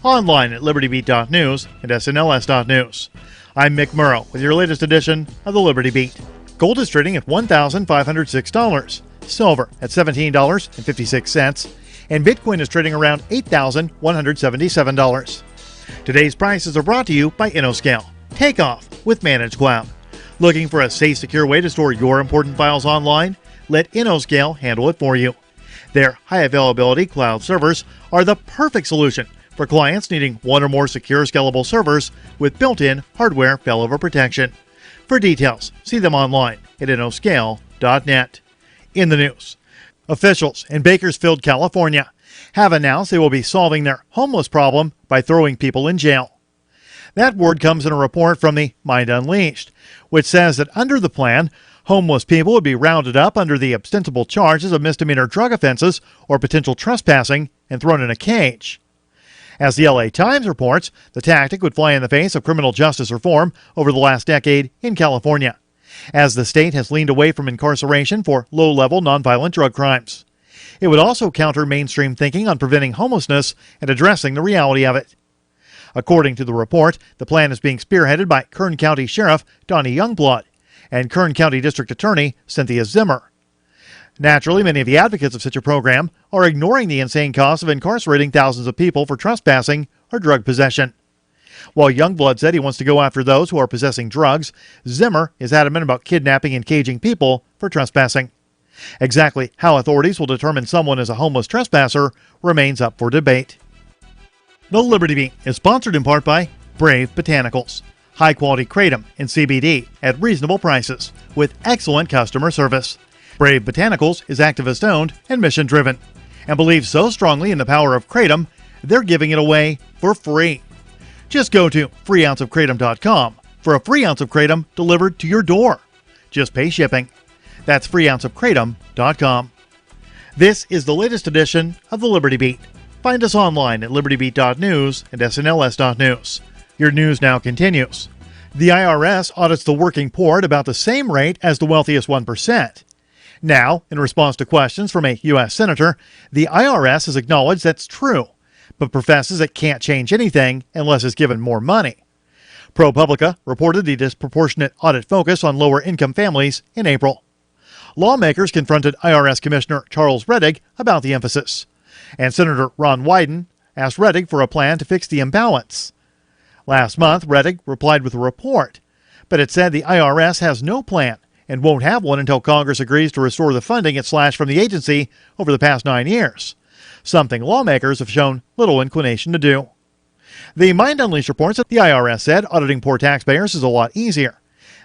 Online at libertybeat.news and snls.news. I'm Mick Murrow with your latest edition of the Liberty Beat. Gold is trading at $1,506, silver at $17.56, and Bitcoin is trading around $8,177. Today's prices are brought to you by InnoScale. Take off with Managed Cloud. Looking for a safe, secure way to store your important files online? Let InnoScale handle it for you. Their high availability cloud servers are the perfect solution for clients needing one or more secure, scalable servers with built-in hardware failover protection. For details, see them online at innoscale.net. In the news, officials in Bakersfield, California, have announced they will be solving their homeless problem by throwing people in jail. That word comes in a report from the Mind Unleashed, which says that under the plan, homeless people would be rounded up under the ostensible charges of misdemeanor drug offenses or potential trespassing and thrown in a cage. As the LA Times reports, the tactic would fly in the face of criminal justice reform over the last decade in California, as the state has leaned away from incarceration for low-level nonviolent drug crimes. It would also counter mainstream thinking on preventing homelessness and addressing the reality of it. According to the report, the plan is being spearheaded by Kern County Sheriff Donnie Youngblood and Kern County District Attorney Cynthia Zimmer. Naturally, many of the advocates of such a program are ignoring the insane cost of incarcerating thousands of people for trespassing or drug possession. While Youngblood said he wants to go after those who are possessing drugs, Zimmer is adamant about kidnapping and caging people for trespassing. Exactly how authorities will determine someone is a homeless trespasser remains up for debate. The Liberty Beat is sponsored in part by Brave Botanicals. High-quality kratom and CBD at reasonable prices with excellent customer service. Brave Botanicals is activist-owned and mission-driven and believes so strongly in the power of kratom, they're giving it away for free. Just go to freeounceofkratom.com for a free ounce of kratom delivered to your door. Just pay shipping. That's freeounceofkratom.com. This is the latest edition of the Liberty Beat. Find us online at libertybeat.news and snls.news. Your news now continues. The IRS audits the working poor at about the same rate as the wealthiest 1%. Now, in response to questions from a U.S. Senator, the IRS has acknowledged that's true, but professes it can't change anything unless it's given more money. ProPublica reported the disproportionate audit focus on lower-income families in April. Lawmakers confronted IRS Commissioner Charles Rettig about the emphasis, and Senator Ron Wyden asked Rettig for a plan to fix the imbalance. Last month, Rettig replied with a report, but it said the IRS has no plan and won't have one until Congress agrees to restore the funding it slashed from the agency over the past 9 years, something lawmakers have shown little inclination to do. The Mind Unleashed reports that the IRS said auditing poor taxpayers is a lot easier.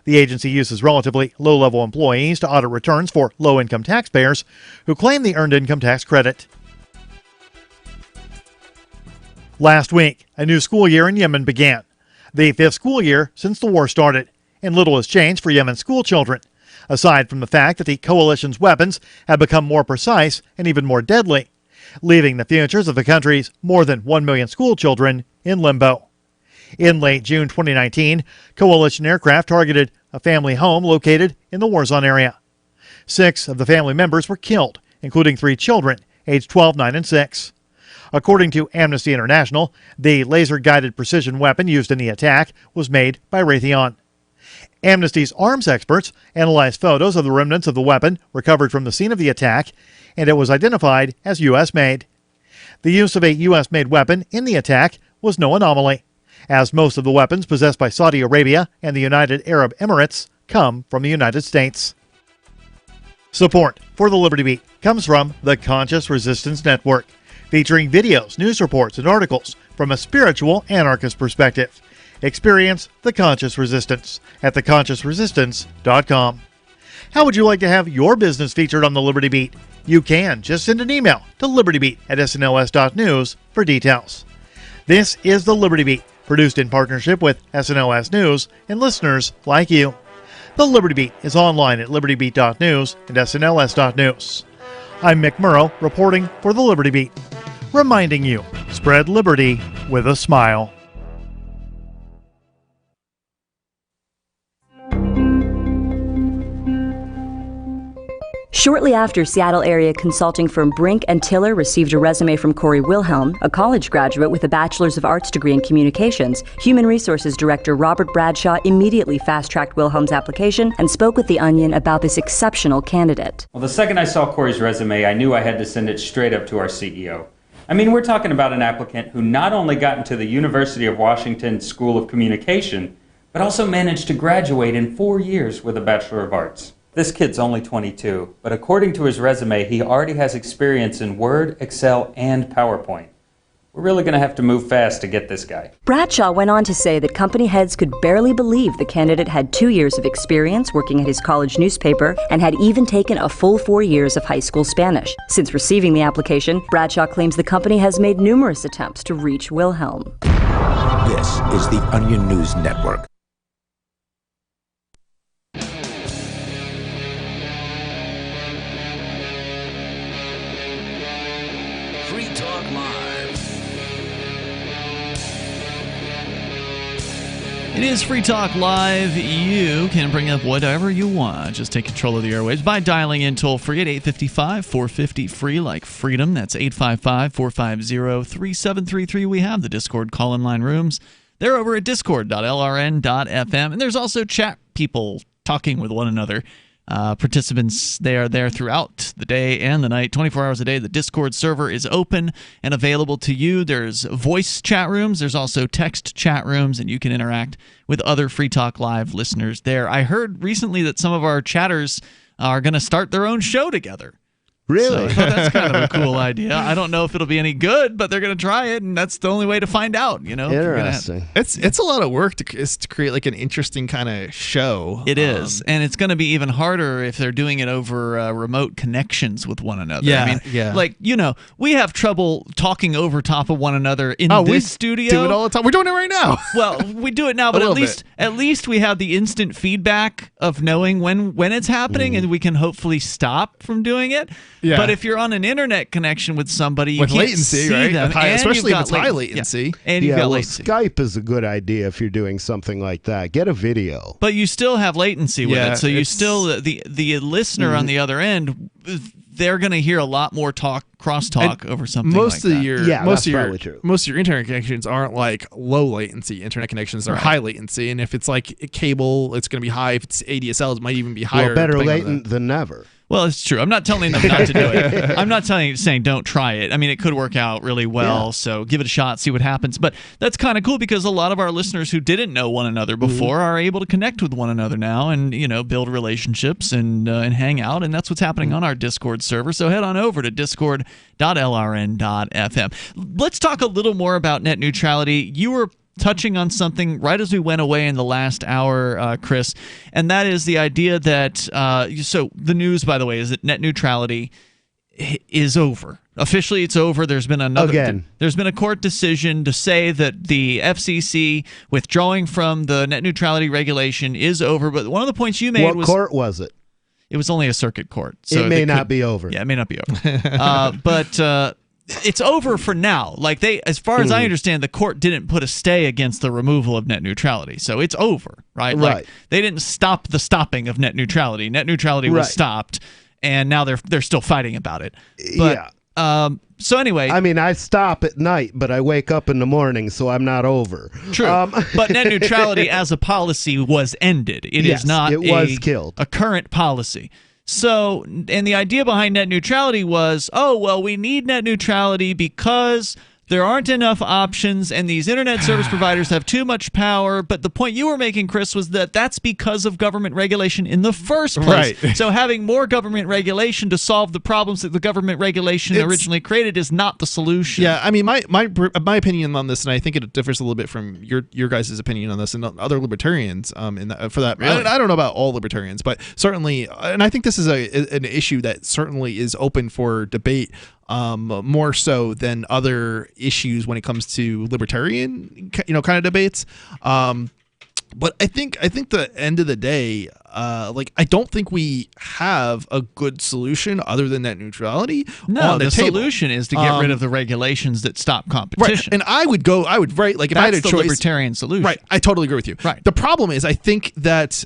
The agency uses relatively low-level employees to audit returns for low-income taxpayers who claim the Earned Income Tax Credit. Last week, a new school year in Yemen began, the 5th school year since the war started, and little has changed for Yemen's school children, aside from the fact that the coalition's weapons have become more precise and even more deadly, leaving the futures of the country's more than 1 million school children in limbo. In late June 2019, coalition aircraft targeted a family home located in the war zone area. 6 of the family members were killed, including 3 children, aged 12, 9, and 6. According to Amnesty International, the laser-guided precision weapon used in the attack was made by Raytheon. Amnesty's arms experts analyzed photos of the remnants of the weapon recovered from the scene of the attack, and it was identified as U.S.-made. The use of a U.S.-made weapon in the attack was no anomaly, as most of the weapons possessed by Saudi Arabia and the United Arab Emirates come from the United States. Support for the Liberty Beat comes from the Conscious Resistance Network, featuring videos, news reports, and articles from a spiritual anarchist perspective. Experience the Conscious Resistance at theconsciousresistance.com. How would you like to have your business featured on the Liberty Beat? You can just send an email to libertybeat@snls.news for details. This is the Liberty Beat, produced in partnership with SNLS News and listeners like you. The Liberty Beat is online at libertybeat.news and snls.news. I'm Mick Murrow, reporting for the Liberty Beat, reminding you, spread liberty with a smile. Shortly after Seattle area consulting firm Brink and Tiller received a resume from Corey Wilhelm, a college graduate with a Bachelor's of Arts degree in Communications, Human Resources Director Robert Bradshaw immediately fast-tracked Wilhelm's application and spoke with The Onion about this exceptional candidate. Well, the second I saw Corey's resume, I knew I had to send it straight up to our CEO. I mean, we're talking about an applicant who not only got into the University of Washington School of Communication, but also managed to graduate in 4 years with a Bachelor of Arts. This kid's only 22, but according to his resume, he already has experience in Word, Excel, and PowerPoint. We're really going to have to move fast to get this guy. Bradshaw went on to say that company heads could barely believe the candidate had 2 years of experience working at his college newspaper and had even taken a full 4 years of high school Spanish. Since receiving the application, Bradshaw claims the company has made numerous attempts to reach Wilhelm. This is the Onion News Network. Free Talk Live. It is Free Talk Live. You can bring up whatever you want. Just take control of the airwaves by dialing in toll-free at 855-450-FREE, like freedom. That's 855-450-3733. We have the Discord call-in line rooms. They're over at discord.lrn.fm. And there's also chat people talking with one another. Participants, they are there throughout the day and the night, 24 hours a day. The Discord server is open and available to you. There's voice chat rooms. There's also text chat rooms, and you can interact with other Free Talk Live listeners there. I heard recently that some of our chatters are going to start their own show together. Really? So that's kind of a cool idea. I don't know if it'll be any good, but they're going to try it, and that's the only way to find out. You know, Interesting. It's a lot of work to create like an interesting kind of show. It is, and it's going to be even harder if they're doing it over remote connections with one another. Yeah, I mean, yeah. Like, you know, we have trouble talking over top of one another in this studio. Do it all the time. We're doing it right now. Well, we do it now, but at least we have the instant feedback of knowing when it's happening, and we can hopefully stop from doing it. Yeah. But if you're on an internet connection with somebody, you with can't latency, see right? them, Especially if and it's high latency. Yeah. And you've got latency. Skype is a good idea if you're doing something like that. Get a video. But you still have latency with Yeah, it, so you still the listener on the other end, they're going to hear a lot more crosstalk over something most like of that. your most of your internet connections aren't like low latency internet connections. They're high latency, and if it's like a cable, it's going to be high. If it's ADSL, it might even be higher. Well, better latent than never. Well, it's true. I'm not telling them not to do it. I'm not saying don't try it. I mean, it could work out really well, so give it a shot, see what happens. But that's kind of cool because a lot of our listeners who didn't know one another before are able to connect with one another now and, build relationships and hang out, and that's what's happening on our Discord server. So head on over to discord.lrn.fm. Let's talk a little more about net neutrality. You were touching on something right as we went away in the last hour, Chris, and that is the idea that so the news, by the way, is that net neutrality is over. Officially, it's over. There's been there's been a court decision to say that the FCC withdrawing from the net neutrality regulation is over. But one of the points you made what court was it? It was only a circuit court, so it may not be over. Yeah, it may not be over. But it's over for now. Like as far as I understand, the court didn't put a stay against the removal of net neutrality, so it's over, right? Like they didn't stop the stopping of net neutrality. Net neutrality was stopped, and now they're still fighting about it. But, so anyway, I mean, I stop at night, but I wake up in the morning, so I'm not over. True, but net neutrality as a policy was ended. It is not. It was killed. A current policy. So, and the idea behind net neutrality was, we need net neutrality because there aren't enough options and these internet service providers have too much power. But the point you were making, Chris, was that that's because of government regulation in the first place. Right. So having more government regulation to solve the problems that the government regulation originally created is not the solution. Yeah, I mean, my opinion on this, and I think it differs a little bit from your guys' opinion on this and other libertarians for that. Really? I don't know about all libertarians, but certainly, and I think this is an issue that certainly is open for debate. More so than other issues when it comes to libertarian, kind of debates. But I think the end of the day, I don't think we have a good solution other than net neutrality. No, the solution is to get rid of the regulations that stop competition. Right. And I would write, like, if I had a choice, the libertarian solution. Right. I totally agree with you. Right. The problem is, I think that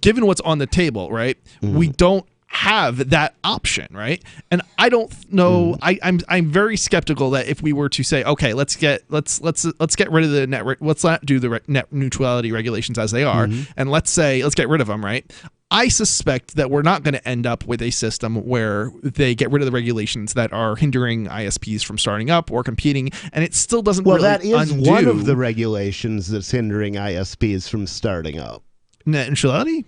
given what's on the table, right, we don't have that option, right? And I don't know. I'm very skeptical that if we were to say, okay, let's get rid of the let's not do the net neutrality regulations as they are, and let's get rid of them, right? I suspect that we're not going to end up with a system where they get rid of the regulations that are hindering ISPs from starting up or competing, and it still doesn't really that is undo one of the regulations that's hindering ISPs from starting up. Net neutrality?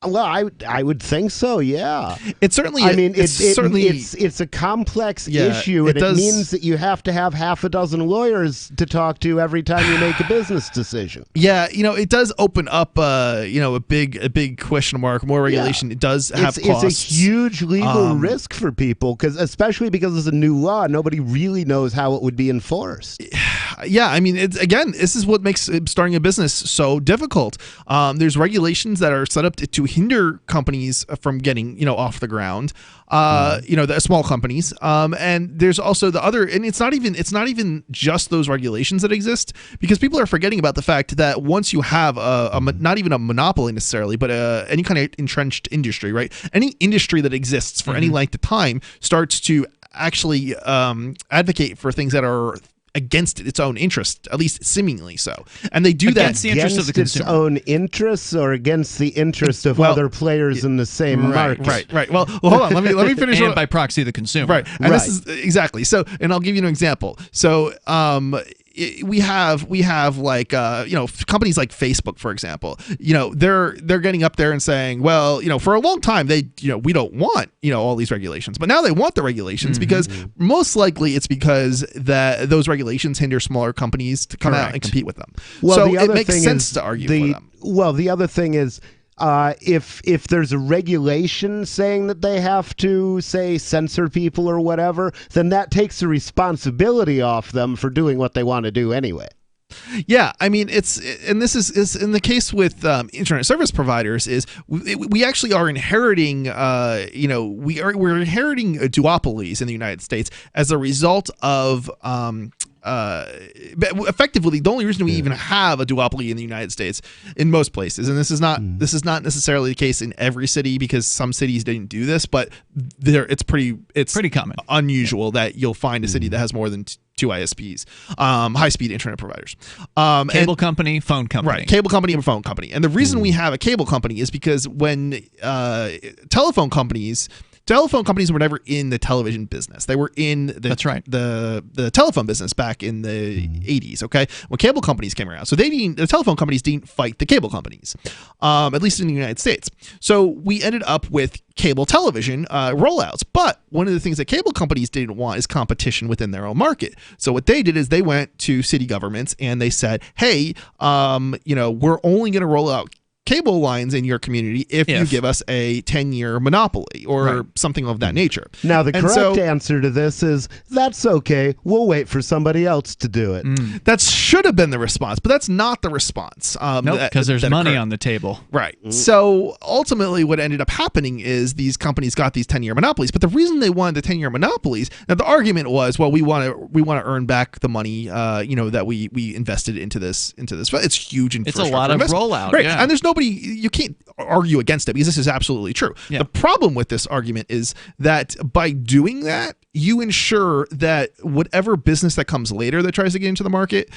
Well, I would think so. Yeah, it certainly. I mean, it's a complex issue, and it means that you have to have half a dozen lawyers to talk to every time you make a business decision. Yeah, it does open up, a big question mark. More regulation. It does have costs. It's a huge legal risk for people especially because it's a new law. Nobody really knows how it would be enforced. Yeah, I mean, this is what makes starting a business so difficult. There's regulations that are set up to hinder companies from getting off the ground. The small companies. And there's also the other, and it's not even just those regulations that exist, because people are forgetting about the fact that once you have not even a monopoly necessarily, but any kind of entrenched industry, right? Any industry that exists for any length of time starts to actually advocate for things that are against its own interest, at least seemingly so. And they do against that against the interest of the consumer. Its own interests or against the interest of other players in the same market. Right. Well, hold on. Let me finish. And by proxy, the consumer. Right. And this is exactly. So, and I'll give you an example. So, we have like companies like Facebook, for example. They're getting up there and saying, well, for a long time we don't want all these regulations, but now they want the regulations because most likely it's because those regulations hinder smaller companies to come out and compete with them. Well, so it makes sense to argue for them. Well, the other thing is, if there's a regulation saying that they have to, say, censor people or whatever, then that takes the responsibility off them for doing what they want to do anyway. Yeah, I mean, this is in the case with internet service providers is we actually are inheriting we're inheriting duopolies in the United States as a result of effectively the only reason we even have a duopoly in the United States in most places, and this is not necessarily the case in every city because some cities didn't do this, but it's pretty common, unusual that you'll find a city that has more than two ISPs, high-speed internet providers. Cable company, phone company. Right, cable company and phone company. And the reason we have a cable company is because when telephone companies were never in the television business. They were in the telephone business back in the 80s, okay? When cable companies came around. So the telephone companies didn't fight the cable companies, at least in the United States. So we ended up with cable television rollouts. But one of the things that cable companies didn't want is competition within their own market. So what they did is they went to city governments and they said, hey, we're only going to roll out cable lines in your community if you give us a 10-year monopoly or something of that nature. Now, the correct answer to this is, that's okay. We'll wait for somebody else to do it. That should have been the response, but that's not the response. Nope, because there's money on the table. Right. So ultimately what ended up happening is these companies got these 10-year monopolies, but the reason they wanted the 10-year monopolies, now the argument was, well, we want to earn back the money that we invested into this. It's huge infrastructure. It's a lot of rollout. Right. And there's you can't argue against it because this is absolutely true. The problem with this argument is that by doing that, you ensure that whatever business that comes later that tries to get into the market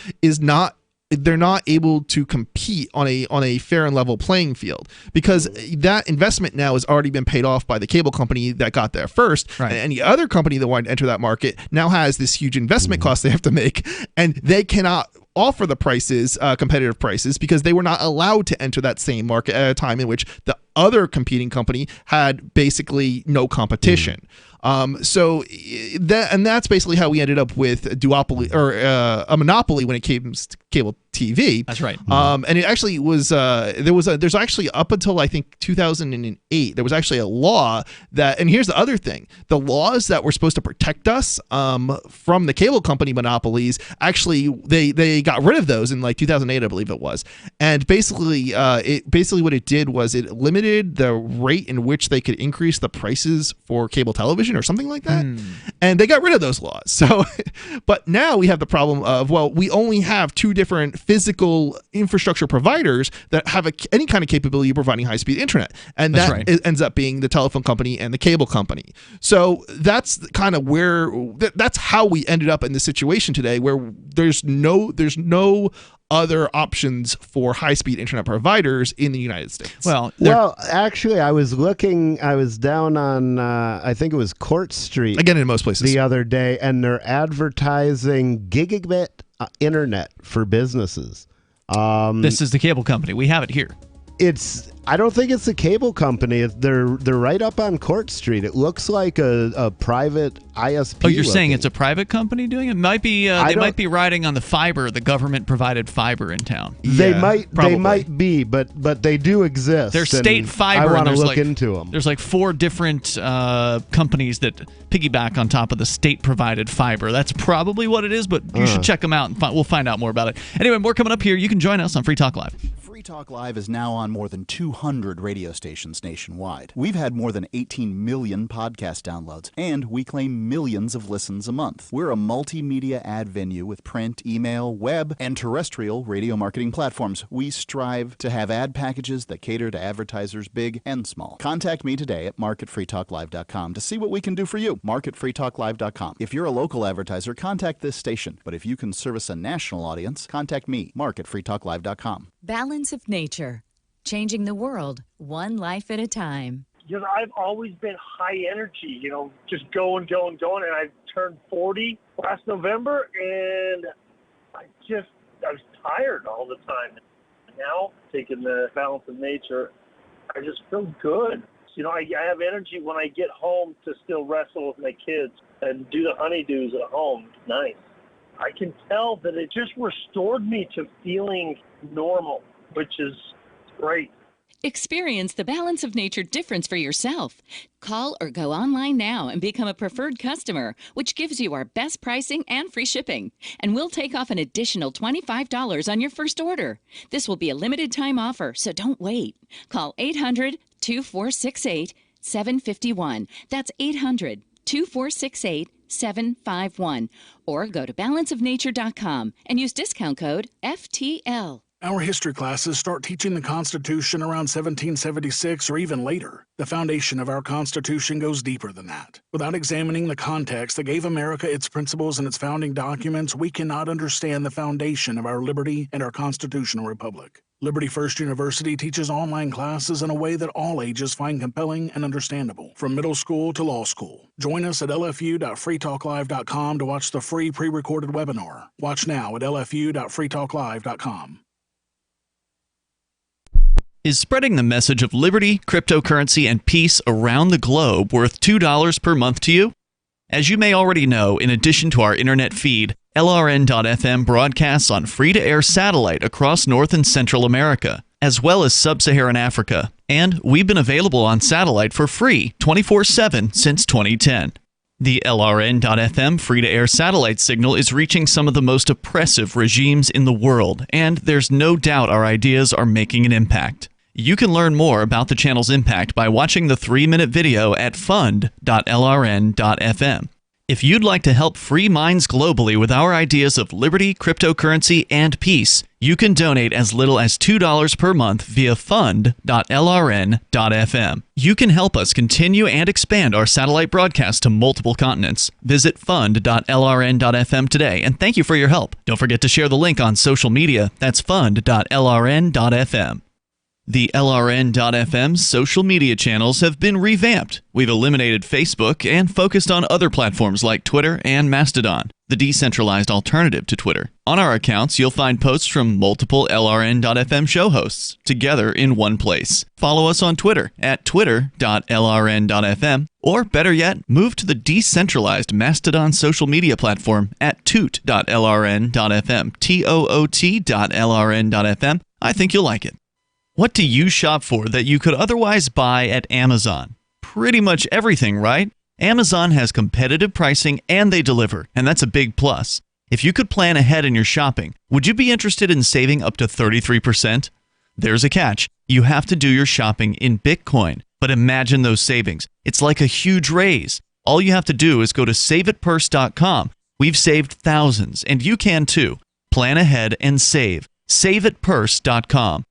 they're not able to compete on a fair and level playing field because that investment now has already been paid off by the cable company that got there first. And any other company that wanted to enter that market now has this huge investment cost they have to make, and they cannot offer the prices, competitive prices, because they were not allowed to enter that same market at a time in which the other competing company had basically no competition. So that's basically how we ended up with a duopoly or a monopoly when it came to cable TV. That's right. And it actually was there's actually up until I think 2008 there was actually a law that, and here's the other thing, the laws that were supposed to protect us from the cable company monopolies, actually they got rid of those in like 2008 I believe it was. And basically what it did was it limited the rate in which they could increase the prices for cable television or something like that. And they got rid of those laws. So but now we have the problem of, well, we only have two different physical infrastructure providers that have any kind of capability of providing high-speed internet, and ends up being the telephone company and the cable company. So that's kind of where that's how we ended up in this situation today, where there's no other options for high-speed internet providers in the United States. Well, actually, I was down on, I think it was Court Street. Again, in most places. The other day, and they're advertising gigabit internet for businesses. This is the cable company. We have it here. I don't think it's a cable company. They're right up on Court Street. It looks like a private ISP. Oh, you're saying it's a private company doing it? Might be. They might be riding on the fiber, the government provided fiber in town. They might be, but they do exist. They're state fiber. I want to look into them. There's like 4 different companies that piggyback on top of the state provided fiber. That's probably what it is, but you should check them out and we'll find out more about it. Anyway, more coming up here. You can join us on Free Talk Live. Free Talk Live is now on more than 200 radio stations nationwide. We've had more than 18 million podcast downloads, and we claim millions of listens a month. We're a multimedia ad venue with print, email, web, and terrestrial radio marketing platforms. We strive to have ad packages that cater to advertisers big and small. Contact me today at mark@freetalklive.com to see what we can do for you. mark@freetalklive.com. If you're a local advertiser, contact this station. But if you can service a national audience, contact me, mark@freetalklive.com. Balance of Nature, changing the world one life at a time. I've always been high energy, just going, and I turned 40 last November, and I was tired all the time. Now, taking the Balance of Nature, I just feel good. I have energy when I get home to still wrestle with my kids and do the honeydews at home. Nice. I can tell that it just restored me to feeling normal, which is great. Experience the Balance of Nature difference for yourself. Call or go online now and become a preferred customer, which gives you our best pricing and free shipping. And we'll take off an additional $25 on your first order. This will be a limited time offer, so don't wait. Call 800-2468-751. That's 800-2468-751. 751 or go to balanceofnature.com and use discount code FTL. Our history classes start teaching the Constitution around 1776 or even later. The foundation of our Constitution goes deeper than that. Without examining the context that gave America its principles and its founding documents, we cannot understand the foundation of our liberty and our constitutional republic. Liberty First University teaches online classes in a way that all ages find compelling and understandable, from middle school to law school. Join us at lfu.freetalklive.com to watch the free pre-recorded webinar. Watch now at lfu.freetalklive.com. Is spreading the message of liberty, cryptocurrency, and peace around the globe worth $2 per month to you? As you may already know, in addition to our internet feed, LRN.FM broadcasts on free-to-air satellite across North and Central America, as well as Sub-Saharan Africa. And we've been available on satellite for free 24/7 since 2010. The LRN.FM free-to-air satellite signal is reaching some of the most oppressive regimes in the world, and there's no doubt our ideas are making an impact. You can learn more about the channel's impact by watching the 3-minute video at fund.lrn.fm. If you'd like to help free minds globally with our ideas of liberty, cryptocurrency, and peace, you can donate as little as $2 per month via fund.lrn.fm. You can help us continue and expand our satellite broadcast to multiple continents. Visit fund.lrn.fm today, and thank you for your help. Don't forget to share the link on social media. That's fund.lrn.fm. The LRN.FM social media channels have been revamped. We've eliminated Facebook and focused on other platforms like Twitter and Mastodon, the decentralized alternative to Twitter. On our accounts, you'll find posts from multiple LRN.FM show hosts together in one place. Follow us on Twitter at twitter.lrn.fm, or better yet, move to the decentralized Mastodon social media platform at toot.lrn.fm, toot.lrn.fm. I think you'll like it. What do you shop for that you could otherwise buy at Amazon? Pretty much everything, right? Amazon has competitive pricing and they deliver, and that's a big plus. If you could plan ahead in your shopping, would you be interested in saving up to 33%? There's a catch. You have to do your shopping in Bitcoin. But imagine those savings. It's like a huge raise. All you have to do is go to saveitpurse.com. We've saved thousands, and you can too. Plan ahead and save. Saveitpurse.com.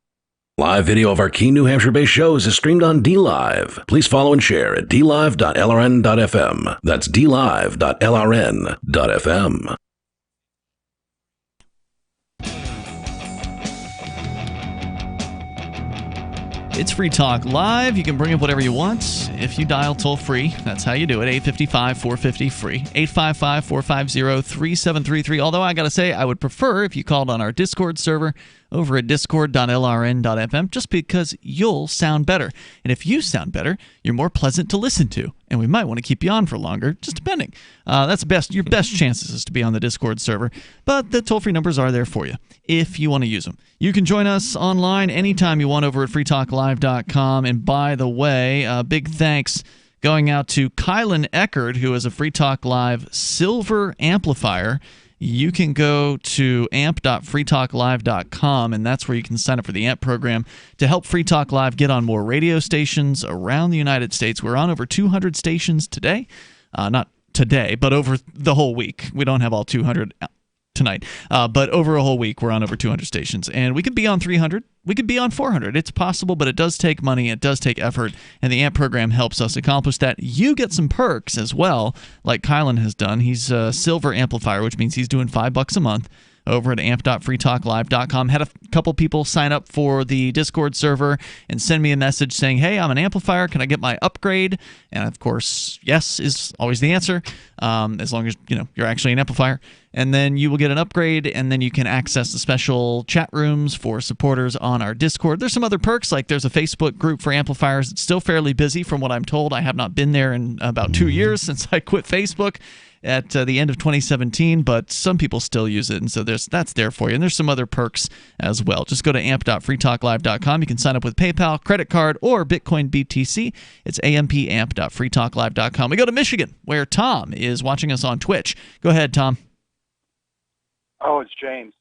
Live video of our key New Hampshire-based shows is streamed on DLive. Please follow and share at dlive.lrn.fm. That's dlive.lrn.fm. It's Free Talk Live. You can bring up whatever you want if you dial toll-free. That's how you do it, 855-450-FREE, 855-450-3733. Although I got to say, I would prefer if you called on our Discord server over at discord.lrn.fm, just because you'll sound better. And if you sound better, you're more pleasant to listen to. And we might want to keep you on for longer, just depending. That's your best chances is to be on the Discord server. But the toll-free numbers are there for you if you want to use them. You can join us online anytime you want over at freetalklive.com. And by the way, big thanks going out to Kylan Eckert, who is a Free Talk Live Silver Amplifier. You can go to amp.freetalklive.com, and that's where you can sign up for the AMP program to help Free Talk Live get on more radio stations around the United States. We're on over 200 stations today. Not today, but over the whole week. We don't have all 200 tonight. But over a whole week, we're on over 200 stations. And we could be on 300. We could be on 400. It's possible, but it does take money. It does take effort. And the AMP program helps us accomplish that. You get some perks as well, like Kylan has done. He's a silver amplifier, which means he's doing $5 a month over at amp.freetalklive.com. Had a couple people sign up for the Discord server and send me a message saying, hey, I'm an amplifier. Can I get my upgrade? And of course, yes is always the answer, as long as you're actually an amplifier. And then you will get an upgrade, and then you can access the special chat rooms for supporters on our Discord. There's some other perks, like there's a Facebook group for amplifiers. It's still fairly busy from what I'm told. I have not been there in about 2 years since I quit Facebook at the end of 2017, but some people still use it, and so that's there for you. And there's some other perks as well. Just go to amp.freetalklive.com. You can sign up with PayPal, credit card, or Bitcoin BTC. It's ampamp.freetalklive.com. We go to Michigan, where Tom is watching us on Twitch. Go ahead, Tom. Oh, it's James.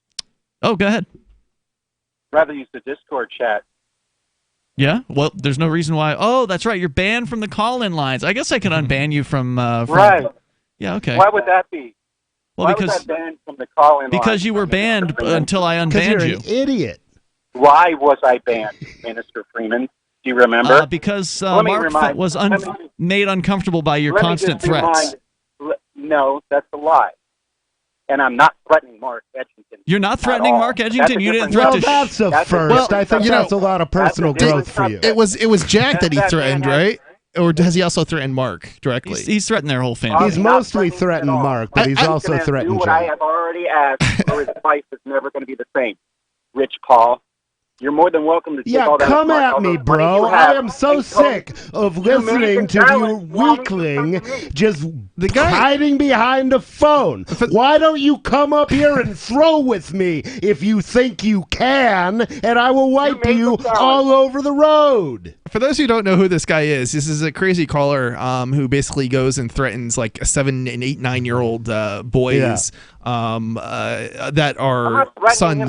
Oh, go ahead. Rather use the Discord chat. Yeah? Well, there's no reason why. Oh, that's right. You're banned from the call-in lines. I guess I can unban you from right. Yeah, okay. Why would that be? Well, Why because was that banned from the call-in because line? you were banned until I Because unbanned you're you. an idiot. Why was I banned, Minister Freeman? Do you remember? Because Let me Mark remind- was let me- made uncomfortable by your Let me constant just threats. No, that's a lie. And I'm not threatening Mark Edgington. You're not threatening all. Mark That's Edgington? a You didn't different- threaten Well, that's a That's a first. different I think subject. that's a lot of personal That's a growth different for you. It was Jack that he That threatened, man has- right? Or has he also threatened Mark directly? He's threatened their whole family. He's mostly threatened Mark, but he's also Do threatened what I Jack. have already asked, or his life is never going to be the same. Rich Paul, you're more than welcome to take Yeah, all that. come Mark, at all me, the money bro. you I have, am so and told sick of you made listening the to you challenge. Why would you weakling come to me? just hiding behind a phone. Why don't you come up here and throw with me if you think you can, and I will wipe you all over the road. For those who don't know who this guy is, this is a crazy caller who basically goes and threatens like 7 and 8, 9-year-old boys that are sons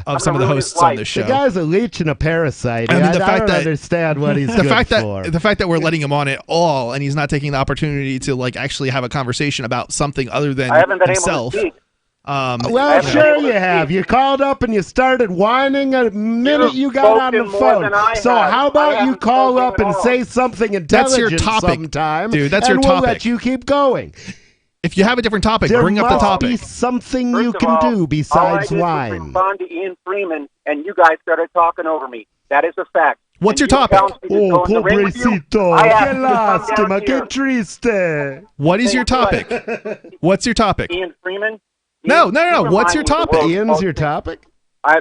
of some of the hosts on this show. The guy's a leech and a parasite. I mean, the I fact don't that understand what he's the good fact for. that the fact that we're letting him on at all, and he's not taking the opportunity to like actually have a conversation about something other than I haven't been himself. able to speak. Well, sure you have. You called up and you started whining a minute you got on the spoken more phone. than I So have. how I about you haven't call spoken up at and all. say something That's intelligent your topic, sometime, dude. That's and your we'll topic. let you keep going. If you have a different topic, There bring up the must topic. be something First you of can all, do all I besides did was whine. respond to Ian Freeman, and you guys started talking over me. That is a fact. What's And your you topic? challenged me to go in the ring with you. Pobrecito, I asked que you to come lástima, down que here. triste. What is your topic? What's your topic? Ian Freeman? No. You What's remind your me of the topic? world's Ian's most- your topic?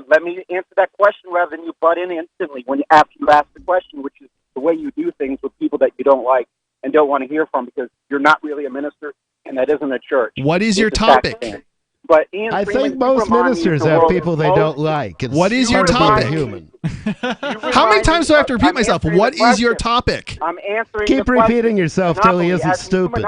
Let me answer that question rather than you butt in instantly after you ask the question, which is the way you do things with people that you don't like and don't want to hear from because you're not really a minister and that isn't a church. What is It's your a tax topic? stand. But Ian I Freeman, think you most remind me of ministers the have world's people they most- don't like. It's What is your part of being topic? human. How many times do I have to repeat myself? answering What the is your question. topic? I'm answering Keep the repeating question. yourself till he Monopoly, isn't as stupid.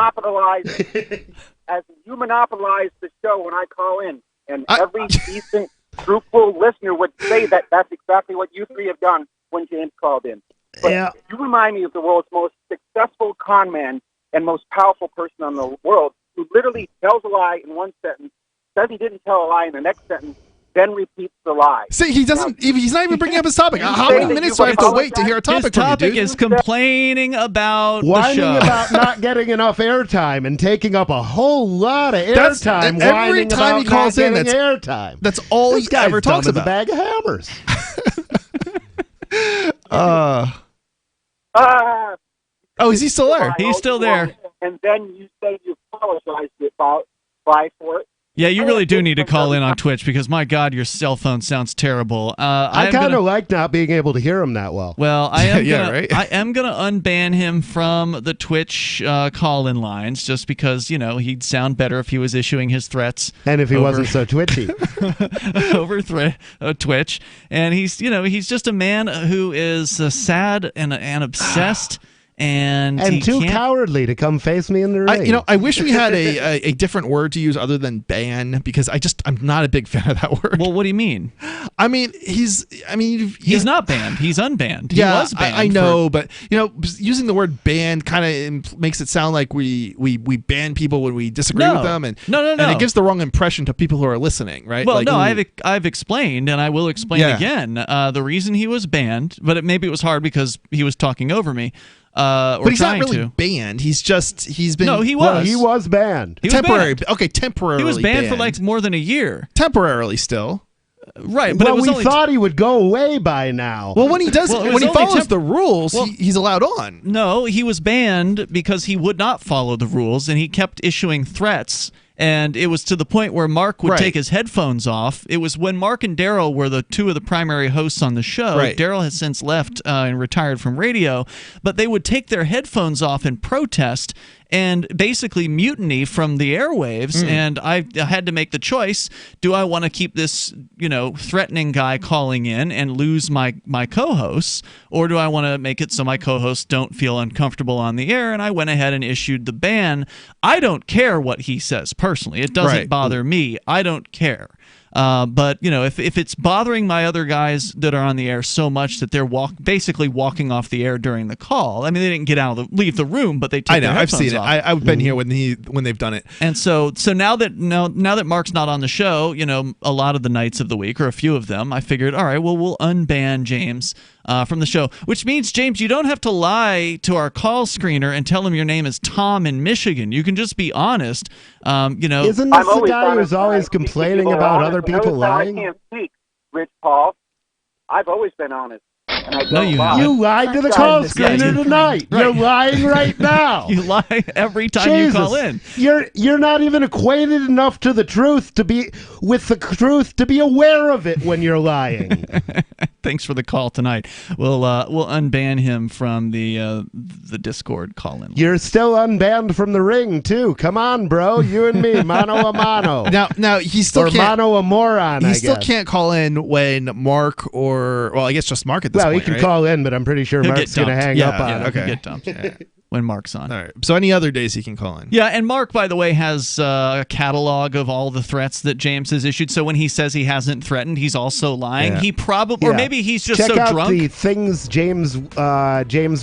You monopolize the show when I call in, and every decent, truthful listener would say that that's exactly what you three have done when James called in. But Yeah. you remind me of the world's most successful con man and most powerful person in the world who literally tells a lie in one sentence, says he didn't tell a lie in the next sentence, then repeats the lie. See, he doesn't. He's not even bringing up his topic. How say many that minutes you do I have to wait to hear a His topic from you, topic dude? is complaining about the Whining show. about not getting enough airtime and taking up a whole lot of That's- airtime. every whining time about he calls not in, getting that's- airtime. That's all This he guy's ever talks dumb as about. a bag of hammers. Oh, is he still there? He's still there. And then you say you apologized for it. Yeah, you really do need to call in on Twitch because, my God, your cell phone sounds terrible. I kind of like not being able to hear him that well. Well, I am Yeah, gonna, right? I am gonna unban him from the Twitch call-in lines just because he'd sound better if he was issuing his threats And if he over- wasn't so twitchy. over Twitch. And he's just a man who is sad and obsessed. And he too can't- cowardly to come face me in the ring. I wish we had a different word to use other than ban because I'm not a big fan of that word. Well, what do you mean? I mean, he's not banned. He's unbanned. Yeah, he was banned. I know, but using the word ban kind of makes it sound like we ban people when we disagree No. with them, and No. and it gives the wrong impression to people who are listening, right? Well, Like, no, ooh. I've explained, and I will explain Yeah. again. The reason he was banned, but maybe it was hard because he was talking over me. Or But he's not trying really to. banned. He's been. No, he Well, was. he was banned. He was temporary. banned. Okay, temporarily. He was banned for like more than a year. temporarily still. Right, but well, it was we only thought he would go away by now. Well, when he does, Well, it when was he only follows the rules, he's allowed on. No, he was banned because he would not follow the rules, and he kept issuing threats. And it was to the point where Mark would Right. take his headphones off. It was when Mark and Daryl were the two of the primary hosts on the show. Right. Daryl has since left and retired from radio, but they would take their headphones off in protest and basically mutiny from the airwaves. And I had to make the choice: do I want to keep this, threatening guy calling in and lose my co-hosts, or do I want to make it so my co-hosts don't feel uncomfortable on the air? And I went ahead and issued the ban. I don't care what he says personally; it doesn't Right. bother me. I don't care. But if it's bothering my other guys that are on the air so much that they're basically walking off the air during the call. I mean, they didn't leave the room, but they take their headphones off. I've seen it. I've been here when they've done it. And so now that Mark's not on the show, a lot of the nights of the week, or a few of them, I figured, all right, well, we'll unban James from the show, which means, James, you don't have to lie to our call screener and tell him your name is Tom in Michigan. You can just be honest. Isn't this the guy who's always complaining about other people lying? I can't speak, Rich Paul. I've always been honest. And I No, you lie. You lied to the call screener tonight. Right. You're lying right now. You lie every time you call in. You're not even acquainted enough to the truth to be aware of it when you're lying. Thanks for the call tonight. We'll unban him from the Discord call-in. You're still unbanned from the ring too. Come on, bro. You and me, mano a mano. Now he still or can't, mano a moron. He I still guess. can't call in when Mark I guess just Mark at this Well, point. he can right? call in, but I'm pretty sure He'll Mark's get going to dumped. hang up on him. Okay. Get dumped when Mark's on. All right. So any other days he can call in. Yeah, and Mark, by the way, has a catalog of all the threats that James has issued. So when he says he hasn't threatened, he's also lying. Yeah. He probably, or maybe he's just Check so out drunk. the Things James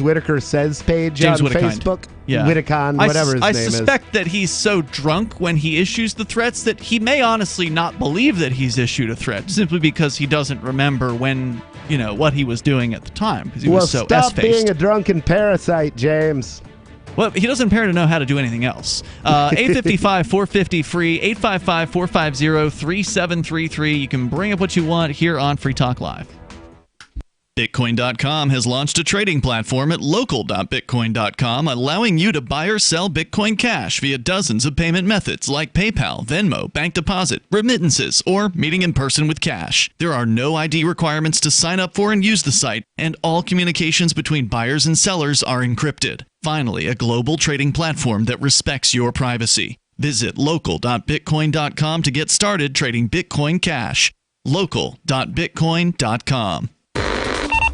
Whitaker Says page James on Whitakind. Facebook. Yeah. Whitakind, whatever his I name is. suspect that he's so drunk when he issues the threats that he may honestly not believe that he's issued a threat, simply because he doesn't remember when, what he was doing at the time, because he was so stop S-faced. being a drunken parasite, James. Well, he doesn't appear to know how to do anything else. 855-450-FREE, 855-450-3733. You can bring up what you want here on Free Talk Live. Bitcoin.com has launched a trading platform at local.bitcoin.com, allowing you to buy or sell Bitcoin Cash via dozens of payment methods like PayPal, Venmo, bank deposit, remittances, or meeting in person with cash. There are no ID requirements to sign up for and use the site, and all communications between buyers and sellers are encrypted. Finally, a global trading platform that respects your privacy. Visit local.bitcoin.com to get started trading Bitcoin Cash. local.bitcoin.com.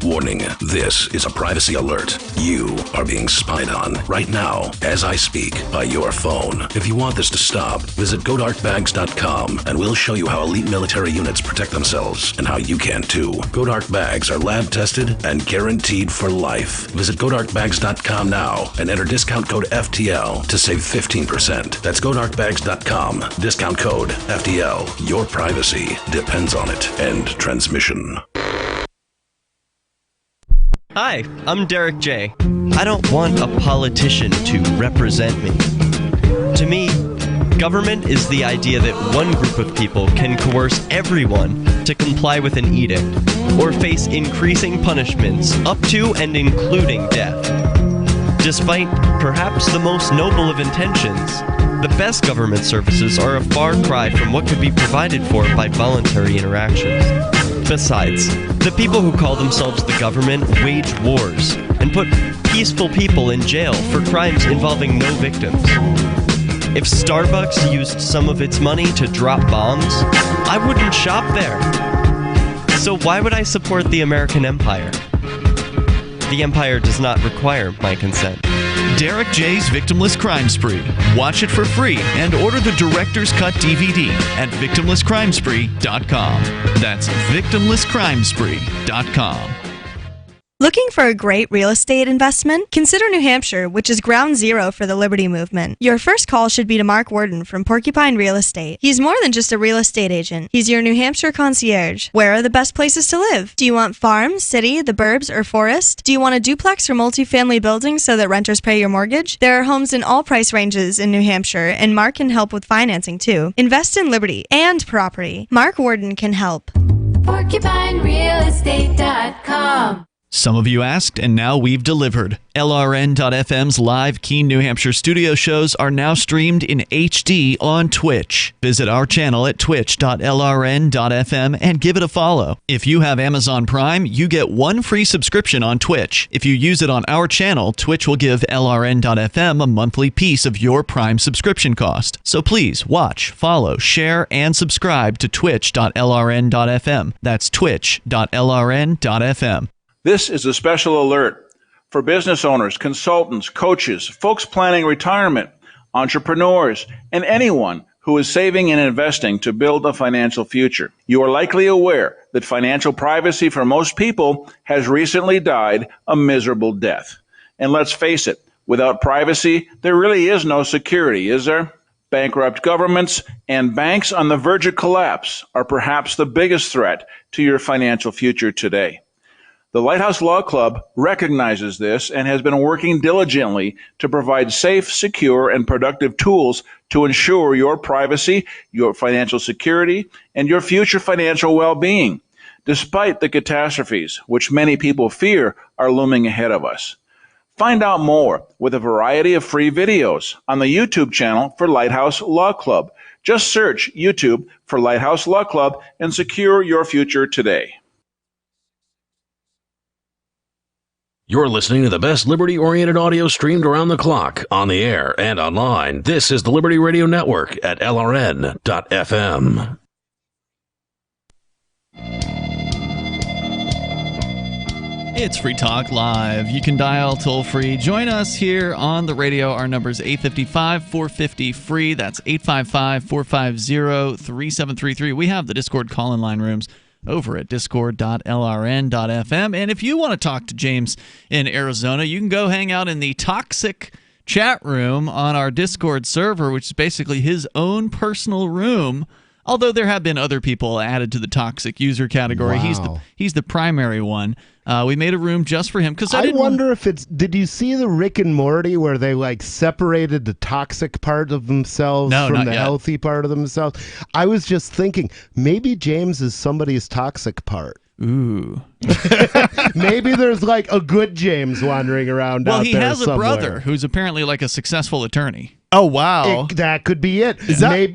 Warning, this is a privacy alert. You are being spied on right now as I speak by your phone. If you want this to stop, visit GoDarkBags.com and we'll show you how elite military units protect themselves and how you can too. Go Dark Bags are lab tested and guaranteed for life. Visit GoDarkBags.com now and enter discount code FTL to save 15%. That's GoDarkBags.com. Discount code FTL. Your privacy depends on it. End transmission. Hi, I'm Derek J. I don't want a politician to represent me. To me, government is the idea that one group of people can coerce everyone to comply with an edict, or face increasing punishments up to and including death. Despite perhaps the most noble of intentions, the best government services are a far cry from what could be provided for by voluntary interactions. Besides, the people who call themselves the government wage wars and put peaceful people in jail for crimes involving no victims. If Starbucks used some of its money to drop bombs, I wouldn't shop there. So why would I support the American empire? The empire does not require my consent. Derek J's Victimless Crime Spree. Watch it for free and order the Director's Cut DVD at victimlesscrimespree.com. That's victimlesscrimespree.com. Looking for a great real estate investment? Consider New Hampshire, which is ground zero for the Liberty Movement. Your first call should be to Mark Worden from Porcupine Real Estate. He's more than just a real estate agent. He's your New Hampshire concierge. Where are the best places to live? Do you want farm, city, the burbs, or forest? Do you want a duplex or multifamily building so that renters pay your mortgage? There are homes in all price ranges in New Hampshire, and Mark can help with financing too. Invest in Liberty and property. Mark Worden can help. PorcupineRealEstate.com. Some of you asked, and now we've delivered. LRN.FM's live Keene, New Hampshire studio shows are now streamed in HD on Twitch. Visit our channel at twitch.lrn.fm and give it a follow. If you have Amazon Prime, you get one free subscription on Twitch. If you use it on our channel, Twitch will give LRN.FM a monthly piece of your Prime subscription cost. So please watch, follow, share, and subscribe to twitch.lrn.fm. That's twitch.lrn.fm. This is a special alert for business owners, consultants, coaches, folks planning retirement, entrepreneurs, and anyone who is saving and investing to build a financial future. You are likely aware that financial privacy for most people has recently died a miserable death. And let's face it, without privacy, there really is no security, is there? Bankrupt governments and banks on the verge of collapse are perhaps the biggest threat to your financial future today. The Lighthouse Law Club recognizes this and has been working diligently to provide safe, secure, and productive tools to ensure your privacy, your financial security, and your future financial well-being, despite the catastrophes which many people fear are looming ahead of us. Find out more with a variety of free videos on the YouTube channel for Lighthouse Law Club. Just search YouTube for Lighthouse Law Club and secure your future today. You're listening to the best liberty-oriented audio streamed around the clock, on the air and online. This is the Liberty Radio Network at LRN.FM. It's Free Talk Live. You can dial toll-free. Join us here on the radio. Our number is 855-450-FREE. That's 855-450-3733. We have the Discord call-in line rooms over at discord.lrn.fm. And if you want to talk to James in Arizona, you can go hang out in the toxic chat room on our Discord server, which is basically his own personal room. Although there have been other people added to the toxic user category. Wow. He's the primary one. We made a room just for him because I wonder if it's. Did you see the Rick and Morty where they like separated the toxic part of themselves from the healthy part of themselves? I was just thinking maybe James is somebody's toxic part. Ooh. Maybe there's like a good James wandering around out there somewhere. Well, he has a brother who's apparently like a successful attorney. Oh, wow. That could be it.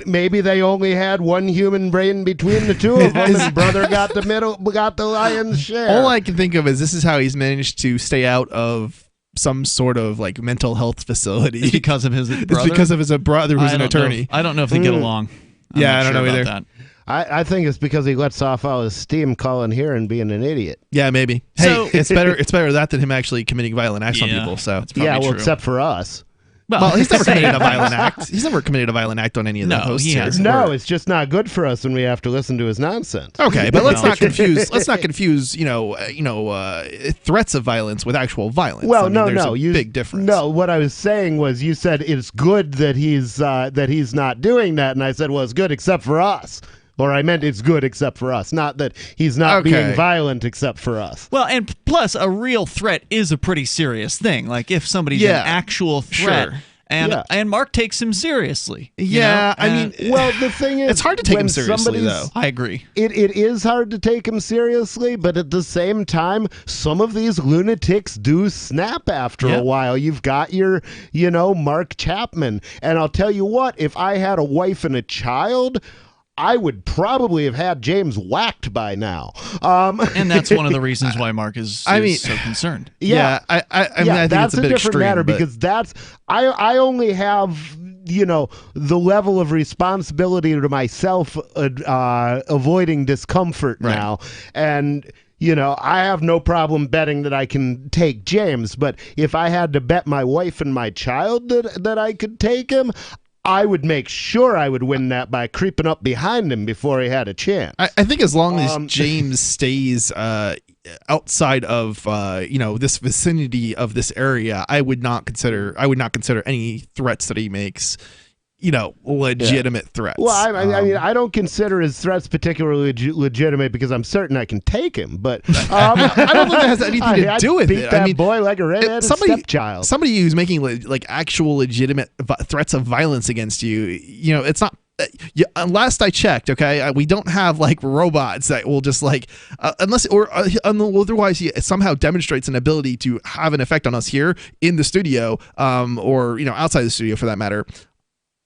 Maybe they only had one human brain between the two of them, and brother got the lion's share. All I can think of is this is how he's managed to stay out of some sort of like mental health facility. It's because of his brother? It's because of his brother who's an attorney. I don't know if they get along. I don't know either. That. I think it's because he lets off all his steam calling here and being an idiot. Yeah, maybe. Hey, it's better that than him actually committing violent acts on people. So true. Except for us. Well, he's never committed a violent act. He's never committed a vielent act on any of the hosts. He has. No, it's just not good for us when we have to listen to his nonsense. Okay, but let's not confuse. Let's not confuse. Threats of violence with actual violence. Well, there's a big difference. No, what I was saying was you said it's good that he's not doing that, and I said, well, it's good except for us. Or I meant it's good except for us, not that he's not being violent except for us. Well, and plus, a real threat is a pretty serious thing. Like if somebody's an actual threat, and Mark takes him seriously. Yeah, I mean, well, the thing is, it's hard to take him seriously, though. I agree. It is hard to take him seriously, but at the same time, some of these lunatics do snap after a while. You've got your, Mark Chapman, and I'll tell you what, if I had a wife and a child, I would probably have had James whacked by now. And that's one of the reasons why Mark is so concerned. Yeah, I think that's it's a bit different extreme, matter because I only have the level of responsibility to myself avoiding discomfort now, and I have no problem betting that I can take James, but if I had to bet my wife and my child that I could take him, I would make sure I would win that by creeping up behind him before he had a chance. I think as long as James stays outside of this vicinity of this area, I would not consider any threats that he makes legitimate threats. Well, I mean, I don't consider his threats particularly legitimate because I'm certain I can take him. But I don't think that has anything to do with beat it. That boy like a redheaded stepchild. Somebody who's making like actual legitimate threats of violence against you. It's not. Last I checked, okay, we don't have like robots that will just like otherwise he somehow demonstrates an ability to have an effect on us here in the studio, or outside the studio for that matter.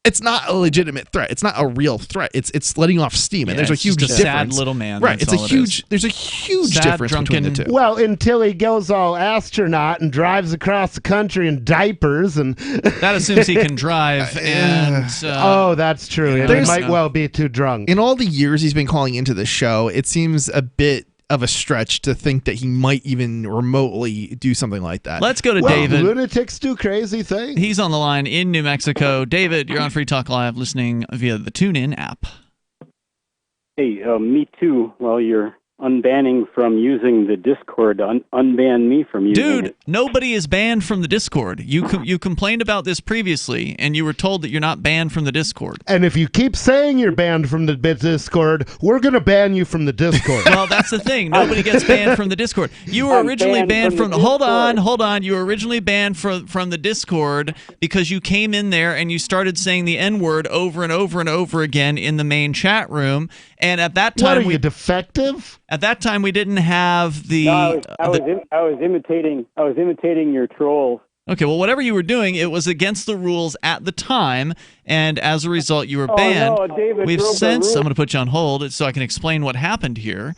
It's not a legitimate threat. It's not a real threat. It's letting off steam, and there's a huge difference. Sad little man. Right. There's a huge difference between the two. Well, until he goes all astronaut and drives across the country in diapers, and that assumes he can drive. And that's true. He might well be too drunk. In all the years he's been calling into the show, it seems a bit of a stretch to think that he might even remotely do something like that. Let's go to David. Lunatics do crazy things. He's on the line in New Mexico. David, you're on Free Talk Live listening via the TuneIn app. Hey, me too. Well, you're unbanning from using the Discord. Unban me from using it. Nobody is banned from the Discord. You complained about this previously, and you were told that you're not banned from the Discord. And if you keep saying you're banned from the Discord, we're going to ban you from the Discord. Well, that's the thing. Nobody gets banned from the Discord. You were originally banned from hold on. You were originally banned from the Discord because you came in there and you started saying the N-word over and over and over again in the main chat room. And at that time, what are you, defective? At that time, we didn't have the. No, I was imitating your trolls. Okay, well, whatever you were doing, it was against the rules at the time, and as a result, you were banned. No, David, We've since. I'm going to put you on hold so I can explain what happened here.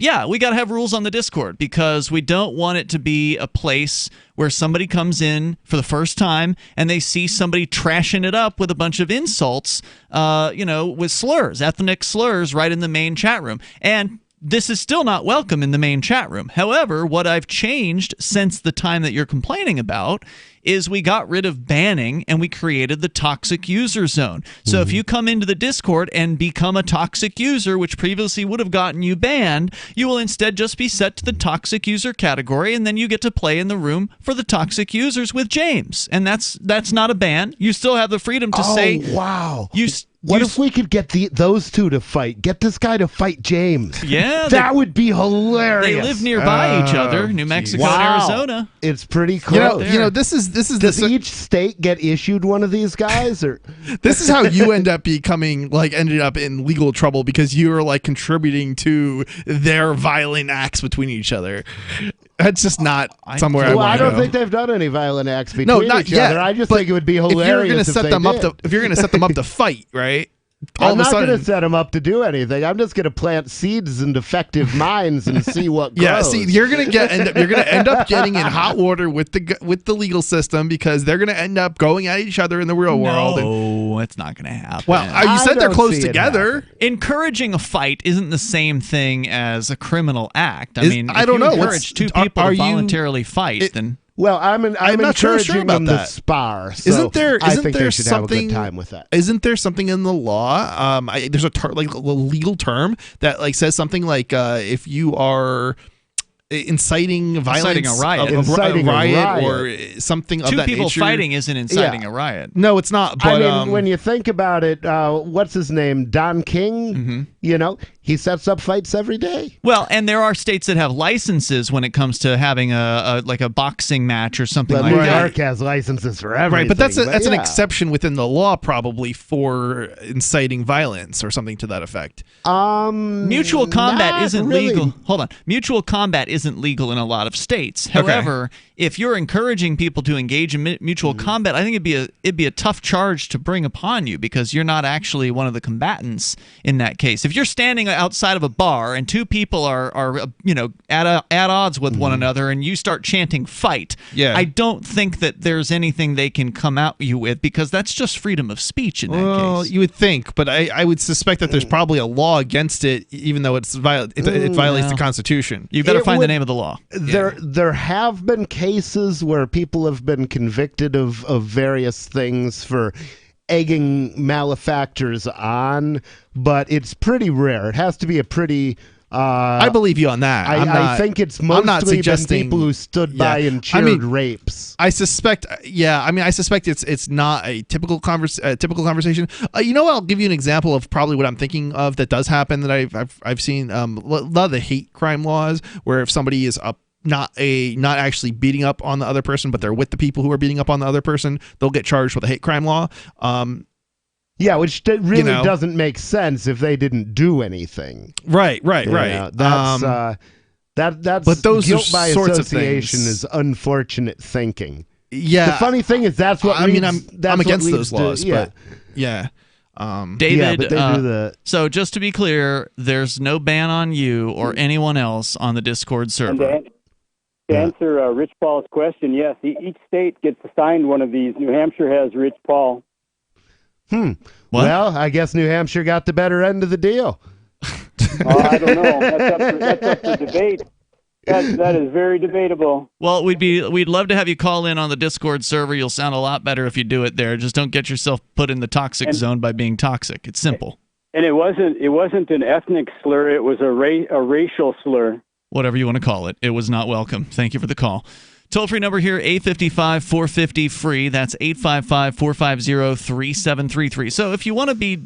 Yeah, we got to have rules on the Discord because we don't want it to be a place where somebody comes in for the first time and they see somebody trashing it up with a bunch of insults, with slurs, ethnic slurs, right in the main chat room. And this is still not welcome in the main chat room. However, what I've changed since the time that you're complaining about is we got rid of banning and we created the toxic user zone. So if you come into the Discord and become a toxic user, which previously would have gotten you banned, you will instead just be set to the toxic user category, and then you get to play in the room for the toxic users with James. And that's not a ban. You still have the freedom to say, wow. What if we could get those two to fight? Get this guy to fight James. Yeah. That would be hilarious. They live nearby each other, New Mexico and Arizona. It's pretty close. Does each state get issued one of these guys, or this is how you ended up in legal trouble because you were contributing to their violent acts between each other. That's just not somewhere I want to go. I don't think they've done any violent acts between each other. I just think it would be hilarious if you're going to set them up to fight, right? I'm not going to set them up to do anything. I'm just going to plant seeds in defective minds and see what grows. Yeah, see, you're going to end up getting in hot water with the legal system because they're going to end up going at each other in the real world. No, it's not going to happen. Well, you said they're close together. Encouraging a fight isn't the same thing as a criminal act. I mean, I don't know. Encourage two people to voluntarily fight, then. Well, I'm not sure encouraging them to spar. So I think they should have a good time with that. Isn't there something in the law? There's a legal term that says something like if you are inciting violence, inciting a riot, or something of that nature. Two people fighting isn't inciting a riot. No, it's not. But I mean, when you think about it, what's his name? Don King. Mm-hmm. He sets up fights every day. Well, and there are states that have licenses when it comes to having a boxing match or something like that. New York has licenses for everything. Right, but that's an exception within the law, probably for inciting violence or something to that effect. Mutual combat isn't legal. Hold on, mutual combat isn't legal in a lot of states. However, if you're encouraging people to engage in mutual combat, I think it'd be a tough charge to bring upon you because you're not actually one of the combatants in that case. If you're standing outside of a bar and two people are at odds with one another and you start chanting fight, I don't think that there's anything they can come at you with because that's just freedom of speech in that case. Well, you would think, but I would suspect that there's probably a law against it, even though it violates the Constitution. You better find the name of the law. There have been cases where people have been convicted of various things for egging malefactors on, but it's pretty rare. It has to be a pretty... I believe you on that. I think it's mostly been people who stood by and cheered rapes. I suspect it's not a typical conversation. I'll give you an example of probably what I'm thinking of that does happen that I've seen. A lot of the hate crime laws, where if somebody is not actually beating up on the other person, but they're with the people who are beating up on the other person, they'll get charged with a hate crime law. Which really doesn't make sense if they didn't do anything. Right. That's but those guilt by sorts association of things is unfortunate thinking. Yeah. The funny thing is that's what I'm against those laws, but David, but they do the... so just to be clear, there's no ban on you or anyone else on the Discord server. To answer Rich Paul's question, yes, each state gets assigned one of these. New Hampshire has Rich Paul. Well, I guess New Hampshire got the better end of the deal. I don't know. That's up for debate. That is very debatable. Well, we'd love to have you call in on the Discord server. You'll sound a lot better if you do it there. Just don't get yourself put in the toxic zone by being toxic. It's simple. And it wasn't an ethnic slur. It was a racial slur. Whatever you want to call it. It was not welcome. Thank you for the call. Toll-free number here, 855-450-FREE. That's 855-450-3733. So if you want to be,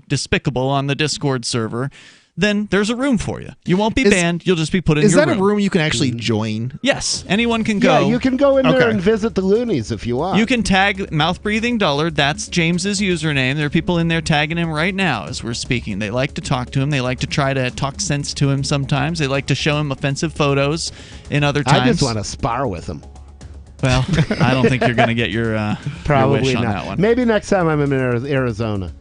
despicable on the Discord server, then there's a room for you. You won't be banned. You'll just be put in your room. Is that a room you can actually join? Yes. Anyone can go. Yeah, you can go in there and visit the loonies if you want. You can tag Mouth Breathing Dullard. That's James's username. There are people in there tagging him right now as we're speaking. They like to talk to him. They like to try to talk sense to him sometimes. They like to show him offensive photos in other times. I just want to spar with him. Well, I don't think you're going to get your, Probably your wish on not. that one. Maybe next time I'm in Arizona.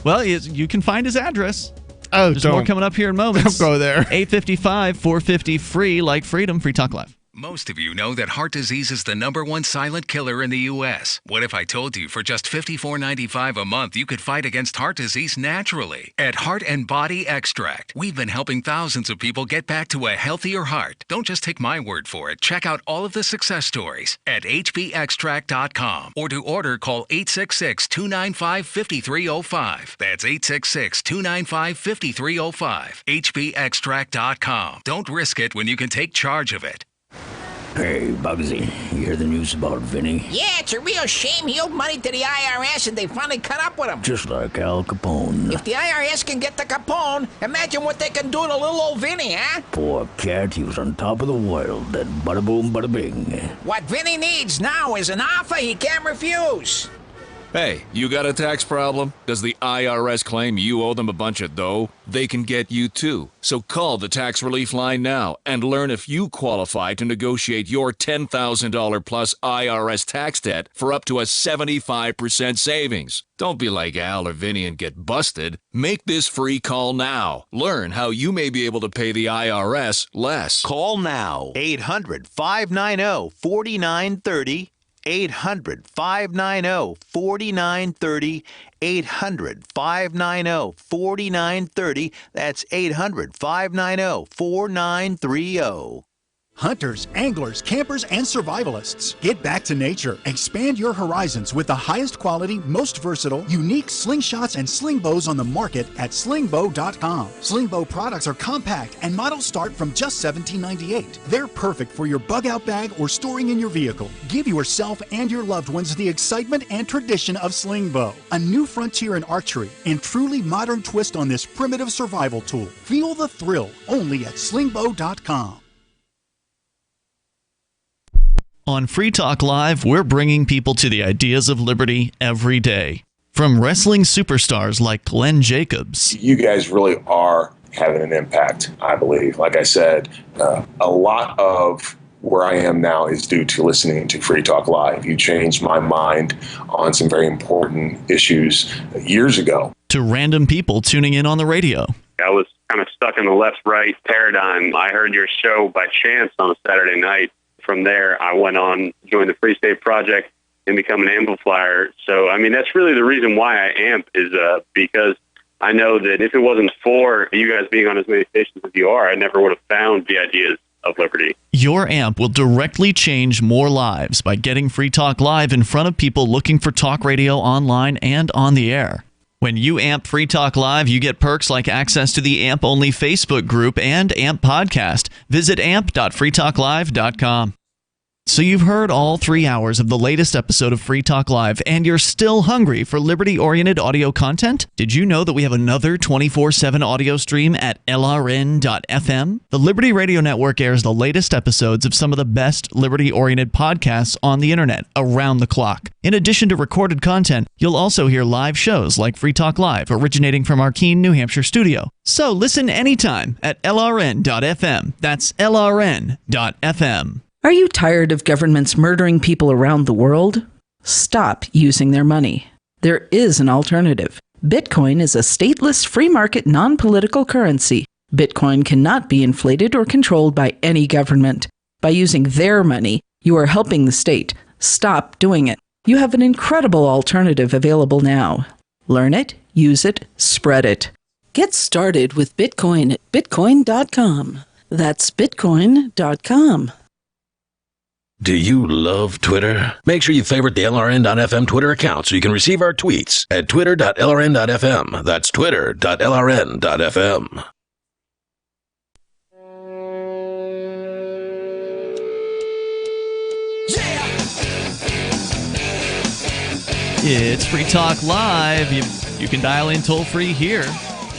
Well, you can find his address. Oh, there's more coming up here in moments. Don't go there. 855-450-FREE, like freedom, Free Talk Live. Most of you know that heart disease is the #1 silent killer in the U.S. What if I told you for just $54.95 a month you could fight against heart disease naturally? At Heart and Body Extract, we've been helping thousands of people get back to a healthier heart. Don't just take my word for it. Check out all of the success stories at hbextract.com, or to order, call 866-295-5305. That's 866-295-5305. hbextract.com. Don't risk it when you can take charge of it. Hey, Bugsy, you hear the news about Vinny? Yeah, it's a real shame he owed money to the IRS and they finally caught up with him. Just like Al Capone. If the IRS can get to Capone, imagine what they can do to little old Vinny, huh? Poor cat, he was on top of the world, then bada boom, bada bing. What Vinny needs now is an offer he can't refuse. Hey, you got a tax problem? Does the IRS claim you owe them a bunch of dough? They can get you too. So call the tax relief line now and learn if you qualify to negotiate your $10,000 plus IRS tax debt for up to a 75% savings. Don't be like Al or Vinny and get busted. Make this free call now. Learn how you may be able to pay the IRS less. Call now. 800-590-4930. 800-590-4930. 800-590-4930. That's 800-590-4930. Hunters, anglers, campers, and survivalists. Get back to nature. Expand your horizons with the highest quality, most versatile, unique slingshots and sling bows on the market at slingbow.com. Slingbow products are compact and models start from just $17.98. They're perfect for your bug out bag or storing in your vehicle. Give yourself and your loved ones the excitement and tradition of Slingbow, a new frontier in archery and truly modern twist on this primitive survival tool. Feel the thrill only at slingbow.com. On Free Talk Live, we're bringing people to the ideas of liberty every day. From wrestling superstars like Glenn Jacobs. You guys really are having an impact, I believe. Like I said, a lot of where I am now is due to listening to Free Talk Live. You changed my mind on some very important issues years ago. To random people tuning in on the radio. I was kind of stuck in the left-right paradigm. I heard your show by chance on a Saturday night. From there, I went on, joined the Free State Project, and become an amplifier. So, I mean, that's really the reason why I amp is because I know that if it wasn't for you guys being on as many stations as you are, I never would have found the ideas of liberty. Your amp will directly change more lives by getting Free Talk Live in front of people looking for talk radio online and on the air. When you amp Free Talk Live, you get perks like access to the AMP-only Facebook group and AMP podcast. Visit amp.freetalklive.com. So you've heard all 3 hours of the latest episode of Free Talk Live, and you're still hungry for liberty-oriented audio content? Did you know that we have another 24/7 audio stream at LRN.FM? The Liberty Radio Network airs the latest episodes of some of the best liberty-oriented podcasts on the internet around the clock. In addition to recorded content, you'll also hear live shows like Free Talk Live, originating from our Keene, New Hampshire studio. So listen anytime at LRN.FM. That's LRN.FM. Are you tired of governments murdering people around the world? Stop using their money. There is an alternative. Bitcoin is a stateless, free market, non-political currency. Bitcoin cannot be inflated or controlled by any government. By using their money, you are helping the state. Stop doing it. You have an incredible alternative available now. Learn it, use it, spread it. Get started with Bitcoin at Bitcoin.com. That's Bitcoin.com. Do you love Twitter? Make sure you favorite the LRN.FM Twitter account so you can receive our tweets at twitter.lrn.fm. That's twitter.lrn.fm. It's Free Talk Live. You can dial in toll-free here.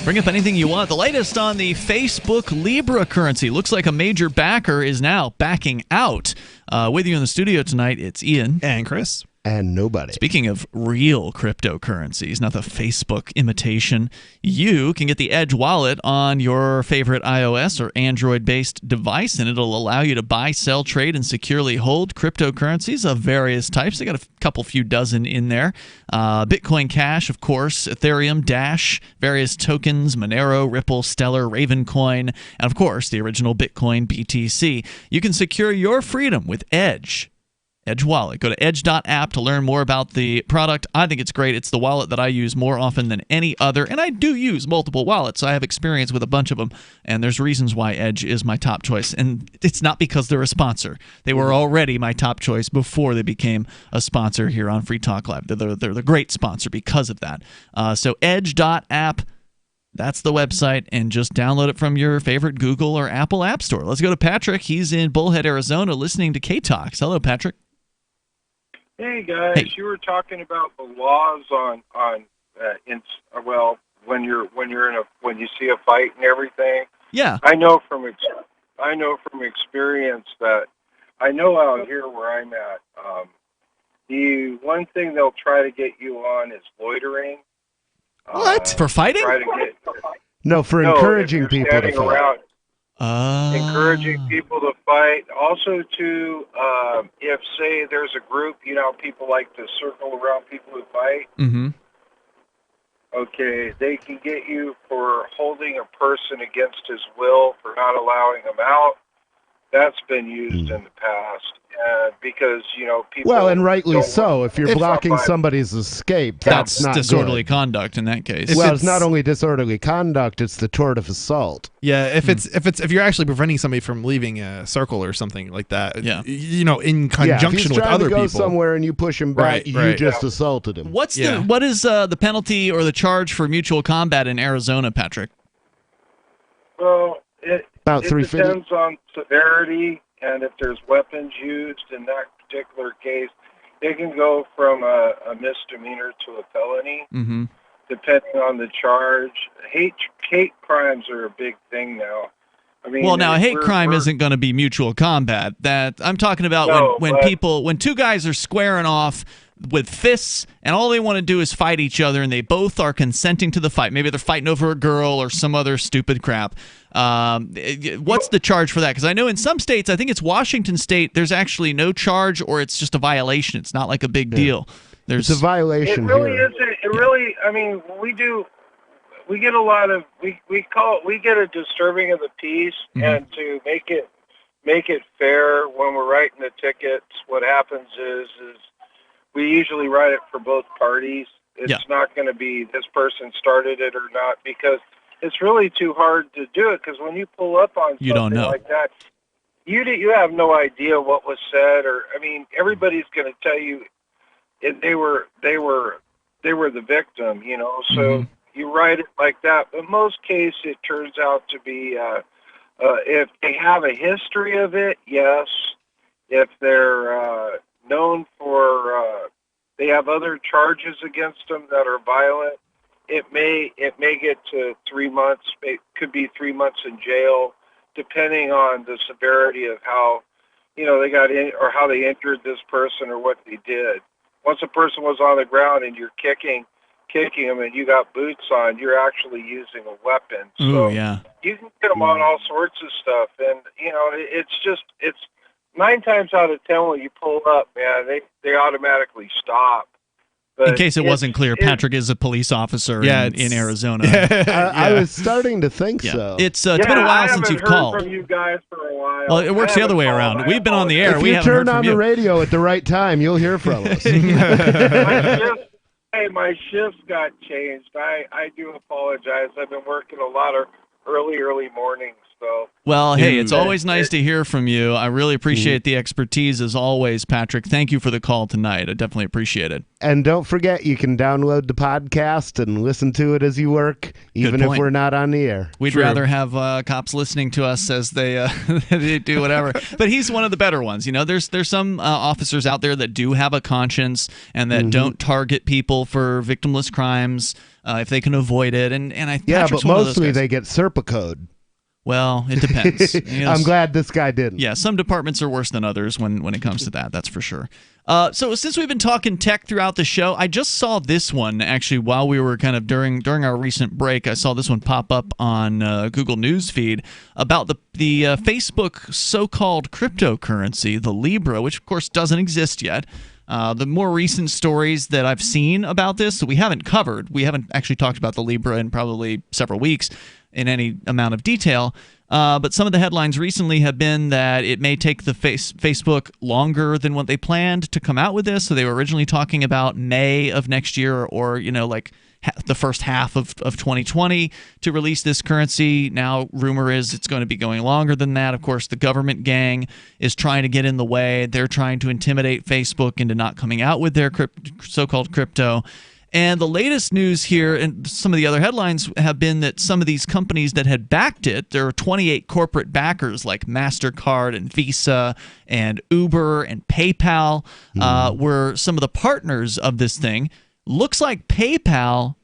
Bring up anything you want. The latest on the Facebook Libra currency. Looks like a major backer is now backing out. With you in the studio tonight, it's Ian. And Chris. And nobody. Speaking of real cryptocurrencies, not the Facebook imitation, you can get the Edge wallet on your favorite iOS or Android-based device, and it'll allow you to buy, sell, trade, and securely hold cryptocurrencies of various types. They got a few dozen in there. Bitcoin Cash, of course, Ethereum, Dash, various tokens, Monero, Ripple, Stellar, Ravencoin, and of course, the original Bitcoin BTC. You can secure your freedom with Edge. Edge Wallet. Go to edge.app to learn more about the product. I think it's great. It's the wallet that I use more often than any other, and I do use multiple wallets. I have experience with a bunch of them, and there's reasons why Edge is my top choice, and it's not because they're a sponsor. They were already my top choice before they became a sponsor here on Free Talk Live. They're the great sponsor because of that. So edge.app. That's the website, and just download it from your favorite Google or Apple App Store. Let's go to Patrick. He's in Bullhead, Arizona, listening to K-Talks. Hello, Patrick. Hey guys, you were talking about the laws when you see a fight and everything. Yeah. I know from experience that I know out here where I'm at. The one thing they'll try to get you on is loitering. What? For fighting? No, for encouraging people to fight. Encouraging people to fight. Also, if, say, there's a group, people like to circle around people who fight. Mm-hmm. Okay, they can get you for holding a person against his will, for not allowing him out. That's been used in the past. Because, people... Well, and rightly so. If you're blocking somebody's escape, that's not disorderly good. conduct in that case. Well, it's not only disorderly conduct, it's the tort of assault. Yeah, if you're actually preventing somebody from leaving a circle or something like that, in conjunction with other people. If he's trying to go somewhere and you push him back, you just assaulted him. What is the penalty or the charge for mutual combat in Arizona, Patrick? Well, it $350. Depends on severity. And if there's weapons used in that particular case, it can go from a misdemeanor to a felony, depending on the charge. Hate crimes are a big thing now. I mean, hate crime isn't going to be mutual combat. That I'm talking about when two guys are squaring off with fists and all they want to do is fight each other and they both are consenting to the fight. Maybe they're fighting over a girl or some other stupid crap. What's the charge for that? Because I know in some states, I think it's Washington State, there's actually no charge or it's just a violation. It's not like a big deal. It's a violation. It really isn't. It really, I mean, we get a lot of, we get a disturbing of the peace, and to make it fair when we're writing the tickets, what happens is we usually write it for both parties. It's not going to be this person started it or not, because it's really too hard to do it, because when you pull up on something like that, you have no idea what was said, or everybody's going to tell you they were the victim, So you write it like that. But most cases, it turns out to be if they have a history of it, yes. If they're known for they have other charges against them that are violent, it may get to 3 months. It could be 3 months in jail, depending on the severity of how they got in or how they injured this person or what they did. Once a person was on the ground and you're kicking them and you got boots on, you're actually using a weapon. So you can get them on all sorts of stuff, and it's 9 times out of 10 when you pull up, man, they automatically stop. But in case it wasn't clear, Patrick is a police officer in Arizona. I was starting to think so. It's been a while since you've called. I haven't heard from you guys for a while. Well, it works the other way around. We've been on the air. If you turn on the radio at the right time, you'll hear from us. Hey, my shifts got changed. I do apologize. I've been working a lot of early mornings, so. Well, hey, it's always nice to hear from you. I really appreciate the expertise as always, Patrick. Thank you for the call tonight. I definitely appreciate it. And don't forget, you can download the podcast and listen to it as you work, even if we're not on the air. We'd rather have cops listening to us as they, they do whatever. But he's one of the better ones. You know, there's some officers out there that do have a conscience and that don't target people for victimless crimes if they can avoid it. And Patrick's but one of those mostly guys. they get Serpa code. Well, it depends. You know, I'm glad this guy didn't. Yeah, some departments are worse than others when it comes to that. That's for sure. So since we've been talking tech throughout the show, I just saw this one actually while we were kind of during our recent break. I saw this one pop up on Google News feed about the Facebook so-called cryptocurrency, the Libra, which of course doesn't exist yet. The more recent stories that I've seen about this, we haven't covered. We haven't actually talked about the Libra in probably several weeks in any amount of detail. But some of the headlines recently have been that it may take the Facebook longer than what they planned to come out with this. So they were originally talking about May of next year, or like the first half of 2020 to release this currency. Now, rumor is it's going to be going longer than that. Of course, the government gang is trying to get in the way. They're trying to intimidate Facebook into not coming out with their so-called crypto. And the latest news here, and some of the other headlines have been that some of these companies that had backed it, there are 28 corporate backers like MasterCard and Visa and Uber and PayPal were some of the partners of this thing. Looks like PayPal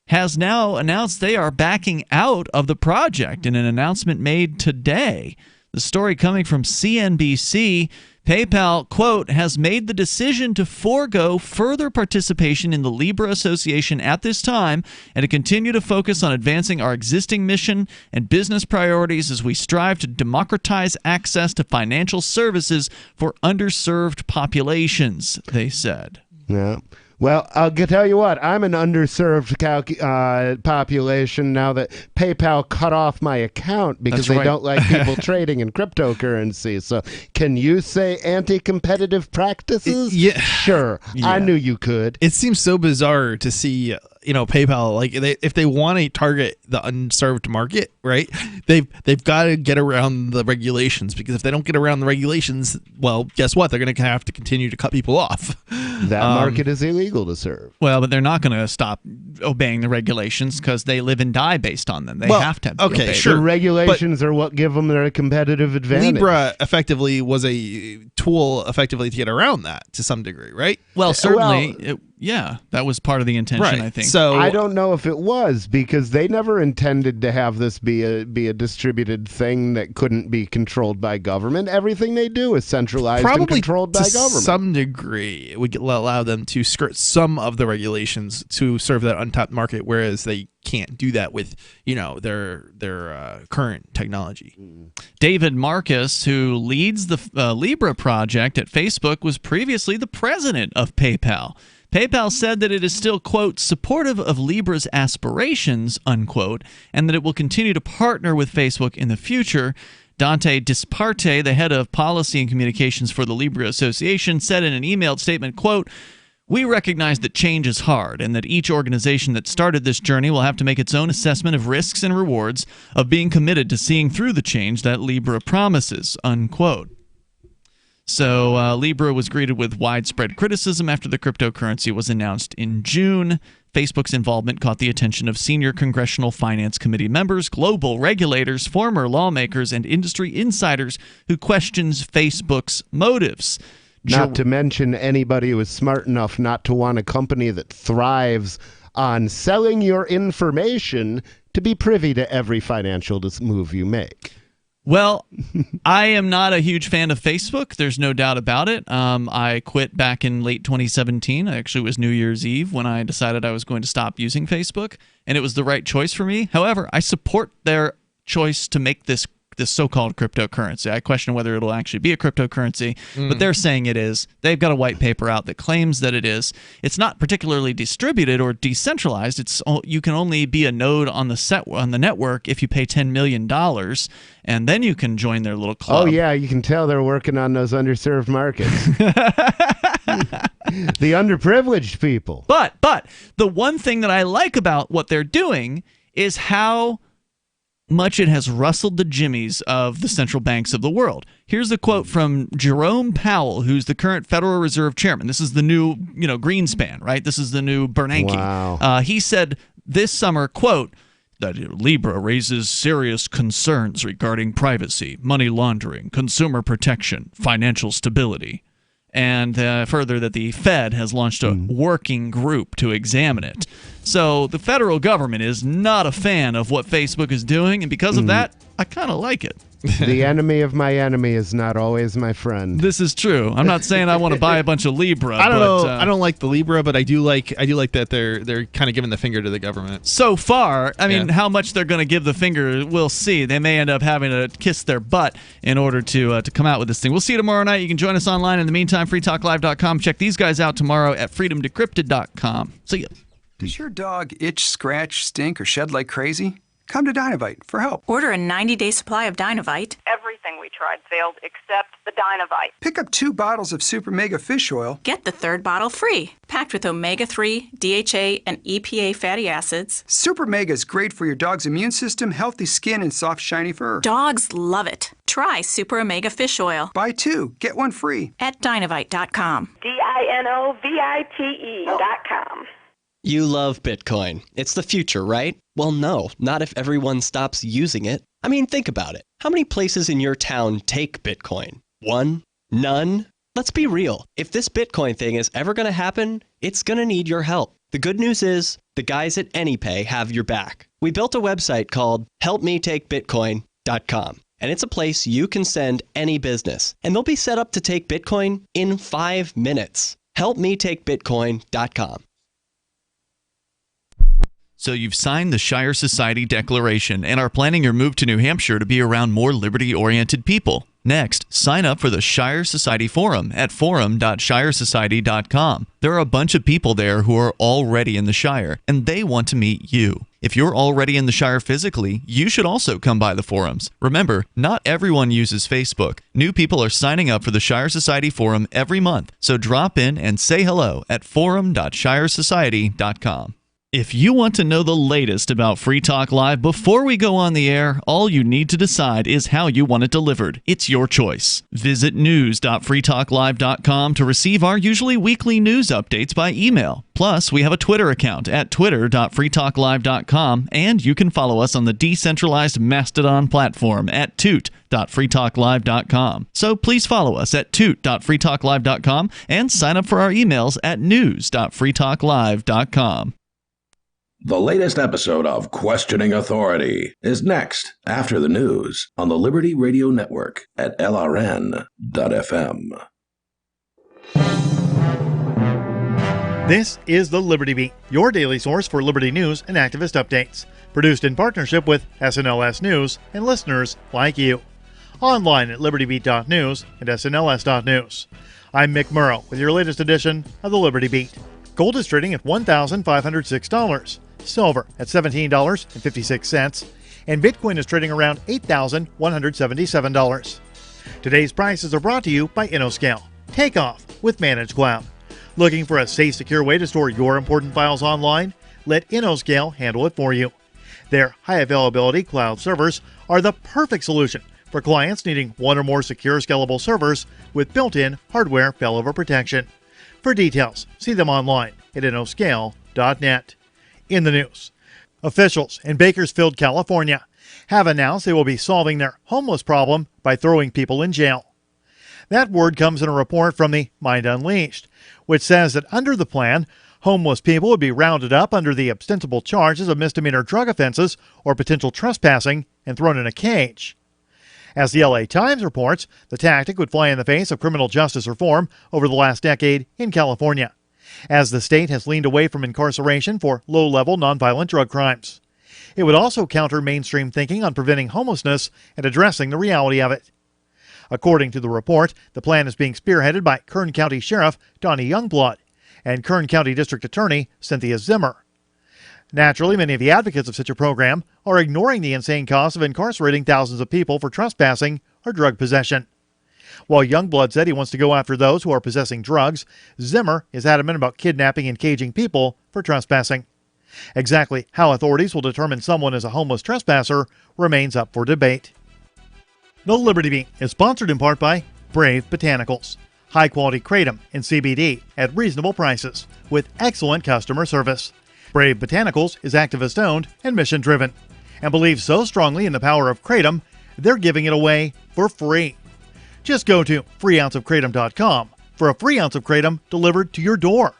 has now announced they are backing out of the project in an announcement made today. The story coming from CNBC. PayPal, quote, has made the decision to forego further participation in the Libra Association at this time and to continue to focus on advancing our existing mission and business priorities as we strive to democratize access to financial services for underserved populations, they said. Yeah. Well, I'll tell you what, I'm an underserved population now that PayPal cut off my account because they don't like people trading in cryptocurrency. So can you say anti-competitive practices? Yeah. Sure. Yeah. I knew you could. It seems so bizarre to see, PayPal, like if they want to target the unserved market, right? They've got to get around the regulations, because if they don't get around the regulations, well, guess what? They're going to have to continue to cut people off. That market is illegal to serve. Well, but they're not going to stop obeying the regulations because they live and die based on them. They have to. Okay, sure. The regulations are what give them their competitive advantage. Libra effectively was a tool to get around that to some degree, right? Well, certainly. That was part of the intention, I think. So I don't know if it was, because they never intended to have this be a distributed thing that couldn't be controlled by government. Everything they do is centralized and controlled by government. To some degree, it would allow them to skirt some of the regulations to serve that untapped market, whereas they can't do that with their current technology. David Marcus, who leads the Libra project at Facebook, was previously the president of PayPal. PayPal said that it is still, quote, supportive of Libra's aspirations, unquote, and that it will continue to partner with Facebook in the future. Dante Disparte, the head of policy and communications for the Libra Association, said in an emailed statement, quote, we recognize that change is hard and that each organization that started this journey will have to make its own assessment of risks and rewards of being committed to seeing through the change that Libra promises, unquote. So Libra was greeted with widespread criticism after the cryptocurrency was announced in June. Facebook's involvement caught the attention of senior Congressional Finance Committee members, global regulators, former lawmakers, and industry insiders who questions Facebook's motives. Not to mention anybody who is smart enough not to want a company that thrives on selling your information to be privy to every financial move you make. Well, I am not a huge fan of Facebook. There's no doubt about it. I quit back in late 2017. Actually, it was New Year's Eve when I decided I was going to stop using Facebook, and it was the right choice for me. However, I support their choice to make this so-called cryptocurrency. I question whether it'll actually be a cryptocurrency, but they're saying it is. They've got a white paper out that claims that it is. It's not particularly distributed or decentralized. You can only be a node on the network if you pay $10 million, and then you can join their little club. Oh yeah, you can tell they're working on those underserved markets. The underprivileged people. But the one thing that I like about what they're doing is how much it has rustled the jimmies of the central banks of the world. Here's a quote from Jerome Powell, who's the current Federal Reserve Chairman. This is the new, Greenspan, right? This is the new Bernanke. Wow. He said this summer, quote, that Libra raises serious concerns regarding privacy, money laundering, consumer protection, financial stability. And further, that the Fed has launched a working group to examine it. So the federal government is not a fan of what Facebook is doing, and because of that, I kind of like it. The enemy of my enemy is not always my friend. This is true. I'm not saying I want to buy a bunch of Libra. I don't know. I don't like the Libra, but I do like that they're kind of giving the finger to the government. So far, I mean, how much they're going to give the finger, we'll see. They may end up having to kiss their butt in order to come out with this thing. We'll see you tomorrow night. You can join us online. In the meantime, freetalklive.com. Check these guys out tomorrow at freedomdecrypted.com. See ya. Does your dog itch, scratch, stink, or shed like crazy? Come to Dynovite for help. Order a 90-day supply of Dynovite. Everything we tried failed except the Dynovite. Pick up 2 bottles of Super Mega Fish Oil. Get the 3rd bottle free. Packed with omega-3, DHA, and EPA fatty acids. Super Mega is great for your dog's immune system, healthy skin, and soft, shiny fur. Dogs love it. Try Super Omega Fish Oil. Buy 2, get 1 free. At Dynovite.com. DINOVITE.com. You love Bitcoin. It's the future, right? Well, no, not if everyone stops using it. I mean, think about it. How many places in your town take Bitcoin? 1? None? Let's be real. If this Bitcoin thing is ever going to happen, it's going to need your help. The good news is, the guys at AnyPay have your back. We built a website called helpmetakebitcoin.com. And it's a place you can send any business. And they'll be set up to take Bitcoin in 5 minutes. helpmetakebitcoin.com. So you've signed the Shire Society Declaration and are planning your move to New Hampshire to be around more liberty-oriented people. Next, sign up for the Shire Society Forum at forum.shiresociety.com. There are a bunch of people there who are already in the Shire, and they want to meet you. If you're already in the Shire physically, you should also come by the forums. Remember, not everyone uses Facebook. New people are signing up for the Shire Society Forum every month, so drop in and say hello at forum.shiresociety.com. If you want to know the latest about Free Talk Live before we go on the air, all you need to decide is how you want it delivered. It's your choice. Visit news.freetalklive.com to receive our usually weekly news updates by email. Plus, we have a Twitter account at twitter.freetalklive.com, and you can follow us on the decentralized Mastodon platform at toot.freetalklive.com. So please follow us at toot.freetalklive.com and sign up for our emails at news.freetalklive.com. The latest episode of Questioning Authority is next after the news on the Liberty Radio Network at LRN.FM. This is the Liberty Beat, your daily source for liberty news and activist updates. Produced in partnership with SNLS News and listeners like you. Online at libertybeat.news and snls.news. I'm Mick Murrow with your latest edition of the Liberty Beat. Gold is trading at $1,506. Silver at $17.56, and Bitcoin is trading around $8,177. Today's prices are brought to you by InnoScale. Take off with Managed Cloud. Looking for a safe, secure way to store your important files online? Let InnoScale handle it for you. Their high availability cloud servers are the perfect solution for clients needing one or more secure, scalable servers with built-in hardware failover protection. For details, see them online at innoscale.net. In the news, officials in Bakersfield, California, have announced they will be solving their homeless problem by throwing people in jail. That word comes in a report from the Mind Unleashed, which says that under the plan, homeless people would be rounded up under the ostensible charges of misdemeanor drug offenses or potential trespassing and thrown in a cage. As the LA Times reports, the tactic would fly in the face of criminal justice reform over the last decade in California, as the state has leaned away from incarceration for low-level nonviolent drug crimes. It would also counter mainstream thinking on preventing homelessness and addressing the reality of it. According to the report, the plan is being spearheaded by Kern County Sheriff Donnie Youngblood and Kern County District Attorney Cynthia Zimmer. Naturally, many of the advocates of such a program are ignoring the insane cost of incarcerating thousands of people for trespassing or drug possession. While Youngblood said he wants to go after those who are possessing drugs, Zimmer is adamant about kidnapping and caging people for trespassing. Exactly how authorities will determine someone is a homeless trespasser remains up for debate. The Liberty Beat is sponsored in part by Brave Botanicals. High-quality kratom and CBD at reasonable prices with excellent customer service. Brave Botanicals is activist-owned and mission-driven and believes so strongly in the power of kratom, they're giving it away for free. Just go to freeounceofkratom.com for a free ounce of kratom delivered to your door.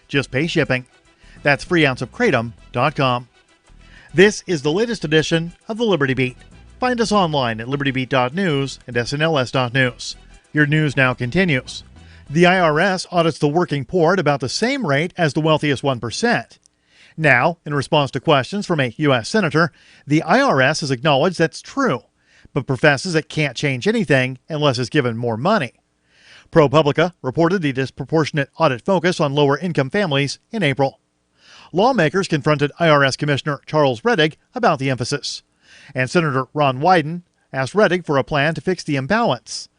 Just pay shipping. That's freeounceofkratom.com. This is the latest edition of the Liberty Beat. Find us online at libertybeat.news and snls.news. Your news now continues. The IRS audits the working poor at about the same rate as the wealthiest 1%. Now, in response to questions from a U.S. senator, the IRS has acknowledged that's true, but professes it can't change anything unless it's given more money. ProPublica reported the disproportionate audit focus on lower-income families in April. Lawmakers confronted IRS Commissioner Charles Rettig about the emphasis, and Senator Ron Wyden asked Rettig for a plan to fix the imbalance.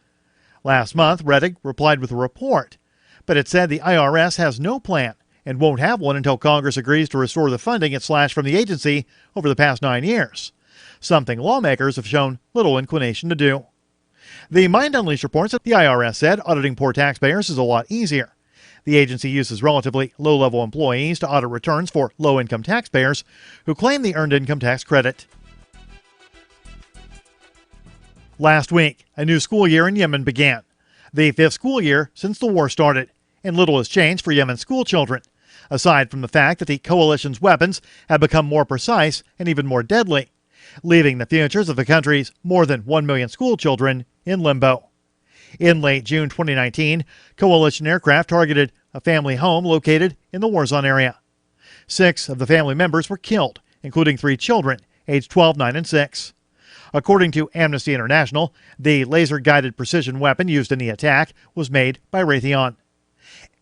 Last month, Rettig replied with a report, but it said the IRS has no plan and won't have one until Congress agrees to restore the funding it slashed from the agency over the past 9 years, something lawmakers have shown little inclination to do. The Mind Unleashed reports that the IRS said auditing poor taxpayers is a lot easier. The agency uses relatively low-level employees to audit returns for low-income taxpayers who claim the Earned Income Tax Credit. Last week, a new school year in Yemen began, the 5th school year since the war started, and little has changed for Yemen's school children, aside from the fact that the coalition's weapons have become more precise and even more deadly, leaving the futures of the country's more than 1 million school children in limbo. In late June 2019, coalition aircraft targeted a family home located in the war-zone area. 6 of the family members were killed, including 3 children, aged 12, 9, and 6. According to Amnesty International, the laser-guided precision weapon used in the attack was made by Raytheon.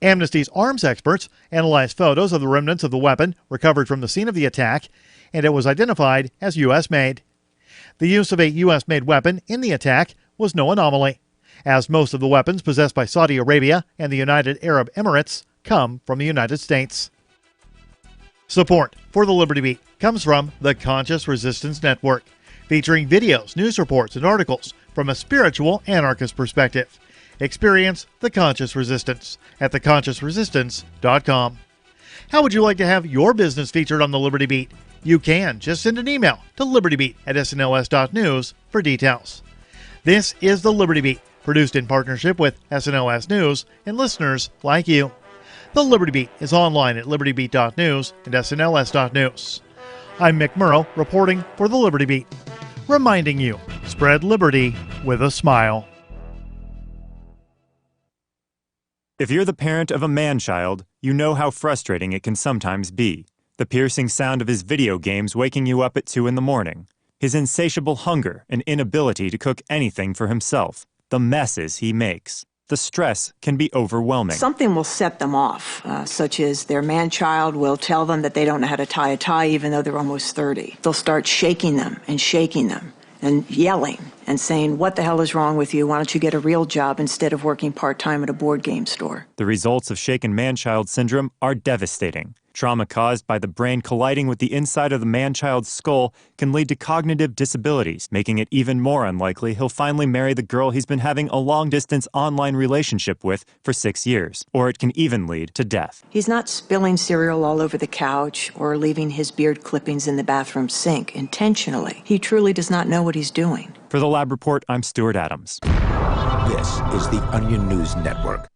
Amnesty's arms experts analyzed photos of the remnants of the weapon recovered from the scene of the attack, and it was identified as U.S.-made. The use of a U.S.-made weapon in the attack was no anomaly, as most of the weapons possessed by Saudi Arabia and the United Arab Emirates come from the United States. Support for the Liberty Beat comes from the Conscious Resistance Network, featuring videos, news reports, and articles from a spiritual anarchist perspective. Experience the Conscious Resistance at theconsciousresistance.com. How would you like to have your business featured on the Liberty Beat? You can. Just send an email to libertybeat@snls.news for details. This is the Liberty Beat, produced in partnership with SNLS News and listeners like you. The Liberty Beat is online at libertybeat.news and snls.news. I'm Mick Murrow, reporting for the Liberty Beat, reminding you, spread liberty with a smile. If you're the parent of a man-child, you know how frustrating it can sometimes be. The piercing sound of his video games waking you up at 2 in the morning. His insatiable hunger and inability to cook anything for himself. The messes he makes. The stress can be overwhelming. Something will set them off, such as their man-child will tell them that they don't know how to tie a tie even though they're almost 30. They'll start shaking them and yelling and saying, "What the hell is wrong with you? Why don't you get a real job instead of working part-time at a board game store?" The results of shaken man-child syndrome are devastating. Trauma caused by the brain colliding with the inside of the man-child's skull can lead to cognitive disabilities, making it even more unlikely he'll finally marry the girl he's been having a long-distance online relationship with for 6 years. Or it can even lead to death. He's not spilling cereal all over the couch or leaving his beard clippings in the bathroom sink intentionally. He truly does not know what he's doing. For the Lab Report, I'm Stuart Adams. This is the Onion News Network.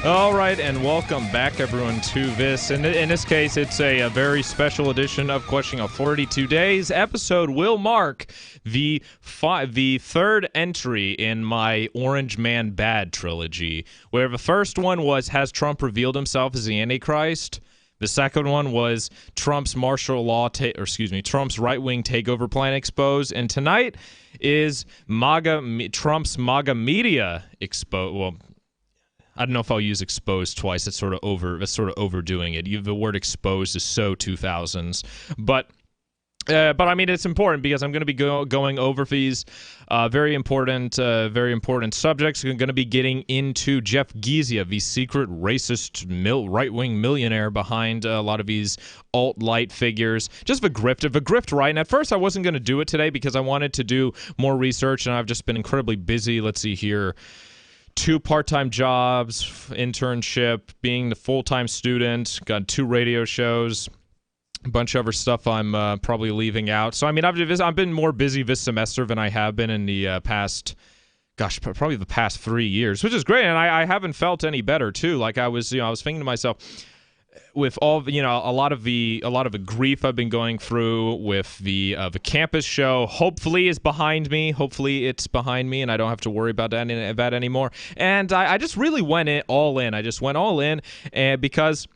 All right, and welcome back, everyone, to this. In this case, it's a very special edition of Questioning Authority. Today's episode will mark the third entry in my Orange Man Bad trilogy, where the first one was, has Trump revealed himself as the Antichrist? The second one was Trump's Trump's right-wing takeover plan exposed. And tonight is Trump's MAGA media exposed. Well, I don't know if I'll use exposed twice. That's sort of overdoing it. The word exposed is so 2000s, but I mean, it's important because I'm going to be going over these very important subjects. I'm going to be getting into Jeff Gizia, the secret racist right-wing millionaire behind a lot of these alt-light figures. Just the grift, right? And at first, I wasn't going to do it today because I wanted to do more research, and I've just been incredibly busy. Let's see here. 2 part-time jobs, internship, being the full-time student, got 2 radio shows, a bunch of other stuff I'm probably leaving out. So, I mean, I've been more busy this semester than I have been in the past, probably the past 3 years, which is great. And I haven't felt any better, too. Like, I was thinking to myself, with all, a lot of the grief I've been going through with the campus show, hopefully is behind me. Hopefully it's behind me, and I don't have to worry about that anymore. And I just really went all in. I just went all in, and because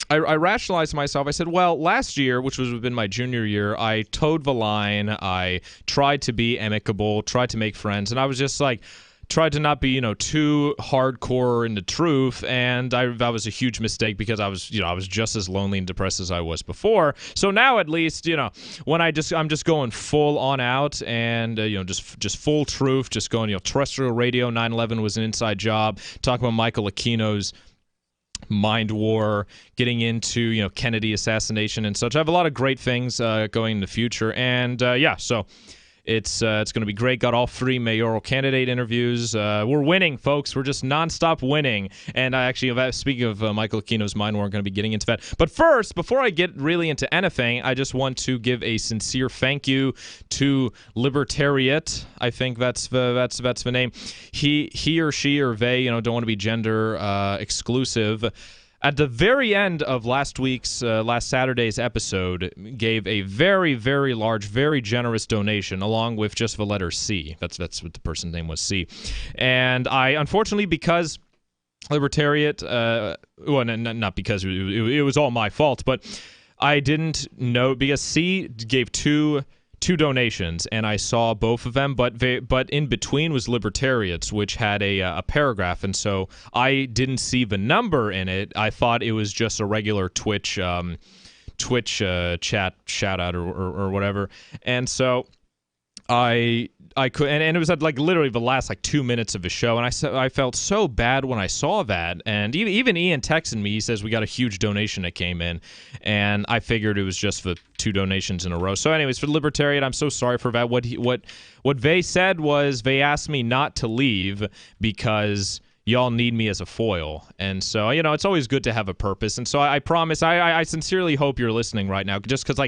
I rationalized to myself. I said, well, last year, which was within my junior year, I towed the line. I tried to be amicable, tried to make friends, and I was just like, tried to not be, too hardcore in the truth, and that was a huge mistake because I was just as lonely and depressed as I was before. So now, at least, when I'm just going full on out and just full truth, just going terrestrial radio. 9/11 was an inside job. Talking about Michael Aquino's mind war, getting into Kennedy assassination and such. I have a lot of great things going in the future, and so. It's going to be great. Got all 3 mayoral candidate interviews. We're winning, folks. We're just nonstop winning. And speaking of Michael Aquino's mind war, I'm going to be getting into that. But first, before I get really into anything, I just want to give a sincere thank you to Libertariat. I think that's the name. He or she or they, don't want to be gender exclusive. At the very end of last Saturday's episode, gave a very, very large, very generous donation, along with just the letter C. That's what the person's name was, C. And I, unfortunately, because Libertariat, not because it was all my fault, but I didn't know, because C gave two donations, and I saw both of them, but in between was Libertariats, which had a paragraph, and so I didn't see the number in it. I thought it was just a regular Twitch chat shout out or whatever, and so I could, and it was at literally the last 2 minutes of the show, and I felt so bad when I saw that, and even Ian texted me. He says we got a huge donation that came in, and I figured it was just the 2 donations in a row. So, anyways, for Libertarian, I'm so sorry for that. What they said was they asked me not to leave because y'all need me as a foil. And so, it's always good to have a purpose. And so I promise, I sincerely hope you're listening right now, just because,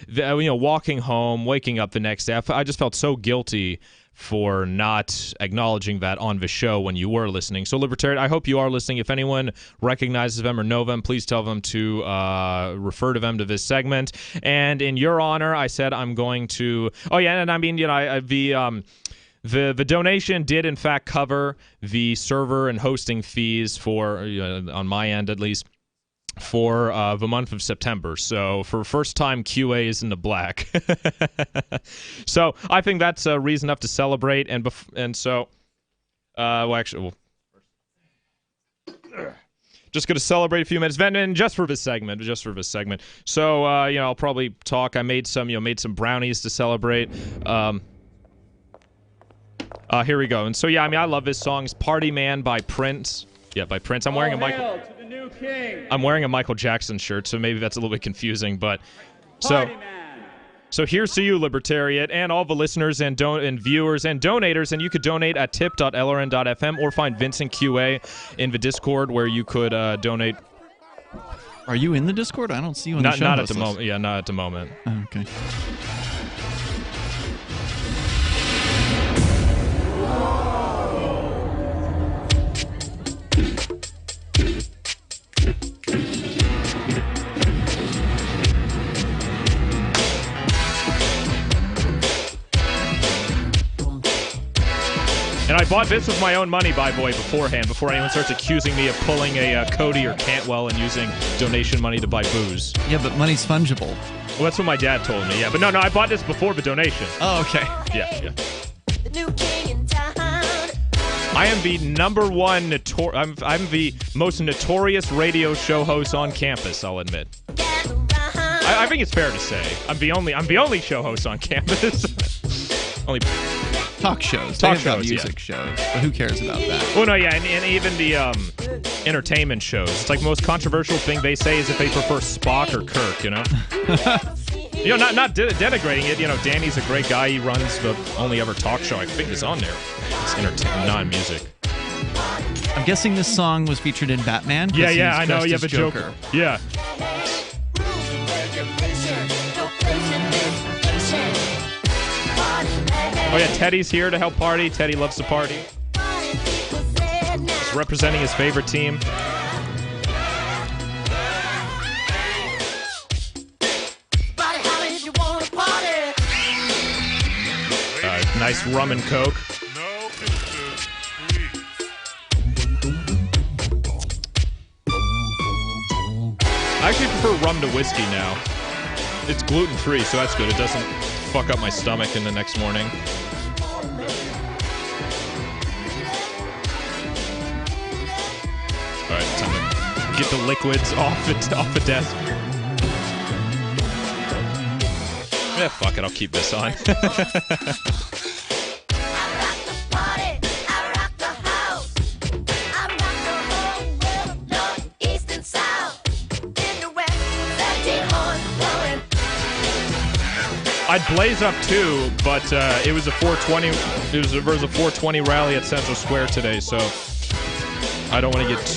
walking home, waking up the next day, I just felt so guilty for not acknowledging that on the show when you were listening. So, Libertarian, I hope you are listening. If anyone recognizes them or know them, please tell them to refer to them to this segment. And in your honor, I said I'm going to... Oh, yeah, and I mean, The donation did, in fact, cover the server and hosting fees for, on my end at least, for the month of September. So for first time, QA is in the black. So I think that's reason enough to celebrate. And so, just going to celebrate a few minutes, and just for this segment. So, I'll probably talk. I made some brownies to celebrate. Here we go. And so, I love this song. It's Party Man by Prince. Yeah, by Prince. I'm wearing a Michael Jackson shirt, so maybe that's a little bit confusing, but so here's to you, Libertariat, and all the listeners and viewers and donators, and you could donate at tip.lrn.fm or find Vincent QA in the Discord where you could donate. Are you in the Discord? I don't see you in the show. Not at the moment. Yeah, not at the moment. Oh, okay. I bought this with my own money, by the way, beforehand, before anyone starts accusing me of pulling a Cody or Cantwell and using donation money to buy booze. Yeah, but money's fungible. Well, that's what my dad told me. Yeah, but no, I bought this before the donation. Oh, okay. Yeah. I am the number one I'm the most notorious radio show host on campus, I'll admit. I think it's fair to say I'm the only show host on campus. Only talk shows. Talk They've got shows, music shows. But who cares about that? Well, no, yeah, and even the entertainment shows. It's like the most controversial thing they say is if they prefer Spock or Kirk, you know? Not denigrating it. Danny's a great guy. He runs the only ever talk show I think is on there. It's entertainment, not music. I'm guessing this song was featured in Batman. Yeah, I know. You have a Joker. Yeah. Oh yeah, Teddy's here to help party. Teddy loves to party. He's representing his favorite team. Nice rum and coke. I actually prefer rum to whiskey now. It's gluten-free, so that's good. It doesn't fuck up my stomach in the next morning. All right, time to get the liquids off the desk. Yeah, fuck it. I'll keep this on. I'd blaze up too, but it was a 420. There was a 420 rally at Central Square today, so I don't want to get too